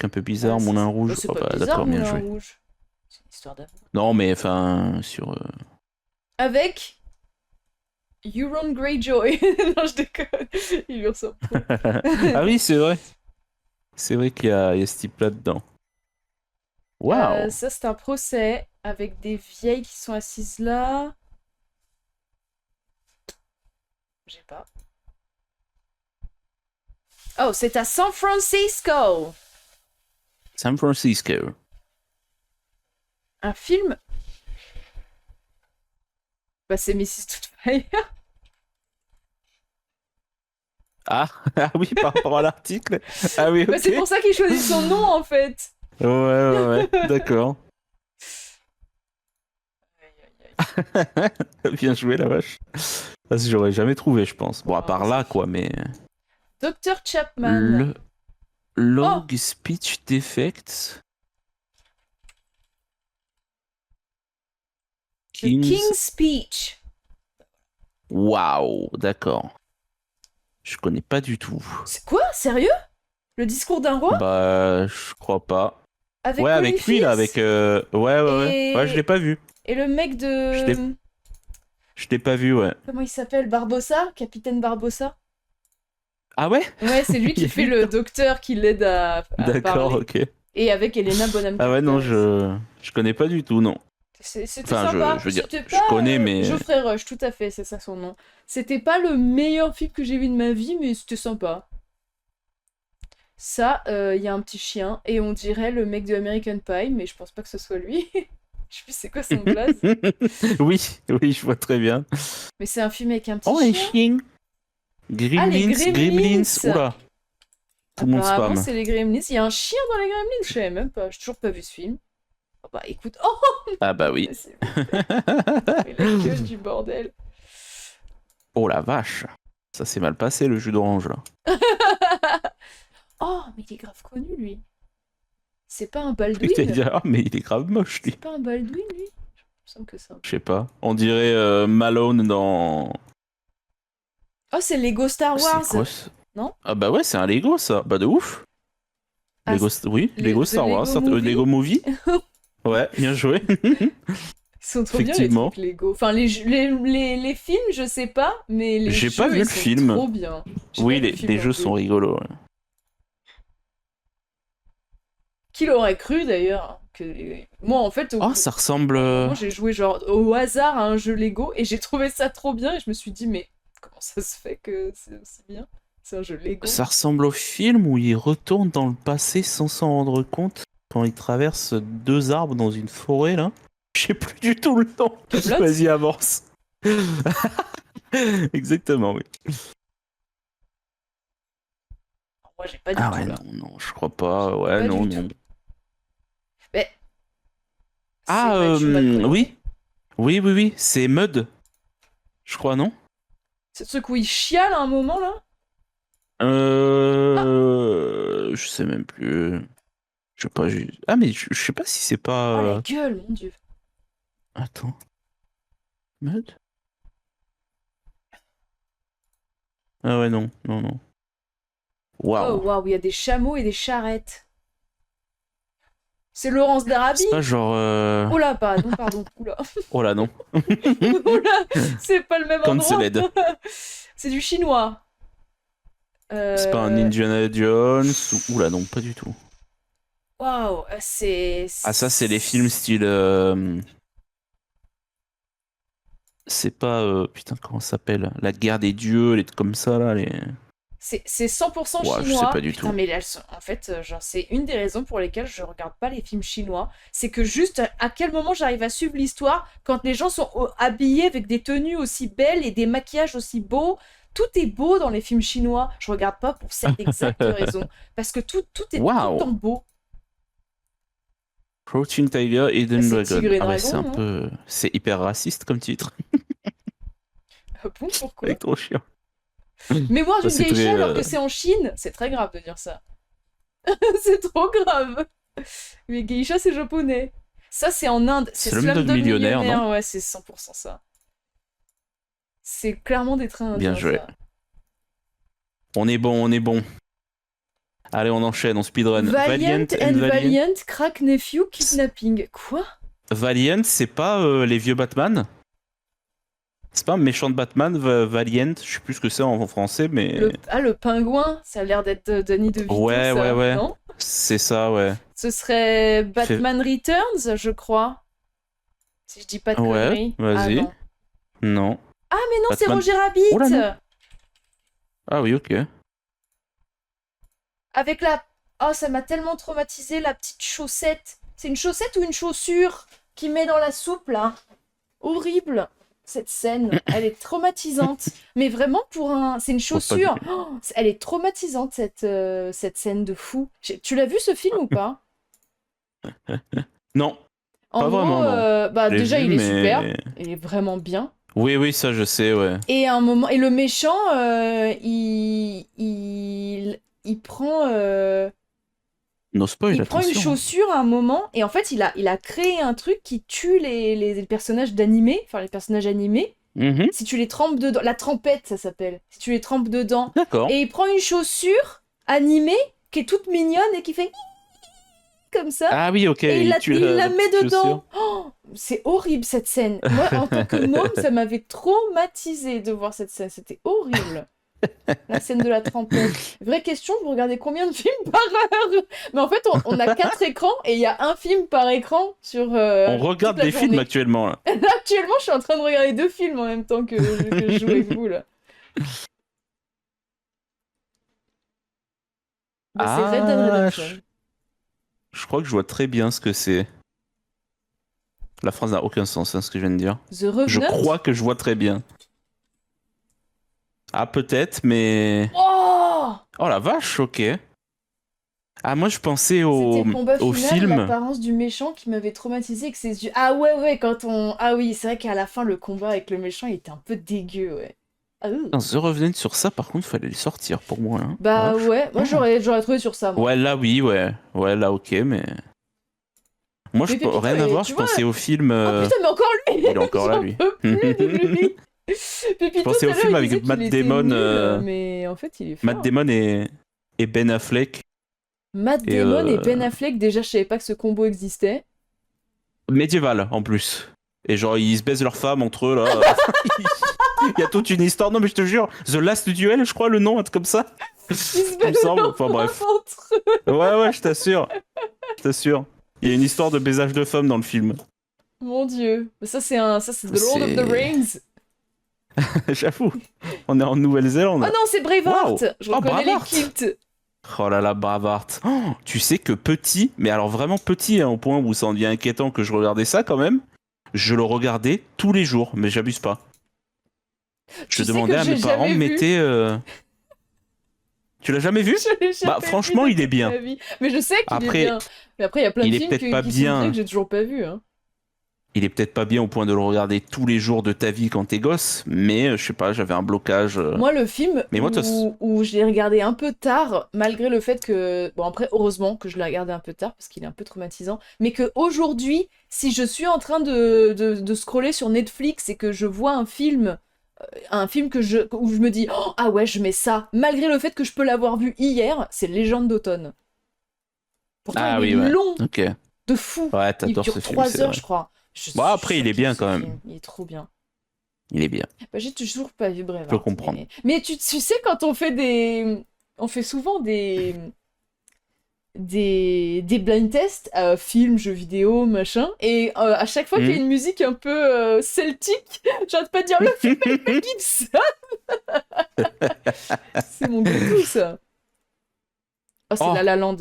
Speaker 2: Un peu bizarre,
Speaker 1: Ah,
Speaker 2: Moulin Rouge.
Speaker 1: c'est
Speaker 2: Oh
Speaker 1: pas
Speaker 2: bah
Speaker 1: bizarre,
Speaker 2: d'accord, bien
Speaker 1: Moulin
Speaker 2: joué.
Speaker 1: Rouge. C'est une histoire d'amour.
Speaker 2: Non, mais enfin, sur...
Speaker 1: Avec Euron Greyjoy. Non, je déconne. Il lui ressemble trop.
Speaker 2: Ah oui, c'est vrai. C'est vrai qu'il y a ce type-là dedans. Waouh!
Speaker 1: Ça, c'est un procès avec des vieilles qui sont assises là. J'ai pas. Oh, c'est à San Francisco.
Speaker 2: San Francisco.
Speaker 1: Un film. Bah, c'est Mrs. Doubtfire.
Speaker 2: Ah, ah oui, par rapport à l'article. Ah oui, ok.
Speaker 1: Bah, c'est pour ça qu'il choisit son nom en fait.
Speaker 2: Ouais, d'accord. Bien joué, la vache. Ça, j'aurais jamais trouvé, je pense. Bon, à part là, quoi, mais...
Speaker 1: Dr. Chapman.
Speaker 2: Le Log Speech Defects.
Speaker 1: The King's Speech.
Speaker 2: Waouh, d'accord. Je connais pas du tout.
Speaker 1: C'est quoi? Sérieux? Le discours d'un roi?
Speaker 2: Bah, je crois pas.
Speaker 1: Avec
Speaker 2: Ouais,
Speaker 1: Colin
Speaker 2: avec lui, là,
Speaker 1: Firth
Speaker 2: avec... Ouais.
Speaker 1: Et-
Speaker 2: Ouais, je l'ai pas vu.
Speaker 1: Et le mec
Speaker 2: Je
Speaker 1: de...
Speaker 2: Je l'ai pas vu, ouais.
Speaker 1: Comment il s'appelle? Barbossa? Capitaine Barbossa?
Speaker 2: Ah ouais?
Speaker 1: Ouais, c'est lui
Speaker 2: Il y
Speaker 1: qui
Speaker 2: a
Speaker 1: fait
Speaker 2: lui
Speaker 1: le
Speaker 2: dedans.
Speaker 1: docteur qui l'aide à
Speaker 2: D'accord,
Speaker 1: parler.
Speaker 2: ok.
Speaker 1: Et avec Elena Bonham
Speaker 2: Ah ouais, non,
Speaker 1: Carter.
Speaker 2: je connais pas du tout, non.
Speaker 1: C'était
Speaker 2: Enfin,
Speaker 1: sympa.
Speaker 2: je veux dire,
Speaker 1: C'était
Speaker 2: je
Speaker 1: pas,
Speaker 2: connais, mais...
Speaker 1: Geoffrey Rush, tout à fait, c'est ça son nom. C'était pas le meilleur film que j'ai vu de ma vie, mais c'était sympa. Ça, il y a un petit chien, et on dirait le mec de American Pie, mais je pense pas que ce soit lui. Je sais plus c'est quoi son blaze.
Speaker 2: Oui, je vois très bien.
Speaker 1: Mais c'est un film avec un petit
Speaker 2: Oh, un
Speaker 1: chien.
Speaker 2: chien. Gremlins.
Speaker 1: Gremlins.
Speaker 2: Oula. Tout le monde
Speaker 1: Apparemment,
Speaker 2: spam.
Speaker 1: c'est les Gremlins. Il y a un chien dans les Gremlins, je savais même pas. J'ai toujours pas vu ce film. Oh, bah écoute, oh,
Speaker 2: Ah bah oui.
Speaker 1: c'est mais la gueule du bordel.
Speaker 2: Oh la vache. Ça s'est mal passé le jus d'orange là.
Speaker 1: Oh, mais il est grave connu, lui. C'est pas un
Speaker 2: Je t'allais
Speaker 1: Baldwin?
Speaker 2: dire, ah, mais il est grave moche lui.
Speaker 1: C'est pas un Baldwin, lui? Il me semble que ça.
Speaker 2: Je sais pas. On dirait Malone dans.
Speaker 1: Oh, c'est Lego Star Wars!
Speaker 2: C'est quoi ça?
Speaker 1: Non?
Speaker 2: Ah bah ouais, c'est un Lego ça. Bah de ouf.
Speaker 1: Ah,
Speaker 2: Oui, Lego
Speaker 1: The
Speaker 2: Star Wars,
Speaker 1: Lego Movie?
Speaker 2: Lego Movie. Ouais, bien joué.
Speaker 1: Ils sont trop bien, les
Speaker 2: Effectivement.
Speaker 1: trucs Lego. Enfin, les films, je sais pas, mais les
Speaker 2: J'ai
Speaker 1: jeux,
Speaker 2: pas vu
Speaker 1: ils
Speaker 2: le
Speaker 1: sont
Speaker 2: film.
Speaker 1: trop bien. J'ai
Speaker 2: Oui,
Speaker 1: pas vu le film
Speaker 2: les
Speaker 1: non
Speaker 2: jeux
Speaker 1: plus.
Speaker 2: sont rigolos. Ouais.
Speaker 1: Qui l'aurait cru, d'ailleurs? Moi, en fait,
Speaker 2: Oh, ça ressemble.
Speaker 1: moi, j'ai joué genre au hasard à un jeu Lego et j'ai trouvé ça trop bien et je me suis dit, mais comment ça se fait que c'est aussi bien? C'est un jeu Lego.
Speaker 2: Ça ressemble au film où il retourne dans le passé sans s'en rendre compte quand il traverse deux arbres dans une forêt là. Je sais plus du tout le temps.
Speaker 1: Kaamelott.
Speaker 2: Vas-y, avance. Exactement, oui.
Speaker 1: Moi, j'ai pas du
Speaker 2: Ah
Speaker 1: tout
Speaker 2: ouais,
Speaker 1: là.
Speaker 2: non, je crois pas. Ouais,
Speaker 1: Pas
Speaker 2: non,
Speaker 1: du
Speaker 2: non.
Speaker 1: tout. Mais
Speaker 2: Ah,
Speaker 1: c'est Matthew McConaughey.
Speaker 2: oui. Oui, c'est Mud. Je crois, non?
Speaker 1: C'est ce truc où il chiale à un moment là?
Speaker 2: Je sais même plus. Je sais pas. Ah, mais je sais pas si c'est pas.
Speaker 1: Oh la gueule, mon dieu.
Speaker 2: Attends. Mud? Ah ouais, non.
Speaker 1: Oh
Speaker 2: Waouh.
Speaker 1: waouh, il y a des chameaux et des charrettes. C'est Laurence d'Arabie?
Speaker 2: C'est pas genre.
Speaker 1: Oh là, pardon. Oula.
Speaker 2: Oh là, non.
Speaker 1: Oula, c'est pas le même endroit.
Speaker 2: Canceled.
Speaker 1: C'est du chinois.
Speaker 2: C'est pas un Indiana Jones ou... Oula, non, pas du tout.
Speaker 1: Waouh, c'est.
Speaker 2: Ah, ça, c'est les films style. C'est pas. Putain, comment ça s'appelle? La guerre des dieux, les trucs comme ça, là. Les...
Speaker 1: C'est 100%
Speaker 2: Ouah, je
Speaker 1: chinois.
Speaker 2: sais pas du
Speaker 1: Putain,
Speaker 2: tout.
Speaker 1: mais là, en fait, genre, c'est une des raisons pour lesquelles je regarde pas les films chinois. C'est que juste, à quel moment j'arrive à suivre l'histoire quand les gens sont habillés avec des tenues aussi belles et des maquillages aussi beaux. Tout est beau dans les films chinois. Je regarde pas pour cette exacte raison. Parce que tout est tout le
Speaker 2: Waouh!
Speaker 1: temps beau.
Speaker 2: Crouching Tiger, Hidden
Speaker 1: C'est
Speaker 2: Dragon.
Speaker 1: Tigre et
Speaker 2: Ah ouais,
Speaker 1: Dragon,
Speaker 2: c'est un
Speaker 1: non?
Speaker 2: peu. C'est hyper raciste comme titre.
Speaker 1: Ah bon, pourquoi?
Speaker 2: C'est trop chiant.
Speaker 1: Mémoire
Speaker 2: Ça,
Speaker 1: d'une
Speaker 2: c'est
Speaker 1: geisha
Speaker 2: très,
Speaker 1: alors que c'est en Chine. C'est très grave de dire ça. C'est trop grave. Mais geisha, c'est japonais. Ça, c'est en Inde. C'est
Speaker 2: Slumdog
Speaker 1: Slumdog
Speaker 2: Millionnaire,
Speaker 1: Millionnaire.
Speaker 2: non?
Speaker 1: Ouais, c'est 100% ça. C'est clairement des trains
Speaker 2: Bien
Speaker 1: indiens,
Speaker 2: joué.
Speaker 1: ça.
Speaker 2: On est bon. Allez, on enchaîne, on speedrun.
Speaker 1: Valiant and Valiant, Crack Nephew, Kidnapping. Quoi?
Speaker 2: Valiant, c'est pas les vieux Batman? C'est pas un méchant de Batman, Valiant? Je sais plus ce que c'est en français, mais.
Speaker 1: Le pingouin, ça a l'air d'être Danny DeVito,
Speaker 2: Ouais,
Speaker 1: ça,
Speaker 2: ouais.
Speaker 1: non?
Speaker 2: C'est ça, ouais.
Speaker 1: Ce serait Batman Returns, je crois. Si je dis pas de
Speaker 2: Ouais,
Speaker 1: conneries.
Speaker 2: vas-y.
Speaker 1: Ah non.
Speaker 2: Non.
Speaker 1: Ah mais non, c'est
Speaker 2: Batman-
Speaker 1: Roger Rabbit.
Speaker 2: Oh là, non. Ah oui, ok.
Speaker 1: Avec la... Oh, ça m'a tellement traumatisé, la petite chaussette. C'est une chaussette ou une chaussure qu'il met dans la soupe, là? Horrible, cette scène. Elle est traumatisante. Mais vraiment, pour un... C'est une chaussure. Oh, elle est traumatisante, cette scène de fou. Tu l'as vu, ce film, ou pas?
Speaker 2: Non,
Speaker 1: En
Speaker 2: pas
Speaker 1: gros,
Speaker 2: vraiment, non.
Speaker 1: bah,
Speaker 2: Je l'ai
Speaker 1: déjà,
Speaker 2: vu,
Speaker 1: il est
Speaker 2: mais-
Speaker 1: super. Il est vraiment bien.
Speaker 2: Oui, ça je sais, ouais.
Speaker 1: Et à un moment... Et le méchant, il prend...
Speaker 2: No spoil,
Speaker 1: Il prend une
Speaker 2: attention.
Speaker 1: chaussure à un moment, et en fait, il a créé un truc qui tue les personnages d'animé, enfin les personnages animés,
Speaker 2: Mhm,
Speaker 1: si tu les trempes dedans. La trempette, ça s'appelle. Si tu les trempes dedans.
Speaker 2: D'accord.
Speaker 1: Et il prend une chaussure animée qui est toute mignonne et qui fait comme ça.
Speaker 2: Ah oui, ok.
Speaker 1: Et il la met
Speaker 2: petite chaussure.
Speaker 1: dedans. Oh, c'est horrible cette scène. Moi, en tant que môme, ça m'avait traumatisé de voir cette scène. C'était horrible. La scène de la trempette. Vraie question, vous regardez combien de films par heure? Mais en fait, on a 4 écrans et il y a un film par écran sur.
Speaker 2: On regarde
Speaker 1: toute la
Speaker 2: des films
Speaker 1: journée.
Speaker 2: actuellement, là.
Speaker 1: Là, actuellement, je suis en train de regarder 2 films en même temps que je joue avec vous là. Bah, c'est Red Dead Redemption.
Speaker 2: Je crois que je vois très bien ce que c'est. La phrase n'a aucun sens, hein, ce que je viens de dire.
Speaker 1: The Revenant.
Speaker 2: Je crois que je vois très bien. Ah, peut-être, mais...
Speaker 1: Oh,
Speaker 2: Oh la vache, ok. Ah, moi je pensais
Speaker 1: c'était
Speaker 2: au,
Speaker 1: le combat
Speaker 2: au
Speaker 1: final,
Speaker 2: film.
Speaker 1: l'apparence du méchant qui m'avait traumatisé avec ses yeux. Ah ouais, quand on... Ah oui, c'est vrai qu'à la fin, le combat avec le méchant, il était un peu dégueu, ouais.
Speaker 2: Putain, The Revenant sur ça, par contre, fallait le sortir pour moi. Hein.
Speaker 1: Bah
Speaker 2: Vache.
Speaker 1: ouais, moi j'aurais trouvé sur ça. Moi.
Speaker 2: Ouais, là, oui, ouais. Ouais, là, ok, mais. Moi,
Speaker 1: Mais Pépito,
Speaker 2: rien à voir,
Speaker 1: tu
Speaker 2: je
Speaker 1: vois...
Speaker 2: pensais au film.
Speaker 1: Oh putain, mais encore lui.
Speaker 2: Il est encore là,
Speaker 1: J'en
Speaker 2: lui.
Speaker 1: peux plus de lui. Pépito,
Speaker 2: pensais
Speaker 1: tout
Speaker 2: au
Speaker 1: à l'heure,
Speaker 2: film
Speaker 1: il
Speaker 2: avec
Speaker 1: disait
Speaker 2: Matt
Speaker 1: qu'il était
Speaker 2: Damon,
Speaker 1: nul, mais en fait il est fort.
Speaker 2: Matt Damon et Ben Affleck.
Speaker 1: Matt
Speaker 2: Et,
Speaker 1: Damon et Ben Affleck, déjà je savais pas que ce combo existait.
Speaker 2: Médiéval, en plus. Et genre, ils se baisent leurs femmes entre eux, là. Il y a toute une histoire. Non, mais je te jure, The Last Duel, je crois, le nom, un truc comme ça.
Speaker 1: Ils se
Speaker 2: Il me
Speaker 1: baisent
Speaker 2: semble.
Speaker 1: leurs
Speaker 2: Enfin, bref.
Speaker 1: femmes entre eux.
Speaker 2: Ouais, je t'assure. Je t'assure. Il y a une histoire de baisage de femmes dans le film.
Speaker 1: Mon dieu. Ça c'est The Lord of the
Speaker 2: C'est-
Speaker 1: Rings.
Speaker 2: J'avoue. On est en Nouvelle-Zélande.
Speaker 1: Oh non, c'est Braveheart.
Speaker 2: Wow.
Speaker 1: Je
Speaker 2: Oh,
Speaker 1: reconnais les
Speaker 2: Braveheart.
Speaker 1: kilts.
Speaker 2: Oh là là, Braveheart. Oh, tu sais que petit, mais alors vraiment petit, hein, au point où ça en devient inquiétant que je regardais ça quand même, je le regardais tous les jours, mais j'abuse pas. Je
Speaker 1: Tu sais
Speaker 2: demandais
Speaker 1: que
Speaker 2: à mes
Speaker 1: j'ai
Speaker 2: parents,
Speaker 1: jamais vu.
Speaker 2: mettez... Tu l'as jamais vu?
Speaker 1: Je l'ai jamais vu
Speaker 2: franchement,
Speaker 1: de
Speaker 2: il est
Speaker 1: toute
Speaker 2: bien.
Speaker 1: ma vie. Mais je sais qu'il est
Speaker 2: Après,
Speaker 1: bien. Mais après, il y a plein de
Speaker 2: il est
Speaker 1: films
Speaker 2: peut-être pas
Speaker 1: qui sont
Speaker 2: bien.
Speaker 1: bien que j'ai toujours pas vu. Hein.
Speaker 2: Il est peut-être pas bien au point de le regarder tous les jours de ta vie quand t'es gosse, mais je sais pas, j'avais un blocage.
Speaker 1: Moi, le film
Speaker 2: Mais moi,
Speaker 1: où je l'ai regardé un peu tard, malgré le fait que... Bon, après, heureusement que je l'ai regardé un peu tard, parce qu'il est un peu traumatisant, mais qu'aujourd'hui, si je suis en train de scroller sur Netflix et que je vois un film où je me dis oh, ah ouais, je mets ça, malgré le fait que je peux l'avoir vu hier, c'est Légende d'automne. Pourtant,
Speaker 2: Ah
Speaker 1: il est
Speaker 2: oui, ouais.
Speaker 1: long
Speaker 2: Ok.
Speaker 1: de fou.
Speaker 2: Ouais,
Speaker 1: Il
Speaker 2: t'adores
Speaker 1: dure
Speaker 2: ce film,
Speaker 1: 3
Speaker 2: c'est
Speaker 1: heures,
Speaker 2: vrai.
Speaker 1: je crois.
Speaker 2: Bon, après, il est bien quand même.
Speaker 1: Film. Il est trop bien.
Speaker 2: Il est bien.
Speaker 1: Bah, j'ai toujours pas vu Braveheart.
Speaker 2: Je peux comprendre.
Speaker 1: Mais tu sais, quand on fait On fait souvent des blind tests, films, jeux vidéo, machin, et à chaque fois qu'il y a une musique un peu celtique, j'arrête pas de dire le film avec Mel Gibson. C'est mon goût, ça. Oh, c'est
Speaker 2: Oh.
Speaker 1: La La Land.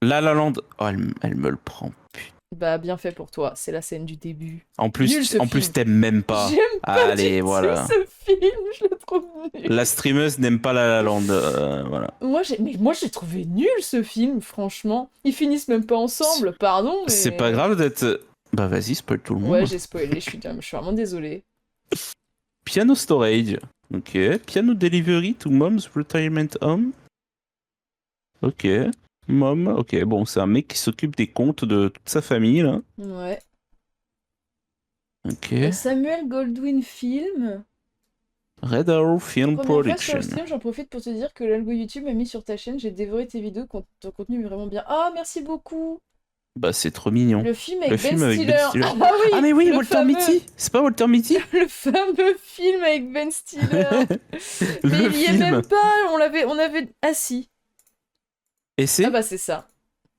Speaker 2: La La Land, oh, elle me le prend.
Speaker 1: Bah, bien fait pour toi, c'est la scène du début.
Speaker 2: En
Speaker 1: Nul,
Speaker 2: plus,
Speaker 1: ce film.
Speaker 2: t'aimes même pas.
Speaker 1: J'aime pas
Speaker 2: Allez,
Speaker 1: du
Speaker 2: voilà.
Speaker 1: tout ce film, je le trouve nul.
Speaker 2: La streameuse n'aime pas La La Land, voilà.
Speaker 1: Moi, j'ai trouvé nul ce film, franchement. Ils finissent même pas ensemble, pardon, mais...
Speaker 2: C'est pas grave d'être... Bah vas-y, spoil tout le monde.
Speaker 1: Ouais, j'ai spoilé, je suis vraiment désolée.
Speaker 2: Piano Storage, ok. Piano Delivery to Mom's Retirement Home. Ok. Mom, ok. Bon, c'est un mec qui s'occupe des comptes de toute sa famille, là.
Speaker 1: Ouais.
Speaker 2: Ok.
Speaker 1: Samuel Goldwyn Film.
Speaker 2: Red Arrow Film
Speaker 1: Première fois sur
Speaker 2: Production.
Speaker 1: le stream, j'en profite pour te dire que l'algo YouTube m'a mis sur ta chaîne, j'ai dévoré tes vidéos, ton contenu est vraiment bien. Ah, merci beaucoup.
Speaker 2: Bah, c'est trop mignon.
Speaker 1: Le film avec Ben
Speaker 2: film
Speaker 1: Stiller.
Speaker 2: avec Ben Stiller.
Speaker 1: Ah oui,
Speaker 2: Ah mais oui,
Speaker 1: le
Speaker 2: Walter
Speaker 1: fameux-
Speaker 2: Mitty. C'est pas Walter Mitty?
Speaker 1: Le fameux film avec Ben Stiller. Mais
Speaker 2: Le
Speaker 1: il y est
Speaker 2: film.
Speaker 1: même pas, on avait assis.
Speaker 2: Et c'est?
Speaker 1: Ah bah c'est ça.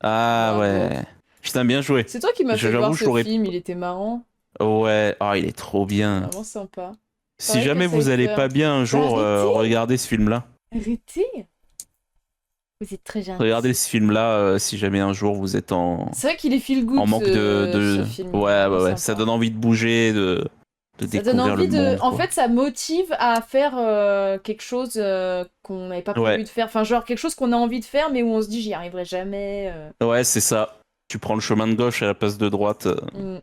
Speaker 2: Ah
Speaker 1: Bravo.
Speaker 2: ouais. Putain, bien joué.
Speaker 1: C'est toi qui m'as fait
Speaker 2: J'avoue,
Speaker 1: voir
Speaker 2: je
Speaker 1: ce
Speaker 2: l'aurais-
Speaker 1: film, il était marrant,
Speaker 2: Ouais. Ah, il est trop bien.
Speaker 1: vraiment sympa.
Speaker 2: Si
Speaker 1: Pareil
Speaker 2: jamais
Speaker 1: que
Speaker 2: vous allez
Speaker 1: Cypher.
Speaker 2: pas bien un jour,
Speaker 1: arrêtez.
Speaker 2: regardez ce film-là.
Speaker 1: Arrêtez. Vous êtes très gentil.
Speaker 2: Regardez ce film-là si jamais un jour vous êtes en
Speaker 1: C'est vrai qu'il est feel good
Speaker 2: manque
Speaker 1: ce film. il est
Speaker 2: Ouais,
Speaker 1: vraiment
Speaker 2: ouais.
Speaker 1: sympa.
Speaker 2: Ça donne envie de bouger, de
Speaker 1: Ça
Speaker 2: découvrir
Speaker 1: donne envie
Speaker 2: le monde.
Speaker 1: En
Speaker 2: quoi.
Speaker 1: fait, ça motive à faire quelque chose qu'on n'avait pas prévu
Speaker 2: Ouais.
Speaker 1: de faire. Enfin, genre quelque chose qu'on a envie de faire, mais où on se dit j'y arriverai jamais.
Speaker 2: Ouais, c'est ça. Tu prends le chemin de gauche à la place de droite.
Speaker 1: Mm.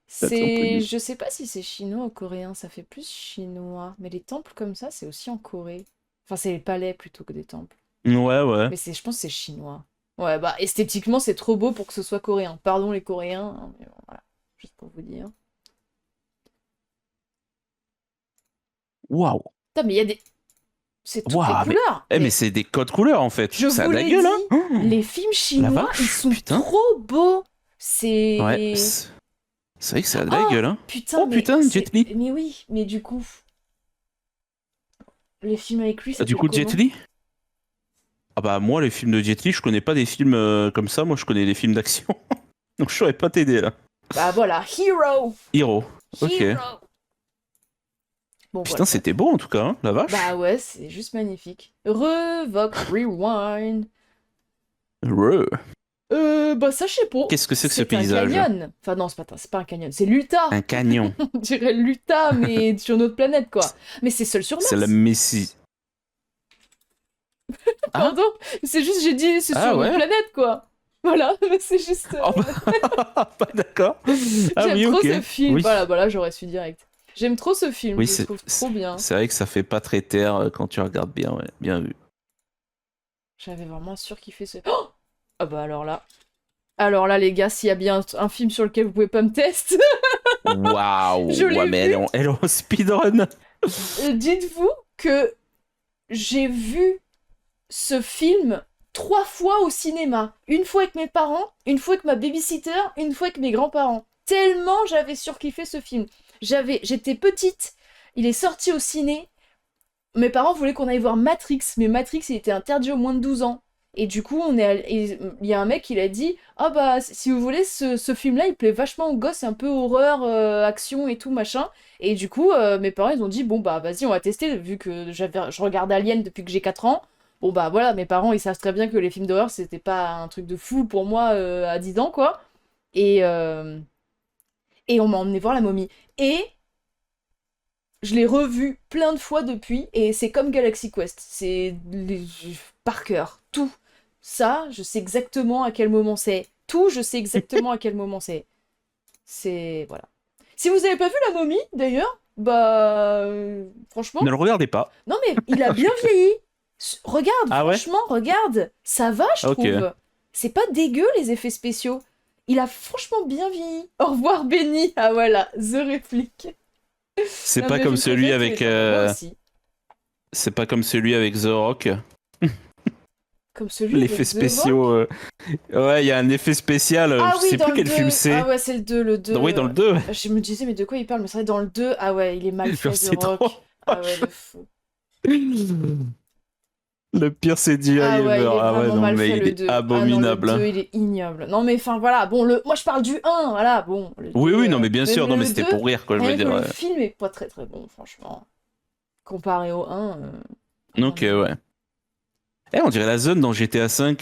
Speaker 2: Ça te rend
Speaker 1: Je sais pas si c'est chinois ou coréen, ça fait plus chinois. Mais les temples comme ça, c'est aussi en Corée. Enfin, c'est les palais plutôt que des temples.
Speaker 2: Ouais.
Speaker 1: Mais je pense que c'est chinois. Ouais, bah esthétiquement, c'est trop beau pour que ce soit coréen. Pardon les Coréens, hein, mais bon, voilà. Juste pour vous dire.
Speaker 2: Waouh.
Speaker 1: Putain, mais il y a des... C'est toutes
Speaker 2: Waouh,
Speaker 1: les couleurs.
Speaker 2: Mais c'est des codes couleurs en fait.
Speaker 1: Je
Speaker 2: Ça a
Speaker 1: vous
Speaker 2: de la
Speaker 1: l'ai
Speaker 2: gueule,
Speaker 1: dit,
Speaker 2: hein. Oh.
Speaker 1: les films chinois,
Speaker 2: vache,
Speaker 1: ils sont
Speaker 2: putain.
Speaker 1: trop beaux. C'est...
Speaker 2: Ouais. C'est vrai que ça a de la
Speaker 1: Oh,
Speaker 2: gueule, hein.
Speaker 1: Putain,
Speaker 2: Oh,
Speaker 1: mais
Speaker 2: putain,
Speaker 1: c'est-
Speaker 2: Jet Li.
Speaker 1: Mais oui, mais du coup... Les films avec lui,
Speaker 2: Du coup, Jet Li? Ah bah moi, les films de Jet Li, je connais pas des films comme ça. Moi, je connais des films d'action. Donc je saurais pas t'aider là.
Speaker 1: Bah voilà, Hero.
Speaker 2: Hero. Ok.
Speaker 1: Hero. Bon,
Speaker 2: Putain,
Speaker 1: voilà.
Speaker 2: c'était beau en tout cas, hein, la vache.
Speaker 1: Bah ouais, c'est juste magnifique. Revoque, rewind. Bah ça, je sais pas.
Speaker 2: Qu'est-ce que c'est que ce
Speaker 1: C'est un
Speaker 2: paysage?
Speaker 1: canyon. Enfin non, c'est pas un canyon, c'est l'Utah.
Speaker 2: Un canyon.
Speaker 1: On dirait l'Utah, mais sur notre planète, quoi. Mais c'est seul sur Mars.
Speaker 2: C'est la Messie. Ah.
Speaker 1: Pardon, c'est juste, j'ai dit, c'est
Speaker 2: Ah
Speaker 1: sur
Speaker 2: ouais.
Speaker 1: notre planète, quoi. Voilà, c'est juste...
Speaker 2: Oh, bah, pas d'accord. Ah
Speaker 1: J'aime
Speaker 2: oui,
Speaker 1: trop
Speaker 2: ok.
Speaker 1: ce film.
Speaker 2: Oui.
Speaker 1: Voilà, j'aurais su direct. J'aime trop ce film,
Speaker 2: Oui,
Speaker 1: je le trouve trop bien.
Speaker 2: c'est vrai que ça fait pas très terre quand tu regardes bien, ouais. Bien vu.
Speaker 1: J'avais vraiment surkiffé ce... Oh ah bah alors là... Alors là, les gars, s'il y a bien un film sur lequel vous pouvez pas me tester,
Speaker 2: Waouh!
Speaker 1: je
Speaker 2: Ouais,
Speaker 1: l'ai
Speaker 2: mais
Speaker 1: vu.
Speaker 2: elle est en speedrun!
Speaker 1: Dites-vous que j'ai vu ce film 3 fois au cinéma. Une fois avec mes parents, une fois avec ma babysitter, une fois avec mes grands-parents. Tellement j'avais surkiffé ce film. J'étais petite, il est sorti au ciné. Mes parents voulaient qu'on aille voir Matrix, mais Matrix il était interdit aux moins de 12 ans. Et du coup, il y a un mec qui a dit ah bah si vous voulez ce film-là, il plaît vachement aux gosses, c'est un peu horreur, action et tout machin. Et du coup, mes parents ils ont dit bon bah vas-y, on va tester vu que je regarde Alien depuis que j'ai 4 ans. Bon bah voilà, mes parents ils savent très bien que les films d'horreur c'était pas un truc de fou pour moi à 10 ans quoi. Et et on m'a emmené voir La Momie. Et je l'ai revu plein de fois depuis, et c'est comme Galaxy Quest. Par cœur. Tout. Ça, je sais exactement à quel moment c'est. Tout, je sais exactement à quel moment c'est. C'est... Voilà. Si vous avez pas vu La Momie, d'ailleurs, bah... franchement...
Speaker 2: Ne le regardez pas.
Speaker 1: Non mais, il a bien vieilli. Regarde,
Speaker 2: Ah ouais?
Speaker 1: franchement, regarde. Ça va, je
Speaker 2: Ok.
Speaker 1: trouve. C'est pas dégueu, les effets spéciaux. Il a franchement bien vieilli. Au revoir, Benny. Ah voilà, The Réplique.
Speaker 2: C'est
Speaker 1: L'un de
Speaker 2: pas
Speaker 1: mes
Speaker 2: comme
Speaker 1: films
Speaker 2: celui
Speaker 1: préférés de tous les
Speaker 2: avec.
Speaker 1: temps. Bah, moi aussi.
Speaker 2: C'est pas comme celui avec The Rock.
Speaker 1: Comme celui
Speaker 2: L'effet
Speaker 1: avec The
Speaker 2: spéciaux.
Speaker 1: Rock.
Speaker 2: Ouais, il y a un effet spécial.
Speaker 1: Ah
Speaker 2: Je
Speaker 1: oui,
Speaker 2: sais
Speaker 1: dans
Speaker 2: plus
Speaker 1: le
Speaker 2: quel film
Speaker 1: 2. Ah
Speaker 2: c'est.
Speaker 1: ouais, c'est le 2, le 2.
Speaker 2: Oui, dans le 2.
Speaker 1: Je me disais, mais de quoi il parle? Mais c'est vrai, dans le 2, ah ouais, il est mal fait, The
Speaker 2: C'est trop.
Speaker 1: Rock. Ah ouais, de fou.
Speaker 2: Le pire, c'est
Speaker 1: Ah ouais, il
Speaker 2: Ever.
Speaker 1: est
Speaker 2: Ah ouais,
Speaker 1: vraiment
Speaker 2: non,
Speaker 1: mal fait,
Speaker 2: mais il
Speaker 1: le
Speaker 2: est
Speaker 1: 2. Ah non, le
Speaker 2: abominable, hein.
Speaker 1: 2, il est ignoble. Non, mais enfin, voilà. Bon, moi, je parle du 1, voilà. Bon, le 2...
Speaker 2: Oui, oui, non, mais bien
Speaker 1: Mais
Speaker 2: sûr. Non, mais
Speaker 1: le
Speaker 2: c'était
Speaker 1: 2,
Speaker 2: pour rire, quoi, je veux
Speaker 1: rien que
Speaker 2: dire.
Speaker 1: le
Speaker 2: Ouais.
Speaker 1: film est pas très très bon, franchement. Comparé au 1... non,
Speaker 2: Ok,
Speaker 1: non.
Speaker 2: ouais. Eh, on dirait la zone dans GTA V.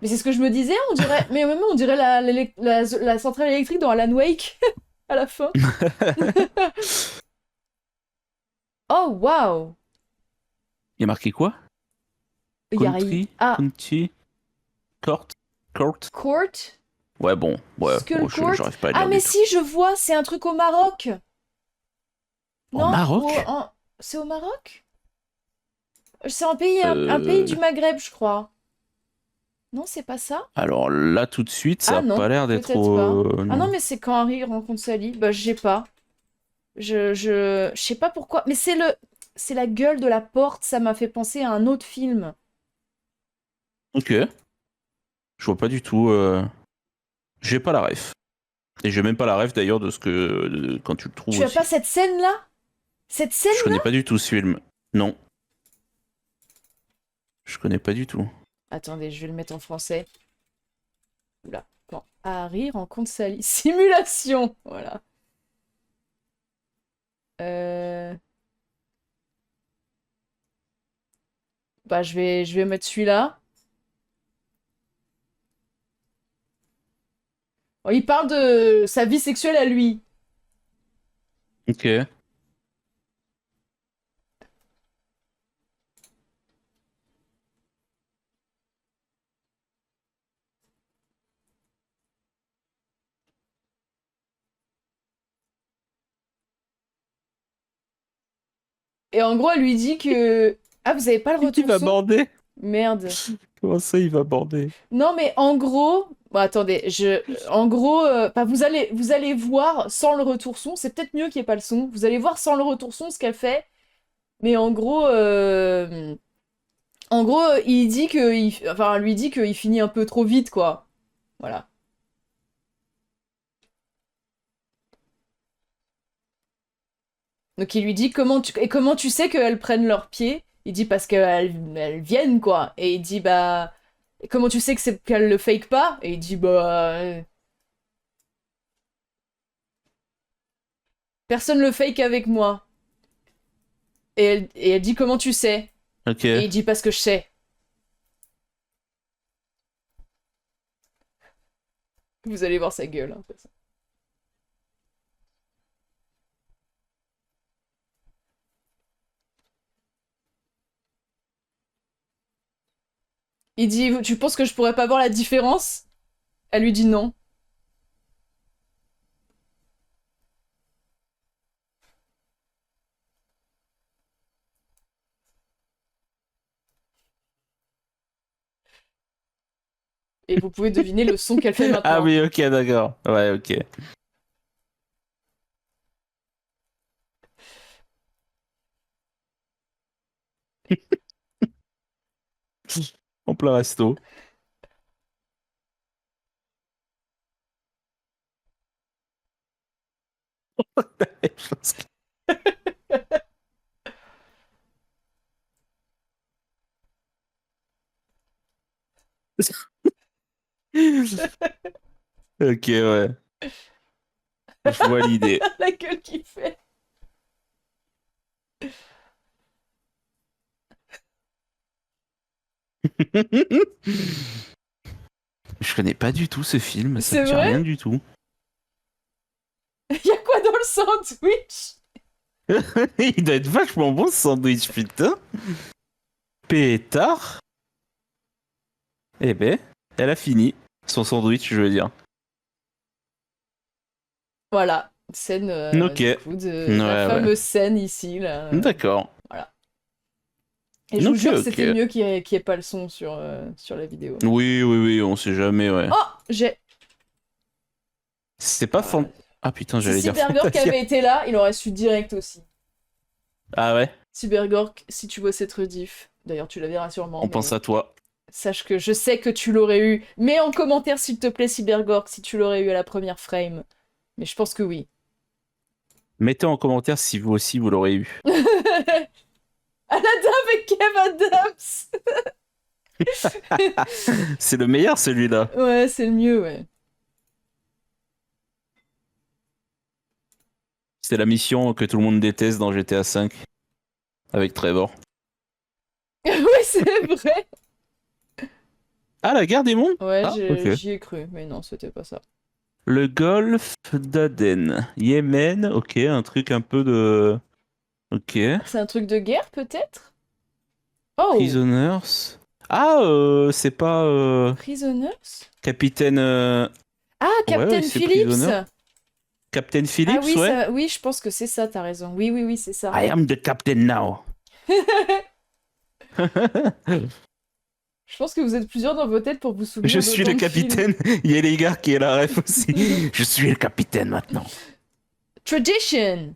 Speaker 1: Mais c'est ce que je me disais, on dirait... Mais même, on dirait la centrale électrique dans Alan Wake, à la fin. Oh, waouh!
Speaker 2: Il y a marqué quoi?
Speaker 1: Il y a...
Speaker 2: Country?
Speaker 1: Ah,
Speaker 2: Country? Court? Court?
Speaker 1: Court?
Speaker 2: Ouais, bon. Ouais,
Speaker 1: Skull
Speaker 2: bon,
Speaker 1: Court?
Speaker 2: j'arrive pas à
Speaker 1: Ah,
Speaker 2: lire
Speaker 1: mais
Speaker 2: du tout.
Speaker 1: si, je vois, c'est un truc au Maroc.
Speaker 2: Au
Speaker 1: Non?
Speaker 2: Maroc?
Speaker 1: C'est au Maroc? C'est un pays
Speaker 2: Euh...
Speaker 1: du Maghreb, je crois. Non, c'est pas ça?
Speaker 2: Alors là, tout de suite, ça
Speaker 1: Ah
Speaker 2: a pas
Speaker 1: non,
Speaker 2: l'air d'être
Speaker 1: peut-être pas.
Speaker 2: au...
Speaker 1: Ah non,
Speaker 2: Non.
Speaker 1: mais c'est quand Harry rencontre Sally. Bah, j'ai pas. Je sais pas pourquoi. Mais c'est la gueule de la porte, ça m'a fait penser à un autre film.
Speaker 2: Ok. Je vois pas du tout. J'ai pas la ref. Et j'ai même pas la ref d'ailleurs de ce que. Quand tu le trouves
Speaker 1: Tu as pas
Speaker 2: aussi.
Speaker 1: cette scène-là? Cette
Speaker 2: Je
Speaker 1: scène-là?
Speaker 2: connais pas du tout ce film. Non. Je connais pas du tout.
Speaker 1: Attendez, je vais le mettre en français. Oula. Quand Harry rencontre Sally. Simulation! Voilà. Euh... Bah, je vais mettre celui-là. Bon, il parle de sa vie sexuelle à lui.
Speaker 2: Ok.
Speaker 1: Et en gros, elle lui dit que... Ah, vous avez pas le
Speaker 2: Il
Speaker 1: retour
Speaker 2: va
Speaker 1: son?
Speaker 2: border.
Speaker 1: Merde.
Speaker 2: Comment ça, il va border?
Speaker 1: Non, mais en gros... Bon, attendez, En gros, bah, vous allez voir sans le retour son. C'est peut-être mieux qu'il n'y ait pas le son. Vous allez voir sans le retour son ce qu'elle fait. Mais en gros... En gros, il dit que... Enfin, elle lui dit qu'il finit un peu trop vite, quoi. Voilà. Donc il lui dit comment tu sais qu'elles prennent leurs pieds? Il dit parce qu'elles viennent quoi. Et il dit bah comment tu sais que c'est qu'elles le fake pas? Et il dit bah personne le fake avec moi. Et elle dit comment tu sais?
Speaker 2: Ok.
Speaker 1: Et il dit parce que je sais. Vous allez voir sa gueule. Hein, de toute façon. Il dit tu penses que je pourrais pas voir la différence? Elle lui dit non. Et vous pouvez deviner le son qu'elle fait maintenant.
Speaker 2: Ah oui, ok, d'accord. Ouais, ok. En plein resto. Je pense que- Ok, ouais. Je vois l'idée.
Speaker 1: La gueule qu'il fait.
Speaker 2: Je connais pas du tout ce film, ça
Speaker 1: C'est
Speaker 2: me dit
Speaker 1: vrai?
Speaker 2: rien du tout.
Speaker 1: Il y a quoi dans le sandwich?
Speaker 2: Il doit être vachement bon ce sandwich, putain. Pétard. Eh ben, elle a fini son sandwich, je veux dire.
Speaker 1: Voilà, scène
Speaker 2: Ok.
Speaker 1: du coup de la
Speaker 2: Ouais, ouais.
Speaker 1: fameuse scène ici là.
Speaker 2: D'accord.
Speaker 1: Voilà. Et je vous
Speaker 2: Ok,
Speaker 1: jure que
Speaker 2: ok.
Speaker 1: c'était mieux qu'il y ait pas le son sur la vidéo.
Speaker 2: Oui, oui, oui, on sait jamais, ouais.
Speaker 1: Oh, j'ai.
Speaker 2: C'est pas
Speaker 1: Ah,
Speaker 2: Ah putain,
Speaker 1: si
Speaker 2: j'allais dire
Speaker 1: Cybergork
Speaker 2: Fantasia.
Speaker 1: avait été là, il aurait su direct aussi.
Speaker 2: Ah ouais,
Speaker 1: Cybergork, si tu vois cette rediff, d'ailleurs tu la verras sûrement,
Speaker 2: on
Speaker 1: mais
Speaker 2: pense à toi.
Speaker 1: sache que je sais que tu l'aurais eu. Mets en commentaire s'il te plaît Cybergork si tu l'aurais eu à la première frame. Mais je pense que oui.
Speaker 2: Mettez en commentaire si vous aussi vous l'aurez eu.
Speaker 1: Aladdin avec Kev Adams.
Speaker 2: C'est le meilleur celui-là.
Speaker 1: Ouais, c'est le mieux, ouais.
Speaker 2: C'est la mission que tout le monde déteste dans GTA V avec Trevor.
Speaker 1: Oui, c'est vrai.
Speaker 2: Ah, la guerre des mondes.
Speaker 1: Ouais,
Speaker 2: Ah, ok.
Speaker 1: j'y ai cru, mais non, c'était pas ça.
Speaker 2: Le golfe d'Aden. Yémen, ok, un truc un peu de... Ok.
Speaker 1: C'est un truc de guerre, peut-être? Oh!
Speaker 2: Prisoners. Ah, c'est pas...
Speaker 1: Prisoners?
Speaker 2: Capitaine...
Speaker 1: Ah,
Speaker 2: Ouais, ouais,
Speaker 1: Captain
Speaker 2: c'est
Speaker 1: Phillips!
Speaker 2: Prisoner. Captain
Speaker 1: Ah
Speaker 2: Phillips,
Speaker 1: oui,
Speaker 2: ouais.
Speaker 1: ça, oui, je pense que c'est ça, t'as raison. Oui, oui, oui, c'est ça.
Speaker 2: I am the captain now.
Speaker 1: Je pense que vous êtes plusieurs dans vos têtes pour vous souvenir
Speaker 2: Je suis
Speaker 1: d'autant
Speaker 2: le
Speaker 1: de films.
Speaker 2: capitaine. Il y a les gars qui est la ref aussi. Je suis le capitaine maintenant.
Speaker 1: Tradition!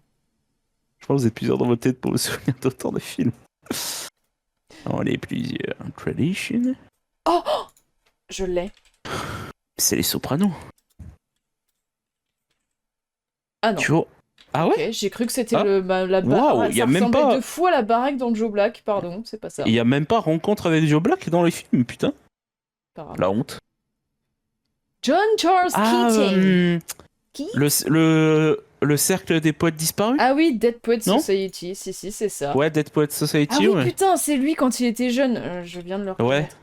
Speaker 2: Je pense que vous êtes plusieurs dans vos têtes pour vous souvenir d'autant de films. On est plusieurs. Tradition.
Speaker 1: Oh! Je l'ai.
Speaker 2: C'est les Sopranos.
Speaker 1: Ah non.
Speaker 2: Tu vois. Ah ouais.
Speaker 1: Ok, j'ai cru que c'était
Speaker 2: Ah.
Speaker 1: la
Speaker 2: Waouh,
Speaker 1: baraque.
Speaker 2: il y
Speaker 1: Ça
Speaker 2: a même
Speaker 1: ressemblait
Speaker 2: pas.
Speaker 1: de fou à la baraque dans Joe Black, pardon, c'est pas ça.
Speaker 2: Il y a même pas rencontre avec Joe Black dans les films, putain.
Speaker 1: Apparemment.
Speaker 2: La honte.
Speaker 1: John Charles
Speaker 2: Ah,
Speaker 1: Keating. Qui?
Speaker 2: le cercle des poètes disparus.
Speaker 1: Ah oui, Dead Poets
Speaker 2: Non
Speaker 1: Society, si, si, c'est ça.
Speaker 2: Ouais, Dead Poets
Speaker 1: Ah
Speaker 2: Society,
Speaker 1: oui,
Speaker 2: ouais.
Speaker 1: putain, c'est lui quand il était jeune. Je viens de le
Speaker 2: Ouais.
Speaker 1: reconnaître.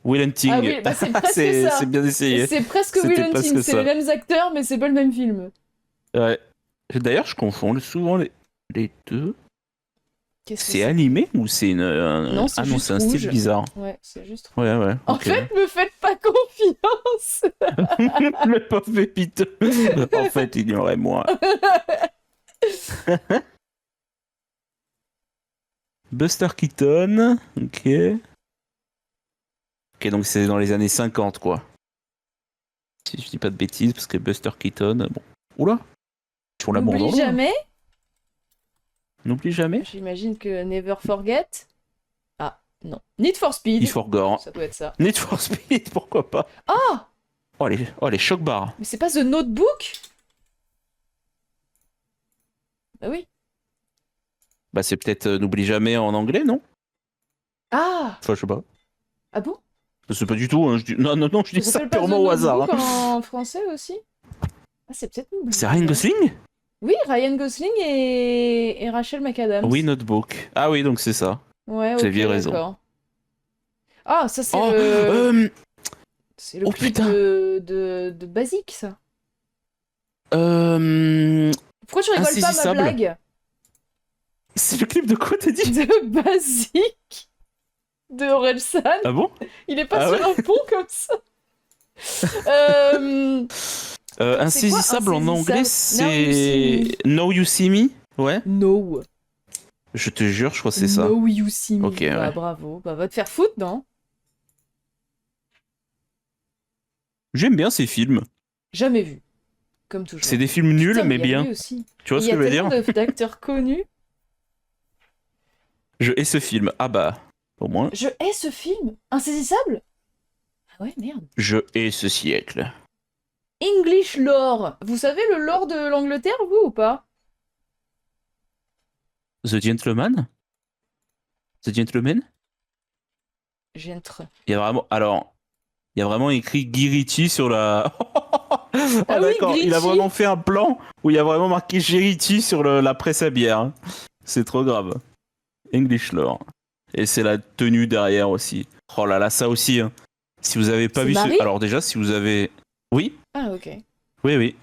Speaker 2: Will Hunting.
Speaker 1: Ah oui, bah c'est presque
Speaker 2: c'est
Speaker 1: ça.
Speaker 2: bien essayé.
Speaker 1: C'est presque
Speaker 2: C'était
Speaker 1: Will Hunting,
Speaker 2: presque
Speaker 1: c'est
Speaker 2: ça.
Speaker 1: les mêmes acteurs, mais c'est pas le même film.
Speaker 2: Ouais. D'ailleurs, je confonds souvent les deux.
Speaker 1: Qu'est-ce que
Speaker 2: C'est
Speaker 1: c'est?
Speaker 2: animé ou c'est une.
Speaker 1: Non, c'est
Speaker 2: Ah non,
Speaker 1: juste
Speaker 2: c'est un style
Speaker 1: rouge.
Speaker 2: bizarre.
Speaker 1: Ouais, c'est juste.
Speaker 2: Ouais, ouais.
Speaker 1: En
Speaker 2: ok.
Speaker 1: fait, me faites pas confiance.
Speaker 2: Le pauvre pépiteux. En fait, il y aurait moi. Buster Keaton. Ok. Ok, donc c'est dans les années 50, quoi. Si je dis pas de bêtises, parce que Buster Keaton. Bon. Oula! Ils font l'amour dans
Speaker 1: N'oublie
Speaker 2: l'eau, hein.
Speaker 1: jamais.
Speaker 2: N'oublie jamais.
Speaker 1: J'imagine que Never Forget. Ah, non. Need for Speed.
Speaker 2: Need for Gore.
Speaker 1: Ça doit être ça.
Speaker 2: Need for Speed, pourquoi pas.
Speaker 1: Oh!
Speaker 2: Oh, les chocs barres.
Speaker 1: Mais c'est pas The Notebook? Bah oui.
Speaker 2: Bah, c'est peut-être N'oublie jamais en anglais, non?
Speaker 1: Ah!
Speaker 2: Enfin, je sais pas.
Speaker 1: Ah bon?
Speaker 2: C'est pas du tout. Hein, je dis... Non, non, non, je dis
Speaker 1: Ça
Speaker 2: ça
Speaker 1: s'appelle pas The
Speaker 2: purement au hasard.
Speaker 1: Notebook
Speaker 2: Hein.
Speaker 1: en français aussi? Ah, c'est peut-être N'oublie
Speaker 2: C'est Ryan
Speaker 1: jamais.
Speaker 2: Gosling?
Speaker 1: Oui, Ryan Gosling et Rachel McAdams.
Speaker 2: Oui, Notebook. Ah oui, donc c'est ça.
Speaker 1: Ouais,
Speaker 2: Vous
Speaker 1: ok,
Speaker 2: aviez raison.
Speaker 1: d'accord. Ah, ça c'est
Speaker 2: Oh,
Speaker 1: c'est le
Speaker 2: oh,
Speaker 1: clip
Speaker 2: putain.
Speaker 1: de Basique, ça. Pourquoi tu rigoles pas à ma
Speaker 2: Insaisissable.
Speaker 1: blague?
Speaker 2: C'est le clip de quoi t'as dit?
Speaker 1: De Basique de Orelsan.
Speaker 2: Ah bon?
Speaker 1: Il est pas
Speaker 2: Ah
Speaker 1: sur
Speaker 2: ouais
Speaker 1: un pont comme ça.
Speaker 2: Insaisissable en anglais,
Speaker 1: Insaisissable.
Speaker 2: c'est Now You See Me. Ouais.
Speaker 1: No.
Speaker 2: Je te jure, je crois que c'est ça.
Speaker 1: No You See Me.
Speaker 2: Ok,
Speaker 1: Bah,
Speaker 2: ouais.
Speaker 1: bravo. Bah, va te faire foutre, non?
Speaker 2: J'aime bien ces films.
Speaker 1: Jamais vu, comme toujours.
Speaker 2: C'est des films nuls,
Speaker 1: Putain,
Speaker 2: mais
Speaker 1: il y a
Speaker 2: bien.
Speaker 1: lui aussi.
Speaker 2: Tu vois
Speaker 1: Et
Speaker 2: ce
Speaker 1: il y
Speaker 2: que
Speaker 1: a
Speaker 2: je veux dire?
Speaker 1: tellement d'acteurs connus.
Speaker 2: Je hais ce film. Ah bah, au moins,
Speaker 1: Je hais ce film. Insaisissable? Ah ouais, merde.
Speaker 2: je hais ce siècle.
Speaker 1: English lore. Vous savez le lore de l'Angleterre, vous, ou pas?
Speaker 2: The Gentleman? The Gentleman?
Speaker 1: J'entre.
Speaker 2: Il y a vraiment. Alors, il y a vraiment écrit Guiriti sur la.
Speaker 1: Ah
Speaker 2: Ah
Speaker 1: oui,
Speaker 2: d'accord, il a
Speaker 1: Gritchy.
Speaker 2: vraiment fait un plan où il y a vraiment marqué Giriti sur la presse à bière. Hein. C'est trop grave. English lore. Et c'est la tenue derrière aussi. Oh là là, ça aussi. Hein. Si vous avez pas
Speaker 1: C'est
Speaker 2: vu ce.
Speaker 1: Marie?
Speaker 2: Alors déjà, si vous avez. Oui,
Speaker 1: Ah, ok.
Speaker 2: oui, oui.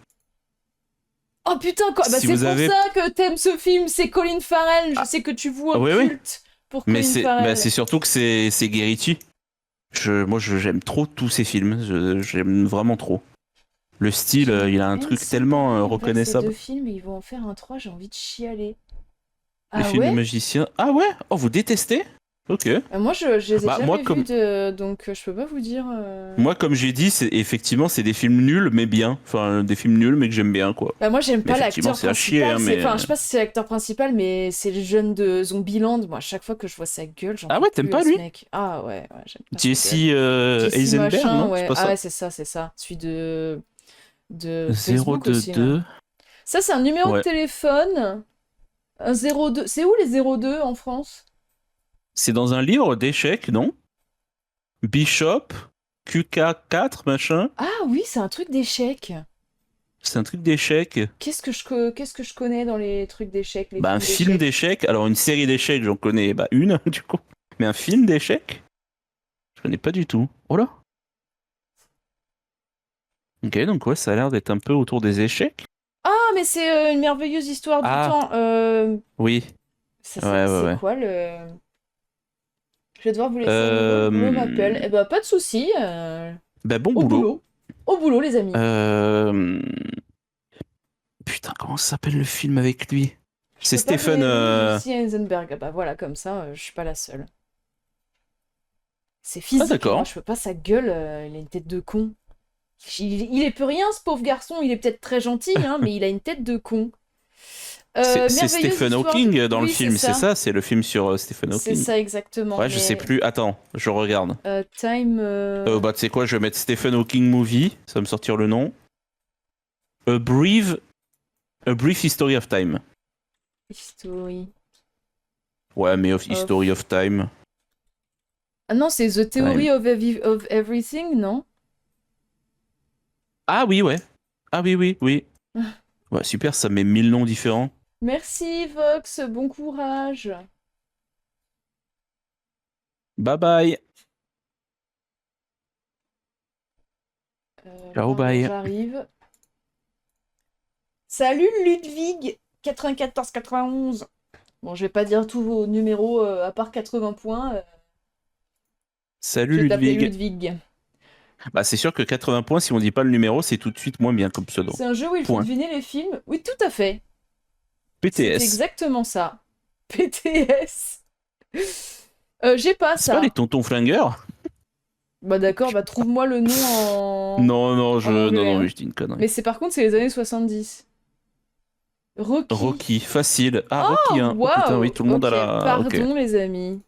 Speaker 1: Oh putain, quoi. Bah,
Speaker 2: Si
Speaker 1: c'est
Speaker 2: vous
Speaker 1: pour
Speaker 2: avez.
Speaker 1: ça que t'aimes ce film. C'est Colin Farrell. Je
Speaker 2: Ah,
Speaker 1: sais que tu voues un
Speaker 2: oui, oui.
Speaker 1: culte pour
Speaker 2: Mais
Speaker 1: Colin Farrell.
Speaker 2: c'est surtout que c'est Guerriti. J'aime trop tous ces films. J'aime vraiment trop. Le style, il a un
Speaker 1: Anne
Speaker 2: truc tellement
Speaker 1: Samberg avec ces deux
Speaker 2: reconnaissable.
Speaker 1: films, ils vont en faire un 3, j'ai envie de chialer.
Speaker 2: Les
Speaker 1: Ah
Speaker 2: films de
Speaker 1: ouais?
Speaker 2: magiciens. Ah ouais? Oh, vous détestez? Ok.
Speaker 1: Moi, je les ai
Speaker 2: Bah,
Speaker 1: jamais vus, donc je peux pas vous dire.
Speaker 2: moi, comme j'ai dit, effectivement, c'est des films nuls, mais bien. Enfin, des films nuls, mais que j'aime bien, quoi.
Speaker 1: Bah, moi, j'aime
Speaker 2: Mais
Speaker 1: pas
Speaker 2: effectivement,
Speaker 1: l'acteur
Speaker 2: c'est à chier,
Speaker 1: principal.
Speaker 2: hein, mais.
Speaker 1: Enfin, je sais pas si c'est l'acteur principal, mais c'est le jeune de Zombieland. Moi, à chaque fois que je vois sa gueule, j'en
Speaker 2: Ah
Speaker 1: peux
Speaker 2: ouais, t'aimes
Speaker 1: plus à
Speaker 2: pas
Speaker 1: ce
Speaker 2: lui?
Speaker 1: mec. Ah ouais, j'aime pas sa
Speaker 2: Jesse
Speaker 1: gueule. Jesse
Speaker 2: Eisenberg,
Speaker 1: machin,
Speaker 2: non? C'est
Speaker 1: ouais.
Speaker 2: pas
Speaker 1: Ah
Speaker 2: ça?
Speaker 1: ouais, c'est ça. Celui de Facebook aussi, là.
Speaker 2: 022.
Speaker 1: Ça, c'est un numéro de
Speaker 2: Ouais.
Speaker 1: téléphone. Un 02. C'est où les 02 en France?
Speaker 2: C'est dans un livre d'échecs, non? Bishop, QK4, machin.
Speaker 1: Ah oui, c'est un truc d'échecs.
Speaker 2: C'est un truc d'échecs.
Speaker 1: Qu'est-ce que je connais dans les trucs d'échecs, les
Speaker 2: Bah, un
Speaker 1: films
Speaker 2: film
Speaker 1: d'échecs?
Speaker 2: d'échecs. Alors, une série d'échecs, j'en connais bah, une, du coup. Mais un film d'échecs, je connais pas du tout. Oh là. Ok, donc ouais, ça a l'air d'être un peu autour des échecs.
Speaker 1: Ah, mais c'est une merveilleuse histoire du
Speaker 2: Ah,
Speaker 1: temps.
Speaker 2: oui. Ouais, ouais,
Speaker 1: C'est
Speaker 2: ouais.
Speaker 1: quoi le... Je vais devoir vous laisser, le boulot m'appelle.
Speaker 2: Euh...
Speaker 1: Eh ben, pas de souci.
Speaker 2: Bah, bon
Speaker 1: Au
Speaker 2: boulot.
Speaker 1: boulot. Au boulot, les amis.
Speaker 2: Euh... Putain, comment ça s'appelle le film avec lui?
Speaker 1: Je
Speaker 2: C'est
Speaker 1: peux pas vous
Speaker 2: Stephen.
Speaker 1: les noms, Jesse Eisenberg. Ah bah voilà, comme ça, je suis pas la seule. C'est
Speaker 2: Ah,
Speaker 1: physique, et moi,
Speaker 2: d'accord.
Speaker 1: je peux pas sa gueule. Il a une tête de con. Il est plus rien, ce pauvre garçon. Il est peut-être très gentil, hein, mais il a une tête de con.
Speaker 2: C'est
Speaker 1: Merveilleuse
Speaker 2: Stephen
Speaker 1: histoire
Speaker 2: Hawking dans le
Speaker 1: Oui, c'est
Speaker 2: film, c'est
Speaker 1: ça.
Speaker 2: ça? C'est le film sur Stephen
Speaker 1: C'est
Speaker 2: Hawking.
Speaker 1: ça exactement.
Speaker 2: Ouais, je sais
Speaker 1: Mais
Speaker 2: plus. Attends, je regarde.
Speaker 1: Time
Speaker 2: Bah, tu sais quoi, je vais mettre Stephen Hawking Movie, ça va me sortir le nom. A Brief, A Brief History of Time.
Speaker 1: History
Speaker 2: Ouais, mais
Speaker 1: of...
Speaker 2: History of Time.
Speaker 1: Ah non, c'est The Theory of Everything, non?
Speaker 2: Ah oui, ouais. Ah oui, oui, oui. Ouais, super, ça met 1000 noms différents.
Speaker 1: Merci Vox, bon courage.
Speaker 2: Bye bye. Ciao,
Speaker 1: Pardon,
Speaker 2: bye.
Speaker 1: j'arrive. Salut Ludwig 94-91. Bon, je vais pas dire tous vos numéros à part 80 points.
Speaker 2: Salut
Speaker 1: Je vais t'appeler
Speaker 2: Ludwig.
Speaker 1: Ludwig.
Speaker 2: Bah, c'est sûr que 80 points, si on dit pas le numéro, c'est tout de suite moins bien comme pseudo.
Speaker 1: C'est un jeu où il faut
Speaker 2: Point.
Speaker 1: deviner les films. Oui, tout à fait. C'est
Speaker 2: PTS.
Speaker 1: exactement ça. PTS. J'ai pas
Speaker 2: C'est pas
Speaker 1: ça.
Speaker 2: les tontons flingueurs?
Speaker 1: Bah d'accord, bah trouve-moi le nom en...
Speaker 2: Non, non,
Speaker 1: en anglais,
Speaker 2: non,
Speaker 1: hein.
Speaker 2: oui, je dis une connerie.
Speaker 1: Mais par contre, c'est les années 70. Rocky.
Speaker 2: Rocky, facile. Ah,
Speaker 1: Oh,
Speaker 2: Rocky, hein. Oh, putain,
Speaker 1: waouh.
Speaker 2: oui, tout le monde
Speaker 1: Ok,
Speaker 2: a la. Ok.
Speaker 1: pardon les amis.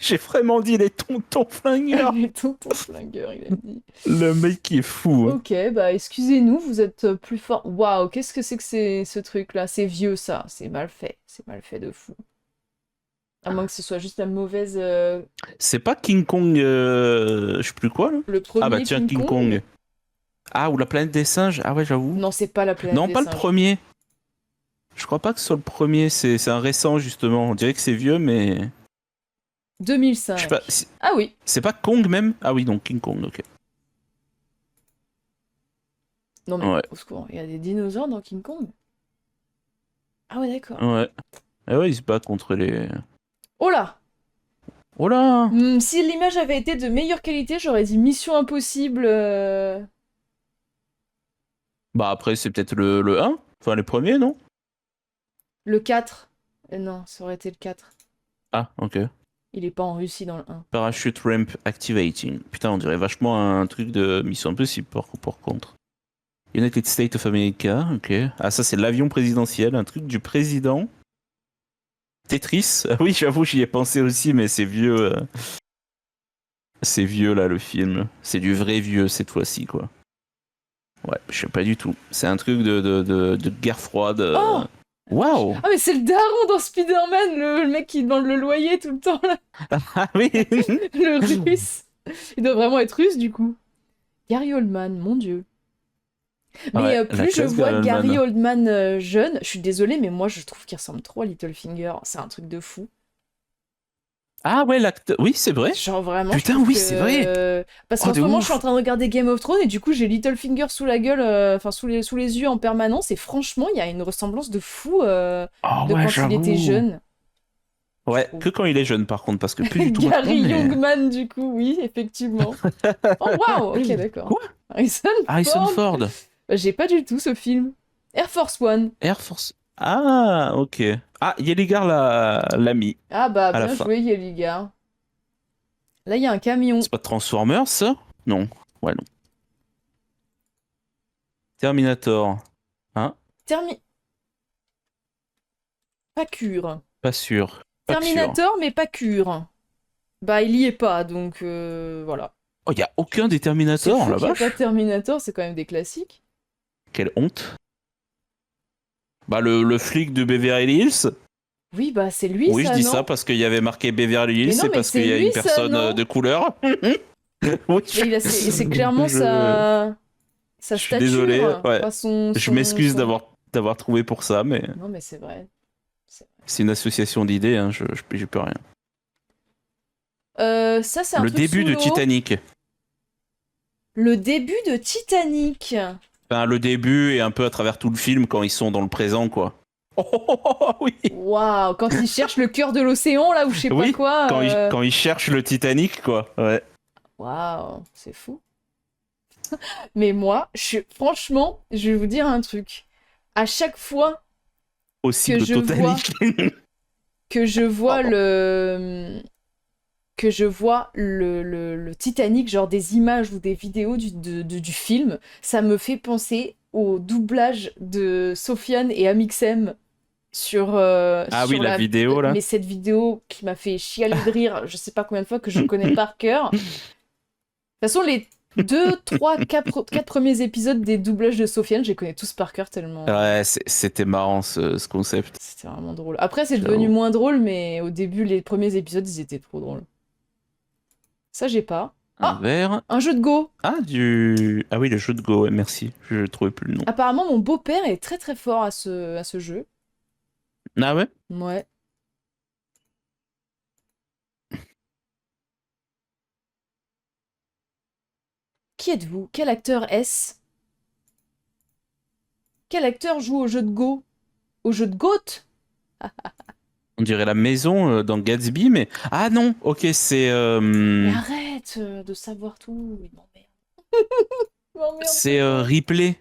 Speaker 2: J'ai vraiment dit les tontons flingueurs.
Speaker 1: Les tontons flingueurs, il a dit.
Speaker 2: Le mec qui est fou. Hein.
Speaker 1: Ok, bah excusez-nous, vous êtes plus fort. Waouh, qu'est-ce que c'est ce truc-là? C'est vieux ça, c'est mal fait. C'est mal fait de fou. À moins que ce soit juste la mauvaise...
Speaker 2: C'est pas King Kong, je sais plus quoi là.
Speaker 1: Le premier
Speaker 2: Ah bah tiens, King Kong. Ah, ou la planète des singes. Ah ouais, j'avoue.
Speaker 1: Non, c'est pas la planète
Speaker 2: Non,
Speaker 1: des
Speaker 2: pas
Speaker 1: singes.
Speaker 2: le premier. Je crois pas que ce soit le premier. C'est un récent justement. On dirait que c'est vieux, mais
Speaker 1: 2005.
Speaker 2: je sais pas.
Speaker 1: Ah oui.
Speaker 2: C'est pas Kong même? Ah oui, donc King Kong. Ok.
Speaker 1: Non mais,
Speaker 2: Ouais.
Speaker 1: au secours, il y a des dinosaures dans King Kong? Ah ouais, d'accord.
Speaker 2: Ouais. Ah ouais, il se bat contre les.
Speaker 1: Oh là!
Speaker 2: Oh là!
Speaker 1: Si l'image avait été de meilleure qualité, j'aurais dit Mission Impossible.
Speaker 2: Bah après, c'est peut-être le 1. Enfin, les premiers, non?
Speaker 1: Le 4. Non, ça aurait été le 4.
Speaker 2: Ah, ok.
Speaker 1: Il est pas en Russie dans le 1.
Speaker 2: Parachute ramp activating. Putain, on dirait vachement un truc de Mission Impossible pour contre. United States of America, ok. Ah, ça, c'est l'avion présidentiel, un truc du président. Tetris. Ah oui, j'avoue, j'y ai pensé aussi, mais c'est vieux. C'est vieux, là, le film. C'est du vrai vieux, cette fois-ci, quoi. Ouais, je sais pas du tout. C'est un truc de guerre froide.
Speaker 1: Oh
Speaker 2: Waouh.
Speaker 1: Ah mais c'est le daron dans Spider-Man, le mec qui demande le loyer tout le temps, là.
Speaker 2: Ah oui.
Speaker 1: Le russe. Il doit vraiment être russe, du coup. Gary Oldman, mon dieu. Mais
Speaker 2: Ouais, la
Speaker 1: plus je
Speaker 2: classe
Speaker 1: vois
Speaker 2: Gary
Speaker 1: Gary
Speaker 2: Oldman.
Speaker 1: Oldman jeune, je suis désolée, mais moi je trouve qu'il ressemble trop à Littlefinger. C'est un truc de fou.
Speaker 2: Ah ouais, l'acteur. Oui, c'est vrai.
Speaker 1: Genre vraiment, je
Speaker 2: Putain,
Speaker 1: trouve
Speaker 2: oui,
Speaker 1: que...
Speaker 2: c'est vrai.
Speaker 1: Parce
Speaker 2: Oh,
Speaker 1: qu'en
Speaker 2: de
Speaker 1: ce moment,
Speaker 2: ouf.
Speaker 1: je suis en train de regarder Game of Thrones et du coup, j'ai Littlefinger sous la gueule, enfin sous les yeux en permanence. Et franchement, il y a une ressemblance de fou
Speaker 2: Oh
Speaker 1: de
Speaker 2: ouais,
Speaker 1: quand il était
Speaker 2: j'avoue.
Speaker 1: jeune.
Speaker 2: Ouais,
Speaker 1: trouve.
Speaker 2: que quand il est jeune, par contre, parce que plus du tout maintenant,
Speaker 1: Gary
Speaker 2: mais...
Speaker 1: Youngman, du coup, oui, effectivement. Oh waouh, ok, d'accord.
Speaker 2: Quoi?
Speaker 1: Harrison
Speaker 2: Harrison
Speaker 1: Ford.
Speaker 2: Ford.
Speaker 1: Bah, j'ai pas du tout ce film. Air Force One.
Speaker 2: Air Force. Ah, ok. Ah, Yeligar l'a mis
Speaker 1: Ah bah,
Speaker 2: à la
Speaker 1: bien
Speaker 2: fin.
Speaker 1: joué, Yeligar. Là, il y a un camion.
Speaker 2: C'est pas Transformers, ça? Non. Ouais, non. Terminator. Hein?
Speaker 1: Termi... Pas cure.
Speaker 2: Pas sûr. Pas sûr.
Speaker 1: Terminator, mais pas cure. Bah, il y est pas, donc voilà.
Speaker 2: Oh, y a aucun des
Speaker 1: C'est
Speaker 2: Terminator,
Speaker 1: fou
Speaker 2: la
Speaker 1: qu'il n'y ait pas
Speaker 2: vache.
Speaker 1: de Terminator, c'est quand même des classiques.
Speaker 2: Quelle honte. Bah, le flic de Beverly Hills.
Speaker 1: Oui, bah, c'est lui,
Speaker 2: Oui, je
Speaker 1: ça,
Speaker 2: dis
Speaker 1: non?
Speaker 2: ça parce qu'il y avait marqué Beverly Hills,
Speaker 1: Mais non,
Speaker 2: c'est
Speaker 1: mais
Speaker 2: parce
Speaker 1: c'est
Speaker 2: qu'il y a
Speaker 1: lui,
Speaker 2: une
Speaker 1: ça,
Speaker 2: personne
Speaker 1: non?
Speaker 2: de couleur. Oui,
Speaker 1: Mais c'est clairement
Speaker 2: je
Speaker 1: sa
Speaker 2: suis désolé.
Speaker 1: stature.
Speaker 2: Ouais.
Speaker 1: Enfin,
Speaker 2: Je m'excuse
Speaker 1: son...
Speaker 2: d'avoir trouvé pour ça, mais
Speaker 1: Non, mais c'est vrai. C'est
Speaker 2: c'est une association d'idées, hein, j'y peux rien.
Speaker 1: Ça, c'est un
Speaker 2: Le
Speaker 1: truc
Speaker 2: début
Speaker 1: sous
Speaker 2: de
Speaker 1: l'eau.
Speaker 2: Titanic.
Speaker 1: Le début de Titanic.
Speaker 2: Enfin, le début et un peu à travers tout le film quand ils sont dans le présent, quoi. Oh, oui.
Speaker 1: Waouh, quand il cherche le cœur de l'océan, là, ou je sais pas
Speaker 2: Oui,
Speaker 1: quoi.
Speaker 2: quand ils cherchent le Titanic, quoi. Ouais.
Speaker 1: Waouh, c'est fou. Mais moi, franchement, je vais vous dire un truc. À chaque fois
Speaker 2: Aussi
Speaker 1: que
Speaker 2: de
Speaker 1: je vois,
Speaker 2: Titanic.
Speaker 1: que je vois
Speaker 2: Pardon.
Speaker 1: le Titanic, genre des images ou des vidéos du film, ça me fait penser au doublage de Sofiane et Amixem
Speaker 2: Ah oui,
Speaker 1: sur
Speaker 2: la vidéo, là.
Speaker 1: mais cette vidéo qui m'a fait chialer de rire, je sais pas combien de fois, que je connais par cœur. De toute façon, les 2, 3, 4 premiers épisodes des doublages de Sofiane, je les connais tous par cœur tellement
Speaker 2: Ouais, c'était marrant, ce concept.
Speaker 1: c'était vraiment drôle. Après, c'est devenu
Speaker 2: J'avoue.
Speaker 1: moins drôle, mais au début, les premiers épisodes, ils étaient trop drôles. Ça, j'ai pas.
Speaker 2: Un
Speaker 1: Ah,
Speaker 2: verre.
Speaker 1: un jeu de Go.
Speaker 2: Ah, du... Ah oui, le jeu de Go, ouais, merci. Je trouvais plus le nom.
Speaker 1: Apparemment, mon beau-père est très très fort à ce jeu.
Speaker 2: Ah ouais?
Speaker 1: Ouais. Qui êtes-vous? Quel acteur est-ce? Quel acteur joue au jeu de Go? Au jeu de Goat?
Speaker 2: On dirait la maison dans Gatsby, mais... Ah non, ok, c'est...
Speaker 1: Mais arrête de savoir tout. Il m'emmerde. Il m'emmerde
Speaker 2: c'est
Speaker 1: tellement.
Speaker 2: Ripley.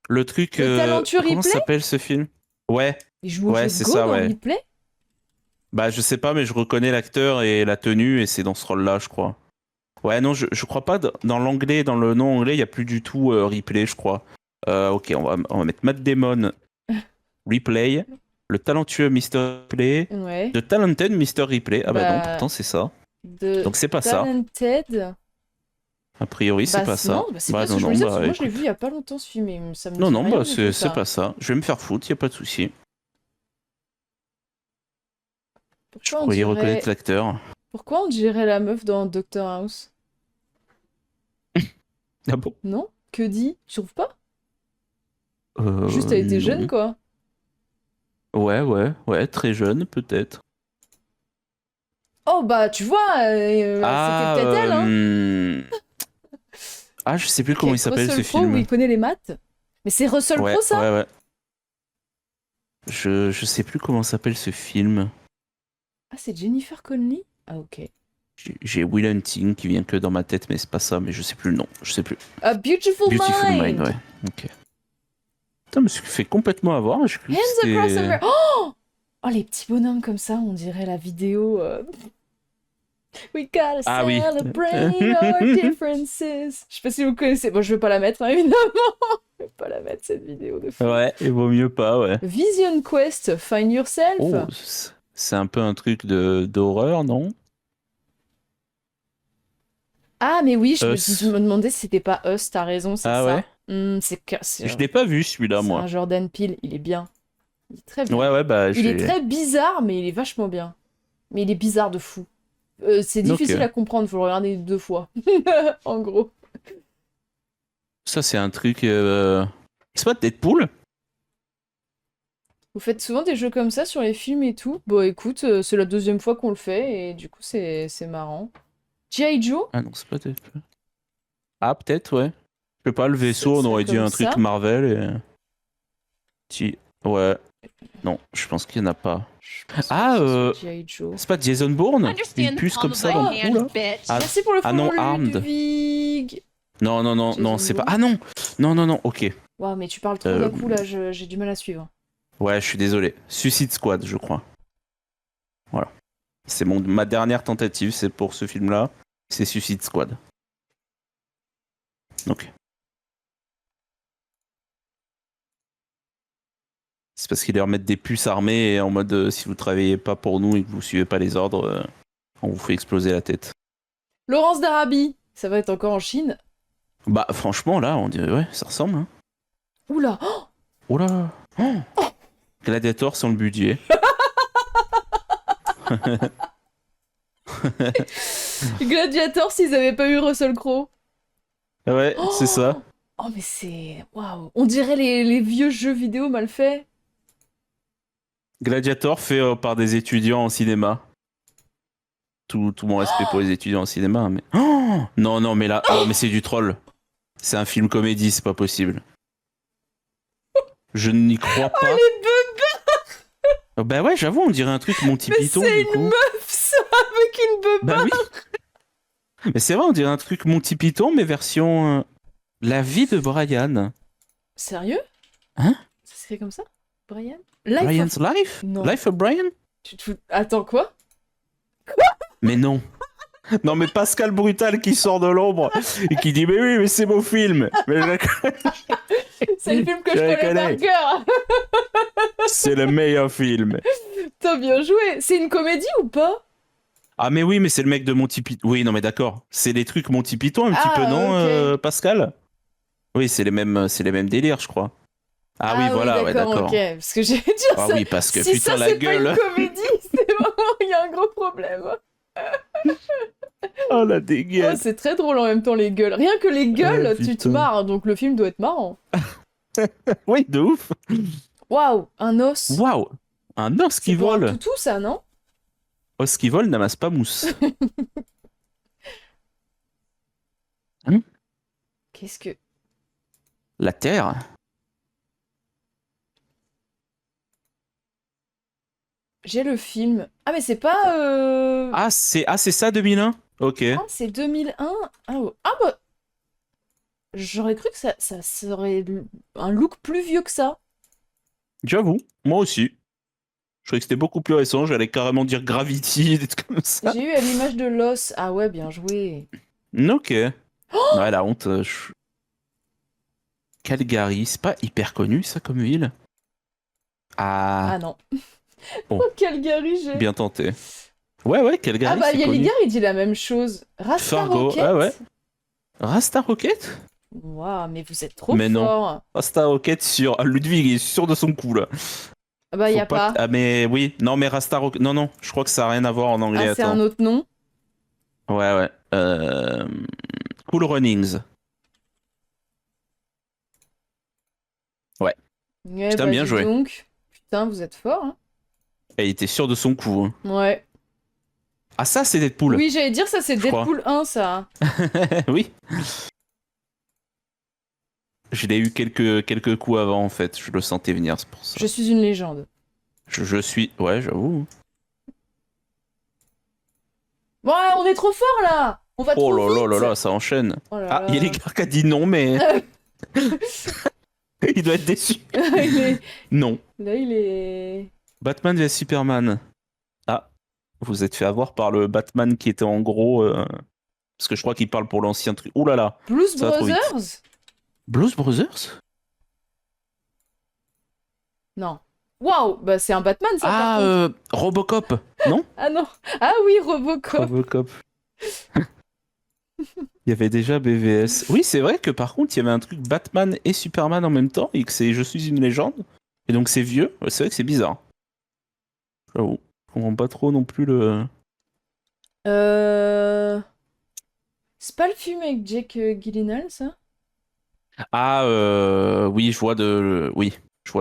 Speaker 2: Le truc...
Speaker 1: Le talentueux
Speaker 2: Comment ça
Speaker 1: Ripley?
Speaker 2: s'appelle ce film? Ouais,
Speaker 1: Il joue au
Speaker 2: ouais,
Speaker 1: jeu de
Speaker 2: c'est
Speaker 1: Go
Speaker 2: ça,
Speaker 1: dans
Speaker 2: ouais.
Speaker 1: Replay?
Speaker 2: Bah, je sais pas, mais je reconnais l'acteur et la tenue, et c'est dans ce rôle-là, je crois. Ouais, non, je crois pas. Dans l'anglais, dans le nom anglais, il y a plus du tout Ripley, je crois. Ok, on va mettre Matt Damon, Ripley, le talentueux Mr. Ripley,
Speaker 1: Ouais.
Speaker 2: The Talented Mr. Ripley. Ah bah non,
Speaker 1: Bah,
Speaker 2: pourtant c'est ça.
Speaker 1: de
Speaker 2: Donc c'est pas ça.
Speaker 1: Talented.
Speaker 2: A priori, c'est
Speaker 1: Bah,
Speaker 2: pas ça.
Speaker 1: non, bah, c'est
Speaker 2: Bah
Speaker 1: pas ce
Speaker 2: non,
Speaker 1: que je
Speaker 2: non,
Speaker 1: me disais, parce
Speaker 2: bah
Speaker 1: que moi je l'ai
Speaker 2: écoute.
Speaker 1: vu il y a pas longtemps ce film, et ça me
Speaker 2: Non,
Speaker 1: dit
Speaker 2: non,
Speaker 1: rien
Speaker 2: bah
Speaker 1: du tout,
Speaker 2: c'est
Speaker 1: ça.
Speaker 2: pas ça. Je vais me faire foutre, y a pas de souci. Je
Speaker 1: Pourquoi on
Speaker 2: croyais reconnaître
Speaker 1: dirait...
Speaker 2: l'acteur.
Speaker 1: Pourquoi on dirait la meuf dans Doctor House?
Speaker 2: Ah bon?
Speaker 1: Non? Que dit? Tu trouves pas? Juste elle était jeune,
Speaker 2: Non.
Speaker 1: quoi.
Speaker 2: Ouais, très jeune peut-être.
Speaker 1: Oh bah tu vois, c'était
Speaker 2: Ah,
Speaker 1: peut-être elle, hein?
Speaker 2: ah, je sais plus comment il
Speaker 1: Avec
Speaker 2: s'appelle ce
Speaker 1: Russell Crowe où
Speaker 2: film.
Speaker 1: il connaît les maths. Mais c'est Russell
Speaker 2: Ouais,
Speaker 1: Crowe, ça?
Speaker 2: ouais. Je sais plus comment s'appelle ce film.
Speaker 1: Ah, c'est Jennifer Connelly? Ah, ok.
Speaker 2: J'ai Will Hunting qui vient que dans ma tête, mais c'est pas ça, mais je sais plus le nom. Je sais plus.
Speaker 1: A Beautiful
Speaker 2: Beautiful
Speaker 1: Mind!
Speaker 2: Mind, ouais. Ok. Putain, je me suis fait complètement avoir. J'ai cru que
Speaker 1: Hands across
Speaker 2: c'était...
Speaker 1: America! Oh! Oh, les petits bonhommes comme ça, on dirait la vidéo. We gotta
Speaker 2: Ah oui.
Speaker 1: celebrate our differences. Je sais pas si vous connaissez. Bon, je vais pas la mettre, hein, évidemment. Je vais pas la mettre, cette vidéo de fou.
Speaker 2: Ouais, il vaut mieux pas, ouais.
Speaker 1: Vision Quest, Find Yourself.
Speaker 2: Oh, c'est un peu un truc d'horreur, non?
Speaker 1: Ah, mais oui, je
Speaker 2: Us.
Speaker 1: me demandais si c'était pas Us, t'as raison, c'est
Speaker 2: Ah
Speaker 1: ça.
Speaker 2: ouais?
Speaker 1: C'est
Speaker 2: Je l'ai pas vu celui-là,
Speaker 1: c'est
Speaker 2: moi.
Speaker 1: un Jordan Peele, il est bien. Il est très bien.
Speaker 2: Ouais, bah
Speaker 1: Il est
Speaker 2: j'ai.
Speaker 1: très bizarre, mais il est vachement bien. Mais il est bizarre de fou. C'est difficile
Speaker 2: Ok.
Speaker 1: à comprendre, faut le regarder 2 fois. En gros.
Speaker 2: Ça, c'est un truc. C'est pas Deadpool?
Speaker 1: Vous faites souvent des jeux comme ça sur les films et tout? Bon, écoute, c'est la 2e fois qu'on le fait, et du coup, c'est marrant. G.I. Joe?
Speaker 2: Ah non, c'est pas Deadpool. Ah, peut-être, ouais. Je sais pas, le vaisseau, on
Speaker 1: Ça
Speaker 2: aurait dit
Speaker 1: comme
Speaker 2: un truc
Speaker 1: ça.
Speaker 2: Marvel et. Ouais. Non, je pense qu'il y en a pas.
Speaker 1: Je pense
Speaker 2: Ah,
Speaker 1: pas que ce soit G.I. Joe.
Speaker 2: c'est pas Jason Bourne?
Speaker 3: Understand
Speaker 2: Une
Speaker 3: the
Speaker 2: puce
Speaker 3: palm
Speaker 2: comme
Speaker 3: of
Speaker 2: ça
Speaker 3: my
Speaker 2: dans le cou, là?
Speaker 3: hand, bitch.
Speaker 2: Ah,
Speaker 1: Merci pour le
Speaker 2: ah non,
Speaker 1: follow,
Speaker 2: Armed.
Speaker 1: Ludwig.
Speaker 2: non,
Speaker 1: Jason
Speaker 2: c'est pas.
Speaker 1: Bourne.
Speaker 2: Ah non! Non, ok.
Speaker 1: Waouh, mais tu parles trop
Speaker 2: Euh,
Speaker 1: d'un coup, là, j'ai du mal à suivre.
Speaker 2: Ouais, je suis désolé. Suicide Squad, je crois. Voilà. C'est ma dernière tentative, c'est pour ce film-là. C'est Suicide Squad. Ok. C'est parce qu'ils leur mettent des puces armées et en mode si vous travaillez pas pour nous et que vous suivez pas les ordres, on vous fait exploser la tête.
Speaker 1: Laurence d'Arabie, ça va être encore en Chine.
Speaker 2: Bah franchement là, on dirait ouais, ça ressemble. Hein.
Speaker 1: Oula, oh,
Speaker 2: Oh là. Oh. Gladiator sans le budget.
Speaker 1: Gladiator s'ils avaient pas eu Russell Crowe.
Speaker 2: Ouais, c'est ça.
Speaker 1: Oh, mais c'est... Waouh. On dirait les vieux jeux vidéo mal faits.
Speaker 2: Gladiator fait par des étudiants en cinéma. Tout mon respect pour les étudiants en cinéma, mais... Oh non, mais là... Non, mais c'est du troll. C'est un film comédie, c'est pas possible. Je n'y crois pas.
Speaker 1: Les bœufs,
Speaker 2: Bah ouais, j'avoue, on dirait un truc Monty
Speaker 1: mais
Speaker 2: Python,
Speaker 1: c'est
Speaker 2: du
Speaker 1: une
Speaker 2: coup.
Speaker 1: meuf, ça, avec une beuh.
Speaker 2: Bah oui. Mais c'est vrai, on dirait un truc Monty Python, mais version... La vie de Brian.
Speaker 1: Sérieux?
Speaker 2: Hein?
Speaker 1: Ça s'écrit comme ça? Brian? Life
Speaker 2: Brian's
Speaker 1: of...
Speaker 2: Life?
Speaker 1: Non.
Speaker 2: Life of Brian?
Speaker 1: Tu te fous... Attends, quoi?
Speaker 2: Mais non. Non, mais Pascal Brutal qui sort de l'ombre et qui dit mais oui, mais c'est mon film. Mais
Speaker 1: C'est le film que je
Speaker 2: Je
Speaker 1: connais
Speaker 2: connais.
Speaker 1: par cœur.
Speaker 2: c'est le meilleur film.
Speaker 1: T'as bien joué. C'est une comédie ou pas?
Speaker 2: Ah mais oui, mais c'est le mec de Monty Python. Oui, non mais d'accord. C'est des trucs Monty Python un petit
Speaker 1: Ah,
Speaker 2: peu, non,
Speaker 1: ok.
Speaker 2: Pascal? Oui, c'est les mêmes délires, je crois. Ah, oui, voilà, ouais, d'accord.
Speaker 1: Ok, parce que j'allais dire
Speaker 2: Ah
Speaker 1: ça.
Speaker 2: oui, parce que
Speaker 1: Si
Speaker 2: putain
Speaker 1: ça
Speaker 2: la
Speaker 1: c'est pas
Speaker 2: gueule.
Speaker 1: une comédie, c'est vraiment il y a un gros problème.
Speaker 2: Oh la
Speaker 1: Oh,
Speaker 2: dégaine.
Speaker 1: c'est très drôle en même temps les gueules. Rien que les gueules, tu te
Speaker 2: putain.
Speaker 1: marres, donc le film doit être marrant.
Speaker 2: Oui, de ouf.
Speaker 1: Waouh, un os.
Speaker 2: Waouh. Un os qui
Speaker 1: C'est pour un
Speaker 2: vole.
Speaker 1: toutou ça, non?
Speaker 2: Os qui vole n'amasse pas mousse.
Speaker 1: Qu'est-ce que...
Speaker 2: La Terre.
Speaker 1: J'ai le film. Ah mais c'est pas...
Speaker 2: Ah, c'est ça 2001? Ok.
Speaker 1: Ah, c'est 2001. Ah, ah bah... J'aurais cru que ça serait un look plus vieux que ça.
Speaker 2: J'avoue, moi aussi. Je croyais que c'était beaucoup plus récent, j'allais carrément dire Gravity, des trucs comme ça.
Speaker 1: J'ai eu à l'image de l'os. Ah ouais, bien joué.
Speaker 2: Ok. Ouais, la honte. Calgary, c'est pas hyper connu ça comme ville?
Speaker 1: Ah
Speaker 2: Ah,
Speaker 1: non.
Speaker 2: Bon.
Speaker 1: Oh, Calgary, j'ai...
Speaker 2: bien tenté. Ouais, Calgary,
Speaker 1: Ah bah
Speaker 2: c'est connu.
Speaker 1: Yaligar, il dit la même chose. Rasta
Speaker 2: Fargo,
Speaker 1: Rocket.
Speaker 2: ah ouais. Rasta Rocket?
Speaker 1: Waouh, mais vous êtes trop
Speaker 2: Mais non.
Speaker 1: fort.
Speaker 2: Rasta Rocket sur... Ah, Ludwig est sûr de son coup là.
Speaker 1: Ah bah y
Speaker 2: Faut
Speaker 1: a pas.
Speaker 2: Ah mais oui, non mais Rasta Rocket... Non, je crois que ça a rien à voir en anglais,
Speaker 1: Ah, c'est
Speaker 2: attends.
Speaker 1: un autre nom.
Speaker 2: Ouais. Cool Runnings. Ouais.
Speaker 1: Ouais,
Speaker 2: Putain,
Speaker 1: bah,
Speaker 2: bien
Speaker 1: dis
Speaker 2: joué.
Speaker 1: donc. Putain, vous êtes fort, hein.
Speaker 2: Elle était sûre de son coup. Hein.
Speaker 1: Ouais.
Speaker 2: Ah ça c'est Deadpool.
Speaker 1: Oui, j'allais dire ça, c'est
Speaker 2: Je crois.
Speaker 1: Deadpool 1, ça.
Speaker 2: Oui. Je l'ai eu quelques coups avant en fait, je le sentais venir, c'est pour ça.
Speaker 1: Je suis une légende.
Speaker 2: Je suis... Ouais, j'avoue.
Speaker 1: Bon, on est trop fort, là. On va
Speaker 2: Oh
Speaker 1: trop
Speaker 2: là
Speaker 1: vite.
Speaker 2: là là là, ça enchaîne.
Speaker 1: Oh là
Speaker 2: Ah,
Speaker 1: là.
Speaker 2: il y a les gars qui a dit non, mais... il doit être déçu.
Speaker 1: Il est-
Speaker 2: Non.
Speaker 1: Là, il est...
Speaker 2: Batman vs Superman. Ah. vous êtes fait avoir par le Batman qui était en gros. Parce que je crois qu'il parle pour l'ancien truc. Ouh là là,
Speaker 1: Blues
Speaker 2: ça va trop vite.
Speaker 1: Brothers?
Speaker 2: Blues Brothers?
Speaker 1: Non. Waouh, bah c'est un Batman ça par contre.
Speaker 2: Robocop, non?
Speaker 1: Ah non. Ah oui, Robocop.
Speaker 2: Robocop. Il y avait déjà BVS. Oui, c'est vrai que par contre, il y avait un truc Batman et Superman en même temps et que c'est Je suis une légende. Et donc c'est vieux. Ouais, c'est vrai que c'est bizarre. J'avoue. Je comprends pas trop non plus le.
Speaker 1: Euh... C'est pas le film avec Jake Gyllenhaal ça?
Speaker 2: Ah, oui, oui, je vois de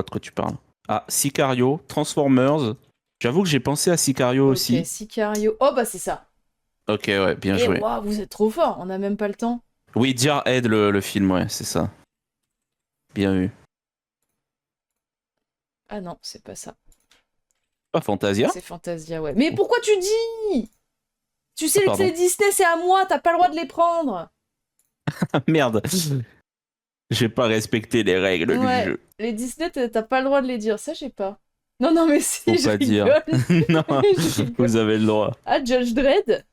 Speaker 2: quoi tu parles. Ah, Sicario, Transformers. J'avoue que j'ai pensé à Sicario
Speaker 1: Ok,
Speaker 2: aussi.
Speaker 1: Sicario. Oh bah c'est ça.
Speaker 2: Ok, ouais, bien
Speaker 1: Et
Speaker 2: joué.
Speaker 1: waouh, vous êtes trop fort, on a même pas le temps.
Speaker 2: Oui, Jarhead, le film, ouais, c'est ça. Bien vu.
Speaker 1: Ah non, c'est pas ça.
Speaker 2: Pas Fantasia?
Speaker 1: C'est Fantasia, ouais. Mais pourquoi tu dis? Tu
Speaker 2: Ah,
Speaker 1: sais que
Speaker 2: pardon.
Speaker 1: c'est Disney, c'est à moi, t'as pas le droit de les prendre.
Speaker 2: Ah, merde. J'ai pas respecté les règles du
Speaker 1: Ouais,
Speaker 2: jeu.
Speaker 1: les Disney, t'as pas le droit de les dire, ça, je sais pas. Non, non, mais
Speaker 2: Faut
Speaker 1: si, je
Speaker 2: pas dire.
Speaker 1: rigole.
Speaker 2: Non,
Speaker 1: Je rigole.
Speaker 2: vous avez le droit.
Speaker 1: Ah, Judge Dredd?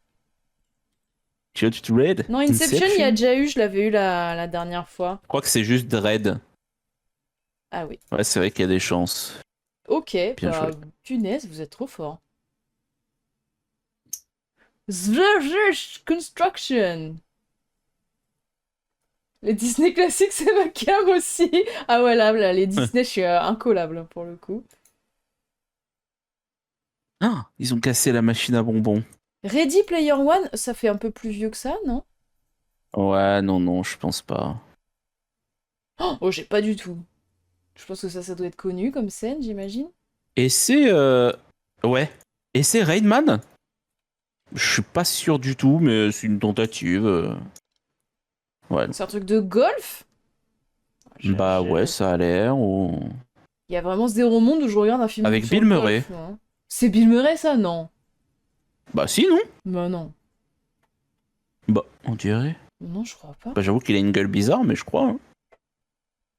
Speaker 2: Judge Dredd?
Speaker 1: Non, Inception, il y a déjà eu, je l'avais eu la dernière fois.
Speaker 2: Je crois que c'est juste Dredd.
Speaker 1: Ah oui.
Speaker 2: Ouais, c'est vrai qu'il y a des chances.
Speaker 1: Ok,
Speaker 2: Bien
Speaker 1: bah,
Speaker 2: joué.
Speaker 1: punaise, vous êtes trop fort. Zvrzush Construction. Les Disney classiques, c'est ma cam aussi. Ah ouais, là, les Disney, je suis incollable pour le coup.
Speaker 2: Ah, ils ont cassé la machine à bonbons.
Speaker 1: Ready Player One, ça fait un peu plus vieux que ça, non?
Speaker 2: Ouais, non, non, je pense pas.
Speaker 1: Oh, j'ai pas du tout. Je pense que ça doit être connu comme scène, j'imagine.
Speaker 2: Et c'est... Ouais. Et c'est Rain Man? Je suis pas sûr du tout, mais c'est une tentative. Ouais.
Speaker 1: C'est un truc de golf?
Speaker 2: Bah ouais, ça a l'air.
Speaker 1: Il y a vraiment zéro monde où je regarde un film
Speaker 2: Avec
Speaker 1: sur
Speaker 2: Bill
Speaker 1: le
Speaker 2: Murray.
Speaker 1: golf, moi, hein. C'est Bill Murray, ça? Non.
Speaker 2: Bah si, non?
Speaker 1: Bah non.
Speaker 2: Bah, on dirait.
Speaker 1: Non, je crois pas.
Speaker 2: Bah j'avoue qu'il a une gueule bizarre, mais je crois. Hein.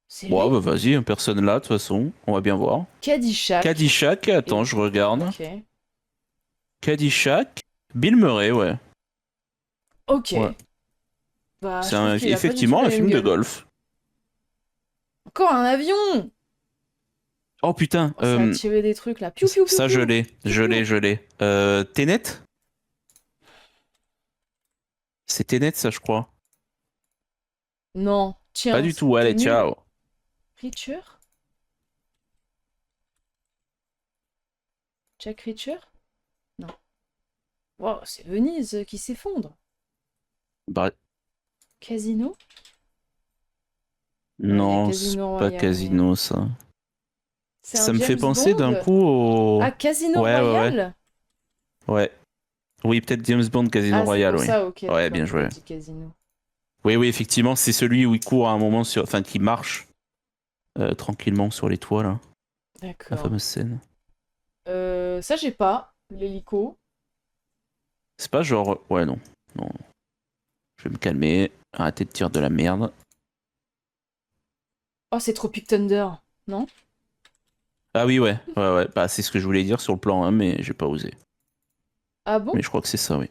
Speaker 1: C'est
Speaker 2: Ouais,
Speaker 1: lui?
Speaker 2: bah vas-y, hein, personne là, de toute façon. On va bien voir.
Speaker 1: Caddyshack.
Speaker 2: Caddyshack, attends, je regarde.
Speaker 1: Ok.
Speaker 2: Caddyshack, Bill Murray, ouais.
Speaker 1: Ok.
Speaker 2: Ouais.
Speaker 1: Bah, je
Speaker 2: C'est
Speaker 1: trouve qu'il a pas du tout
Speaker 2: effectivement
Speaker 1: la
Speaker 2: un
Speaker 1: même
Speaker 2: film de
Speaker 1: gueule.
Speaker 2: golf.
Speaker 1: Encore un avion!
Speaker 2: Oh putain,
Speaker 1: Oh, ça a tiré des trucs là. Piou, piou, piou,
Speaker 2: ça je
Speaker 1: piou.
Speaker 2: l'ai,
Speaker 1: Piou,
Speaker 2: je
Speaker 1: piou.
Speaker 2: l'ai, je l'ai. Tenet? C'est Tenet, ça, je crois.
Speaker 1: Non.
Speaker 2: Pas
Speaker 1: Tiens,
Speaker 2: du tout,
Speaker 1: t'es
Speaker 2: allez,
Speaker 1: nul.
Speaker 2: ciao.
Speaker 1: Reacher? Jack Reacher? Non. Wow, c'est Venise qui s'effondre.
Speaker 2: Bah,
Speaker 1: Casino? Ouais, il y a
Speaker 2: non, c'est
Speaker 1: Casino
Speaker 2: pas
Speaker 1: Royale, mais...
Speaker 2: Casino, ça.
Speaker 1: C'est
Speaker 2: Ça
Speaker 1: un
Speaker 2: me fait
Speaker 1: James
Speaker 2: penser d'un
Speaker 1: Bond?
Speaker 2: coup au...
Speaker 1: Ah, Casino
Speaker 2: Ouais, ouais, ouais.
Speaker 1: Royale?
Speaker 2: Ouais. Oui, peut-être James Bond Casino
Speaker 1: Ah, c'est
Speaker 2: Royale,
Speaker 1: pour
Speaker 2: oui.
Speaker 1: ça, ok,
Speaker 2: Ouais,
Speaker 1: d'accord,
Speaker 2: bien
Speaker 1: j'avais
Speaker 2: joué.
Speaker 1: dit Casino.
Speaker 2: Oui, oui, effectivement, c'est celui où il court à un moment sur... Enfin, qui marche tranquillement sur les toits, là. La
Speaker 1: D'accord.
Speaker 2: fameuse scène.
Speaker 1: Ça, j'ai pas. L'hélico.
Speaker 2: C'est pas genre... Ouais, non. Non. Je vais me calmer. Arrêtez de tirer de la merde.
Speaker 1: Oh, c'est Tropic Thunder, non?
Speaker 2: Ah oui, ouais. Ouais, ouais. Bah, c'est ce que je voulais dire sur le plan 1, mais j'ai pas osé.
Speaker 1: Ah bon?
Speaker 2: Mais je crois que c'est ça, oui.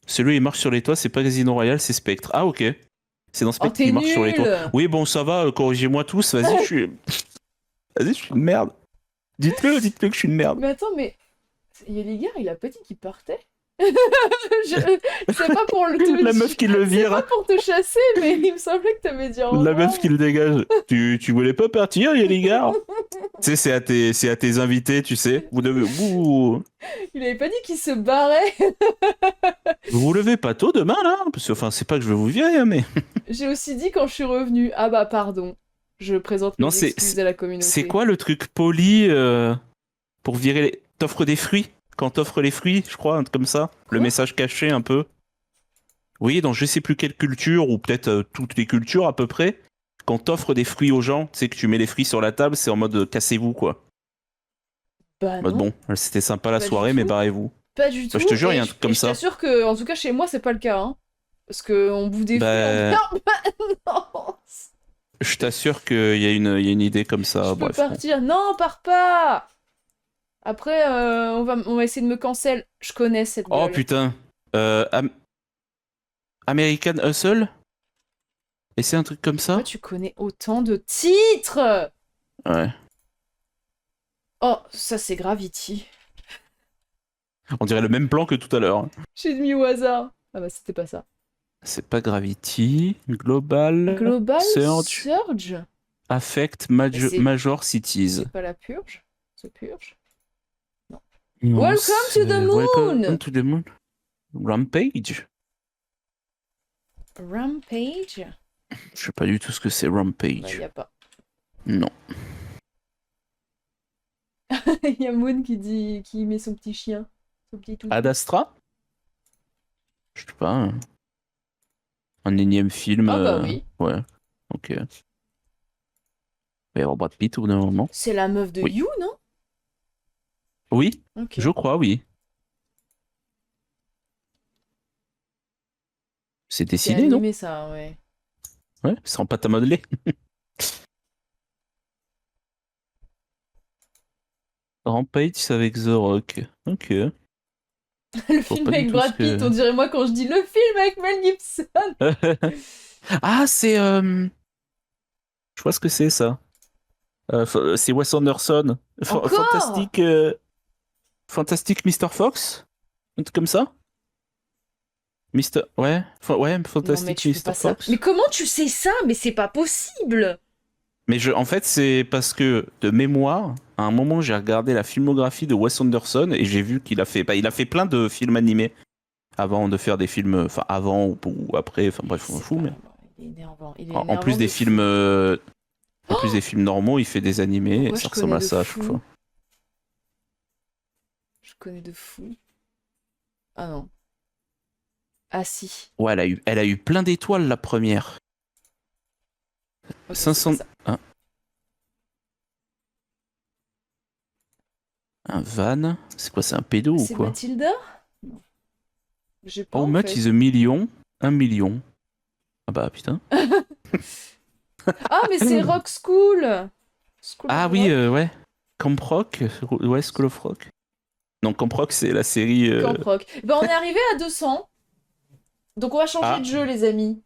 Speaker 2: Celui qui marche sur les toits, c'est pas Casino Royale, c'est Spectre. Ah, ok. C'est dans
Speaker 1: Oh,
Speaker 2: Spectre
Speaker 1: t'es
Speaker 2: qui marche sur les toits.
Speaker 1: nul!
Speaker 2: Oui, bon, ça va, corrigez-moi tous. Vas-y, je suis... Vas-y, je suis une merde. Dites-le que je suis une merde.
Speaker 1: Mais attends, mais... Yeligar, il a pas dit qu'il partait? C'est pas pour le...
Speaker 2: La meuf qui le
Speaker 1: C'est pas
Speaker 2: vire.
Speaker 1: pour te chasser, mais il me semblait que t'avais dit au
Speaker 2: La
Speaker 1: revoir.
Speaker 2: meuf qui le dégage. Tu voulais pas partir, Yeligar? Tu sais, c'est à tes invités, tu sais.
Speaker 1: Il avait pas dit qu'il se barrait.
Speaker 2: Vous vous levez pas tôt demain, là? Parce que, enfin, c'est pas que je veux vous virer, hein, mais...
Speaker 1: J'ai aussi dit quand je suis revenue. Ah bah pardon. Je présente
Speaker 2: Non,
Speaker 1: mes excuses à la communauté.
Speaker 2: c'est quoi le truc poli pour virer les... T'offres des fruits? Quand t'offres les fruits, je crois, un truc comme ça.
Speaker 1: Quoi?
Speaker 2: Le message caché, un peu. Oui, dans je sais plus quelle culture, ou peut-être toutes les cultures à peu près, quand t'offres des fruits aux gens, tu sais que tu mets les fruits sur la table, c'est en mode cassez-vous, quoi.
Speaker 1: Bah
Speaker 2: En mode
Speaker 1: non,
Speaker 2: bon, c'était sympa la
Speaker 1: pas du
Speaker 2: soirée, mais
Speaker 1: tout.
Speaker 2: barrez-vous.
Speaker 1: Pas du tout.
Speaker 2: Bah, je te jure, il y a
Speaker 1: Et
Speaker 2: un truc comme
Speaker 1: et je
Speaker 2: ça.
Speaker 1: t'assure que, en tout cas, chez moi, c'est pas le cas, hein. Parce que on bouffe des fruits en
Speaker 2: Bah,
Speaker 1: permanence.
Speaker 2: je t'assure qu'il y a une idée comme
Speaker 1: Je
Speaker 2: ça,
Speaker 1: peux
Speaker 2: bref. Bon.
Speaker 1: partir. Non, pars pas. Après, on va essayer de me cancel. Je connais cette
Speaker 2: Oh
Speaker 1: gueule.
Speaker 2: putain. American Hustle? Et c'est un truc comme
Speaker 1: Pourquoi
Speaker 2: ça?
Speaker 1: tu connais autant de titres?
Speaker 2: Ouais.
Speaker 1: Oh, ça c'est Gravity.
Speaker 2: On dirait le même plan que tout à l'heure.
Speaker 1: J'ai mis au hasard. Ah bah c'était pas ça.
Speaker 2: C'est pas Gravity. Global
Speaker 1: Global
Speaker 2: Surge
Speaker 1: Surge?
Speaker 2: Affect
Speaker 1: Mais c'est
Speaker 2: Major Cities.
Speaker 1: pas la purge? C'est purge? Non.
Speaker 2: Non,
Speaker 1: Welcome to the
Speaker 2: c'est Welcome
Speaker 1: moon!
Speaker 2: to the Moon. Rampage?
Speaker 1: Rampage?
Speaker 2: Je sais pas du tout ce que c'est
Speaker 1: Bah,
Speaker 2: Rampage.
Speaker 1: y a pas.
Speaker 2: Non.
Speaker 1: Il y a Moon qui met son petit chien. Son petit toutou.
Speaker 2: Ad Astra? Je sais pas. Un énième film.
Speaker 1: Ah bah oui.
Speaker 2: Ouais. Ok. Il va y avoir Brad Pitt au bout d'un moment.
Speaker 1: C'est la meuf de
Speaker 2: Oui.
Speaker 1: You, non?
Speaker 2: Oui,
Speaker 1: Ok.
Speaker 2: je crois, oui. C'est
Speaker 1: C'est
Speaker 2: dessiné, non?
Speaker 1: animé ça, ouais.
Speaker 2: Ouais, c'est en pâte à modeler. Rampage c'est avec The Rock. Ok.
Speaker 1: Le
Speaker 2: vois
Speaker 1: film
Speaker 2: pas du
Speaker 1: avec
Speaker 2: tout
Speaker 1: Brad
Speaker 2: ce que-
Speaker 1: Pitt, on dirait moi quand je dis le film avec Mel Gibson.
Speaker 2: Ah, c'est. Je vois ce que c'est ça. C'est Wes Anderson.
Speaker 1: Encore?
Speaker 2: Fantastic Mr. Fox? Un truc comme ça? Ouais, ouais,
Speaker 1: Non mais
Speaker 2: Fantastic
Speaker 1: tu fais
Speaker 2: Mr.
Speaker 1: pas ça.
Speaker 2: Fox.
Speaker 1: Mais comment tu sais ça? Mais c'est pas possible!
Speaker 2: Mais en fait, c'est parce que de mémoire, à un moment, j'ai regardé la filmographie de Wes Anderson et j'ai vu qu'il a fait, bah, il a fait plein de films animés avant de faire des films, enfin avant ou après, enfin bref, on s'en
Speaker 1: C'est
Speaker 2: fout.
Speaker 1: pas...
Speaker 2: Mais
Speaker 1: Il est énervant. Il est
Speaker 2: en
Speaker 1: énervant
Speaker 2: plus des
Speaker 1: de
Speaker 2: films,
Speaker 1: fou.
Speaker 2: en plus des films normaux, il fait des animés et
Speaker 1: Pourquoi
Speaker 2: ça
Speaker 1: je
Speaker 2: ressemble
Speaker 1: connais
Speaker 2: à
Speaker 1: de
Speaker 2: ça à chaque
Speaker 1: fou?
Speaker 2: fois.
Speaker 1: Je connais de fou. Ah non. Ah si.
Speaker 2: Ouais, elle a eu plein d'étoiles la première.
Speaker 1: Ok, c'est
Speaker 2: 500.
Speaker 1: pas ça.
Speaker 2: Un van. C'est quoi, c'est un pédo ou
Speaker 1: C'est
Speaker 2: quoi?
Speaker 1: Mathilda? Non. J'ai pas
Speaker 2: How
Speaker 1: en
Speaker 2: much is
Speaker 1: fait.
Speaker 2: a million? 1 million. Ah bah putain.
Speaker 1: Ah mais c'est Rock School! School
Speaker 2: Ah
Speaker 1: of
Speaker 2: oui,
Speaker 1: Rock.
Speaker 2: ouais. Camp Rock. Ouais, School of Rock. Non, Camp Rock, c'est la série.
Speaker 1: Camp Rock. Ben on est arrivé à 200. Donc on va changer
Speaker 2: Ah,
Speaker 1: de jeu les amis.